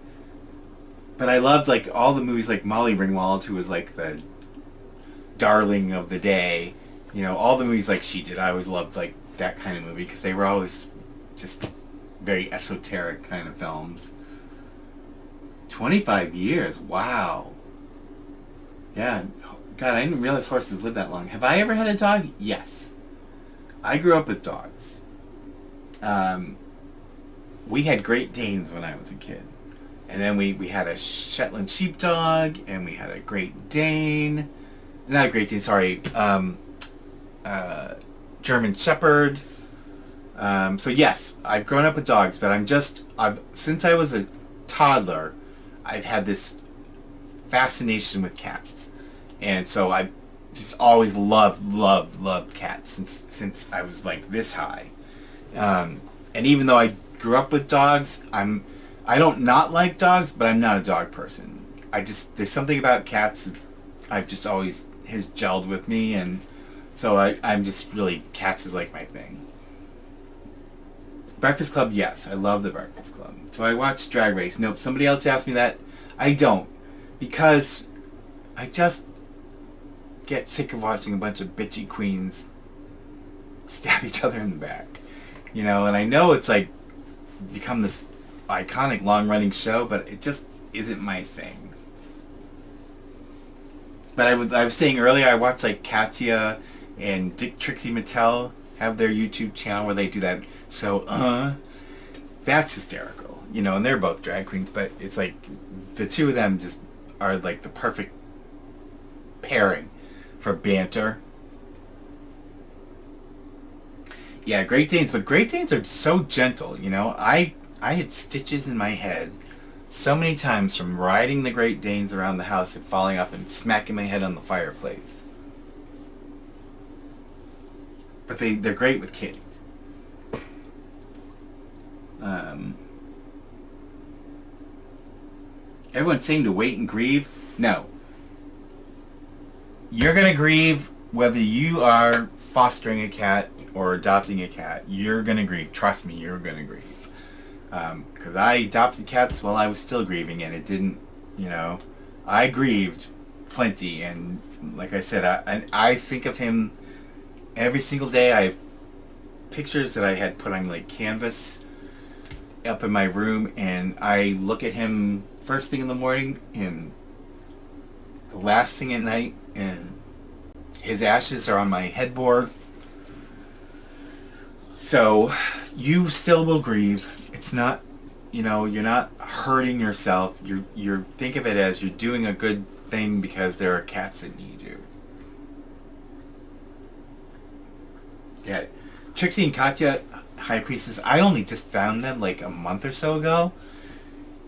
But I loved like all the movies, like Molly Ringwald, who was like the darling of the day. All the movies like she did. I always loved like that kind of movie because they were always just very esoteric kind of films. 25 years, wow. Yeah, God, I didn't realize horses lived that long. Have I ever had a dog? Yes. I grew up with dogs. We had Great Danes when I was a kid. And then we had a Shetland sheepdog, and we had a Great Dane. Not a Great Dane, sorry. German Shepherd. So yes, I've grown up with dogs, but since I was a toddler, I've had this fascination with cats. And so I just always loved cats since I was like this high. And even though I grew up with dogs, I don't not like dogs, but I'm not a dog person. There's something about cats that I've just always has gelled with me, and so I'm just really, cats is like my thing. Breakfast Club, yes, I love the Breakfast Club. Do I watch Drag Race? Nope. Somebody else asked me that. I don't, because I just get sick of watching a bunch of bitchy queens stab each other in the back. And I know it's like become this iconic long-running show, but it just isn't my thing. But I was saying earlier, I watched like Katya and Trixie Mattel have their YouTube channel where they do that show. That's hysterical, and they're both drag queens, but it's like the two of them just are like the perfect pairing for banter. Yeah, Great Danes, but Great Danes are so gentle, I had stitches in my head so many times from riding the Great Danes around the house and falling off and smacking my head on the fireplace. But they're great with kids. Everyone's saying to wait and grieve. No. You're going to grieve whether you are fostering a cat or adopting a cat. You're going to grieve. Trust me, you're going to grieve. Because I adopted cats while I was still grieving, and it didn't, I grieved plenty. And like I said, I think of him every single day. I have pictures that I had put on like canvas up in my room, and I look at him first thing in the morning and the last thing at night, and his ashes are on my headboard. So you still will grieve. It's not, you're not hurting yourself. You're think of it as you're doing a good thing because there are cats that need you. Yeah, Trixie and Katya, High Priestess, I only just found them like a month or so ago,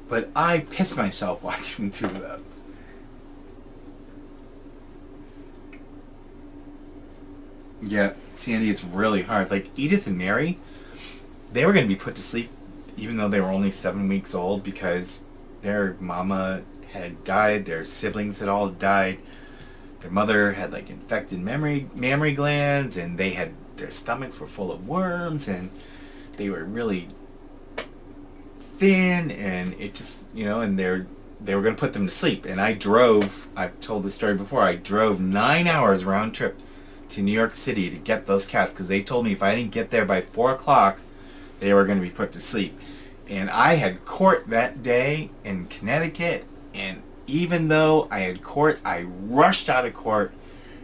but I pissed myself watching the two of them. Yeah, Sandy, it's really hard. Like Edith and Mary, they were going to be put to sleep even though they were only 7 weeks old because their mama had died, their siblings had all died, their mother had like infected mammary glands, and their stomachs were full of worms, and they were really thin, and it just, and they were going to put them to sleep. And I've told this story before, I drove 9 hours round trip to New York City to get those cats because they told me if I didn't get there by 4 o'clock, they were going to be put to sleep. And I had court that day in Connecticut, and even though I had court, I rushed out of court,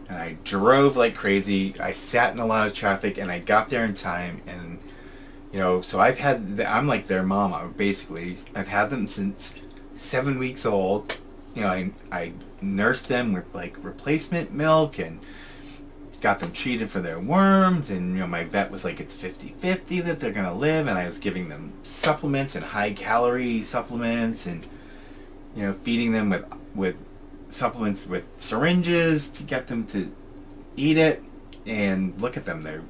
and I drove like crazy. I sat in a lot of traffic, and I got there in time, and so I'm like their mama, basically. I've had them since 7 weeks old. I nursed them with like replacement milk and got them treated for their worms, and my vet was like, it's 50-50 that they're gonna live, and I was giving them supplements and high calorie supplements, and feeding them with supplements with syringes to get them to eat it. And look at them, they're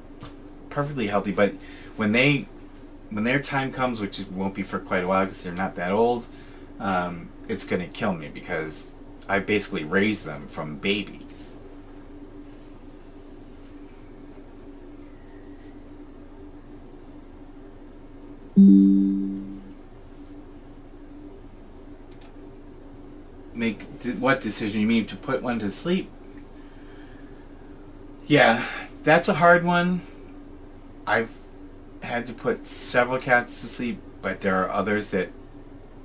perfectly healthy. But when their time comes, which won't be for quite a while because they're not that old, it's going to kill me because I basically raised them from babies. What decision? You mean to put one to sleep? Yeah, that's a hard one. I've had to put several cats to sleep, but there are others that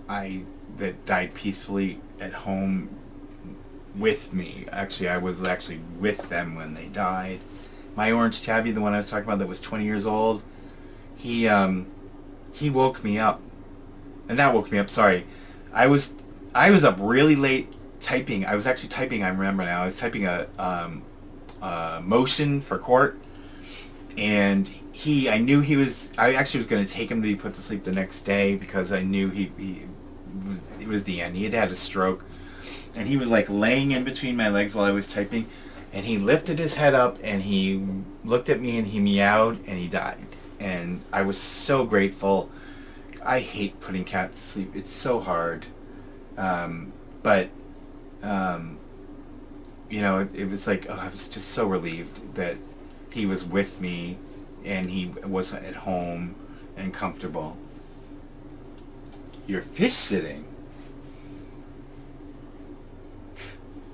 died peacefully at home with me. Actually, I was actually with them when they died. My orange tabby, the one I was talking about that was 20 years old, he woke me up. And not woke me up, sorry. I was up really late typing. I was actually typing, I remember now. I was typing a motion for court, and I knew he was, I actually was going to take him to be put to sleep the next day because I knew it was the end. He had had a stroke, and he was like laying in between my legs while I was typing, and he lifted his head up and he looked at me and he meowed and he died. And I was so grateful. I hate putting cats to sleep. It's so hard. But you know, it was like, I was just so relieved that he was with me and he was at home and comfortable. You're fish sitting.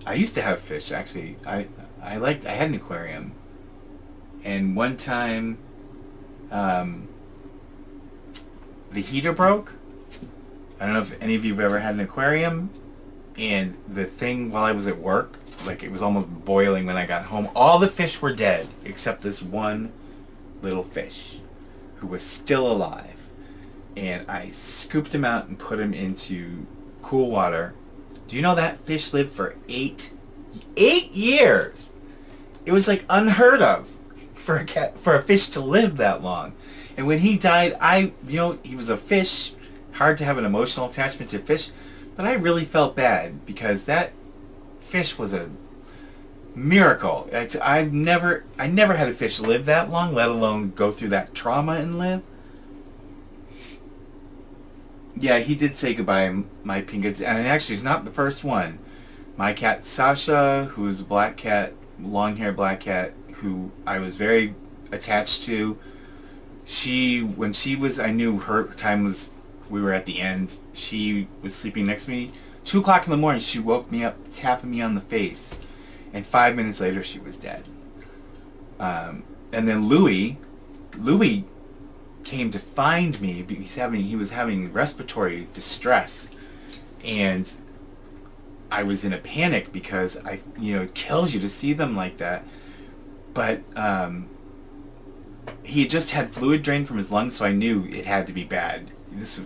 I used to have fish, actually. I had an aquarium, and one time the heater broke. I don't know if any of you have ever had an aquarium, and the thing, while I was at work, like, it was almost boiling when I got home. All the fish were dead except this one little fish who was still alive, and I scooped him out and put him into cool water. Do you know that fish lived for 8 years? It was like unheard of for a fish to live that long. And when he died, he was a fish. Hard to have an emotional attachment to fish, but I really felt bad because that fish was a miracle. I never had a fish live that long, let alone go through that trauma and live. Yeah, he did say goodbye, my pink. And actually, he's not the first one. My cat Sasha, who's a black cat, long-haired black cat, who I was very attached to. I knew her time was, we were at the end. She was sleeping next to me. 2 o'clock in the morning, she woke me up, tapping me on the face. And 5 minutes later, she was dead. And then Louis came to find me because he was having respiratory distress, and I was in a panic because it kills you to see them like that. But he just had fluid drained from his lungs, so I knew it had to be bad. This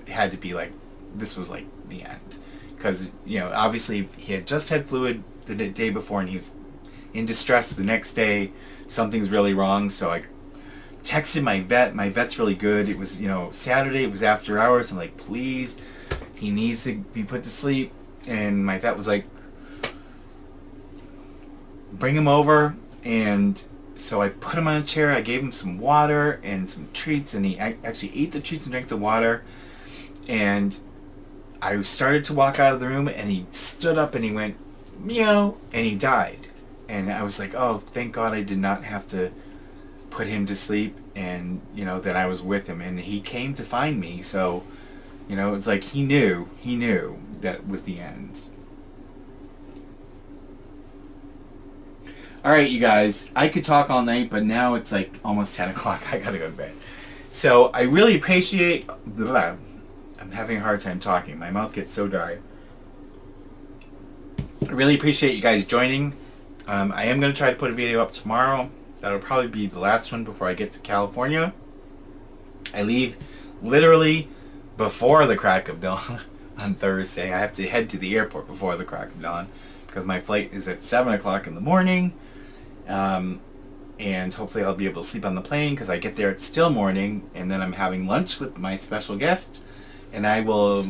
was like the end, because obviously he had just had fluid the day before and he was in distress the next day. Something's really wrong, so I texted my vet. My vet's really good. It was, Saturday, it was after hours. I'm like, please, he needs to be put to sleep. And my vet was like, bring him over. And so I put him on a chair. I gave him some water and some treats, and he actually ate the treats and drank the water. And I started to walk out of the room, and he stood up and he went, meow, and he died. And I was like, oh, thank God I did not have to put him to sleep, and that I was with him, and he came to find me. So it's like he knew that was the end. All right, you guys, I could talk all night, but now it's like almost 10 o'clock. I gotta go to bed. So I really appreciate, I'm having a hard time talking, my mouth gets so dry. I really appreciate you guys joining. I am going to try to put a video up tomorrow. That'll probably be the last one before I get to California. I leave literally before the crack of dawn on Thursday. I have to head to the airport before the crack of dawn because my flight is at 7 o'clock in the morning. And hopefully I'll be able to sleep on the plane because I get there, it's still morning, and then I'm having lunch with my special guest, and I will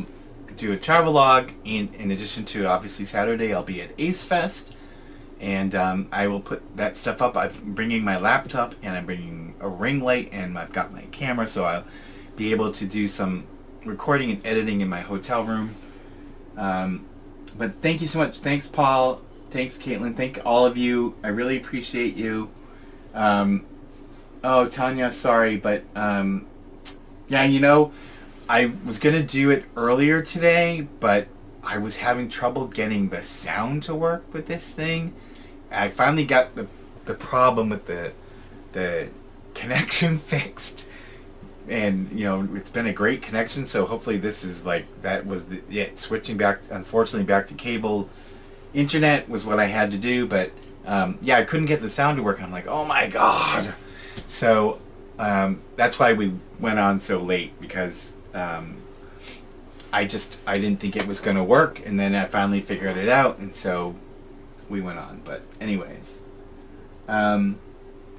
do a travel log. In addition to, obviously, Saturday I'll be at AceFest. And I will put that stuff up. I'm bringing my laptop, and I'm bringing a ring light, and I've got my camera, so I'll be able to do some recording and editing in my hotel room. But thank you so much. Thanks, Paul. Thanks, Caitlin. Thank all of you. I really appreciate you. Oh, Tanya, sorry, but yeah, I was gonna do it earlier today, but I was having trouble getting the sound to work with this thing. I finally got the problem with the connection fixed, and it's been a great connection. So hopefully this is like that was it. Switching back, unfortunately, back to cable internet was what I had to do, but yeah, I couldn't get the sound to work. I'm like, oh my god. So that's why we went on so late, because I didn't think it was going to work, and then I finally figured it out, and so we went on. But anyways, San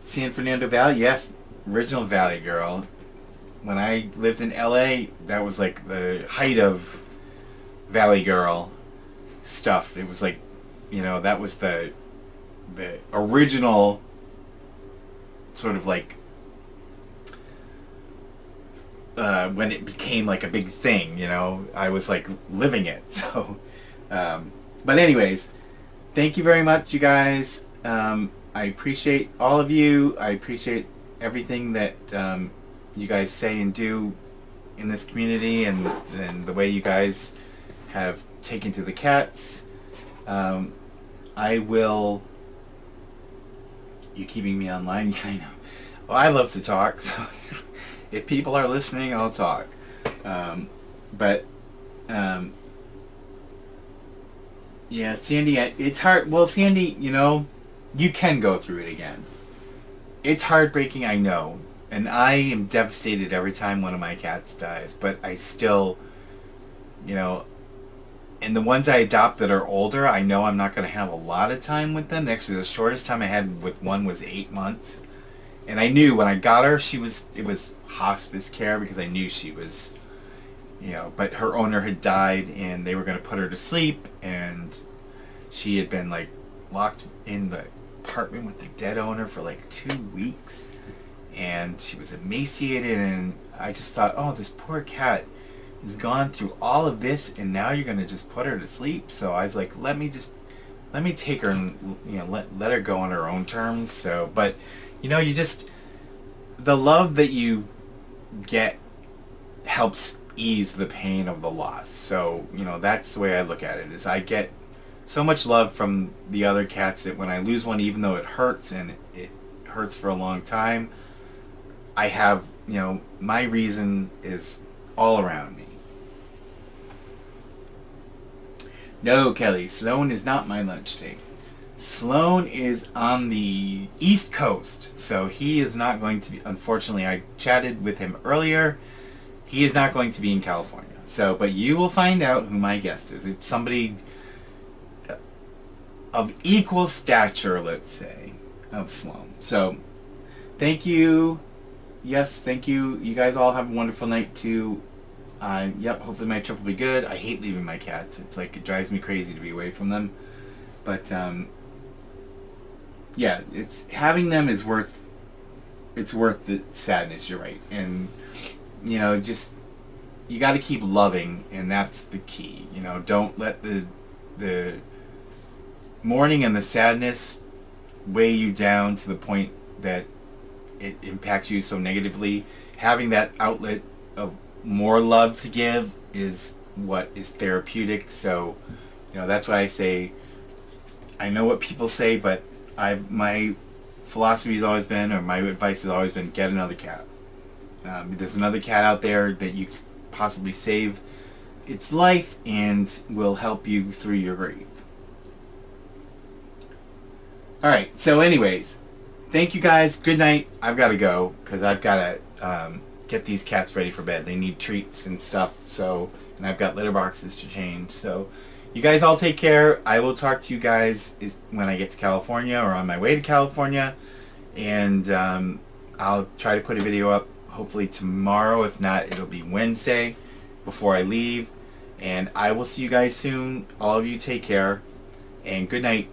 Fernando Valley, yes, original Valley girl. When I lived in LA, that was like the height of Valley girl stuff. It was like, that was the original sort of like when it became like a big thing. I was like living it. So but anyways, thank you very much, you guys. I appreciate all of you. I appreciate everything that you guys say and do in this community, and the way you guys have taken to the cats. I will... You keeping me online? Yeah, I know. Well, I love to talk, so if people are listening, I'll talk. Yeah, Sandy, it's hard. Well, Sandy, you can go through it again. It's heartbreaking, I know. And I am devastated every time one of my cats dies. But I still, and the ones I adopt that are older, I know I'm not going to have a lot of time with them. Actually, the shortest time I had with one was 8 months. And I knew when I got her, it was hospice care, because I knew she was, but her owner had died, and they were going to put her to sleep, and she had been like locked in the apartment with the dead owner for like 2 weeks, and she was emaciated, and I just thought, oh, this poor cat has gone through all of this, and now you're going to just put her to sleep. So I was like, let me take her and let her go on her own terms. So, but you just, the love that you get helps ease the pain of the loss. So that's the way I look at it, is I get so much love from the other cats that when I lose one, even though it hurts, and it hurts for a long time, I have, my reason is all around me. No, Kelly, Sloan is not my lunch date. Sloan is on the East Coast, so he is not going to be, unfortunately, I chatted with him earlier, he is not going to be in California. So, but you will find out who my guest is. It's somebody of equal stature, let's say, of Sloan. So, thank you. Yes, thank you. You guys all have a wonderful night too. Yep, hopefully my trip will be good. I hate leaving my cats. It's like, it drives me crazy to be away from them. But, yeah, it's having them is worth the sadness, you're right. And, just, you got to keep loving, and that's the key. Don't let the mourning and the sadness weigh you down to the point that it impacts you so negatively. Having that outlet of more love to give is what is therapeutic. So, that's why I say, I know what people say, but my philosophy has always been, or my advice has always been, get another cat. There's another cat out there that you possibly save its life and will help you through your grief. Alright, so anyways, thank you guys. Good night. I've got to go, because I've got to get these cats ready for bed. They need treats and stuff, so, and I've got litter boxes to change. So, you guys all take care. I will talk to you guys when I get to California, or on my way to California. And I'll try to put a video up hopefully tomorrow. If not, it'll be Wednesday before I leave. And I will see you guys soon. All of you take care. And good night.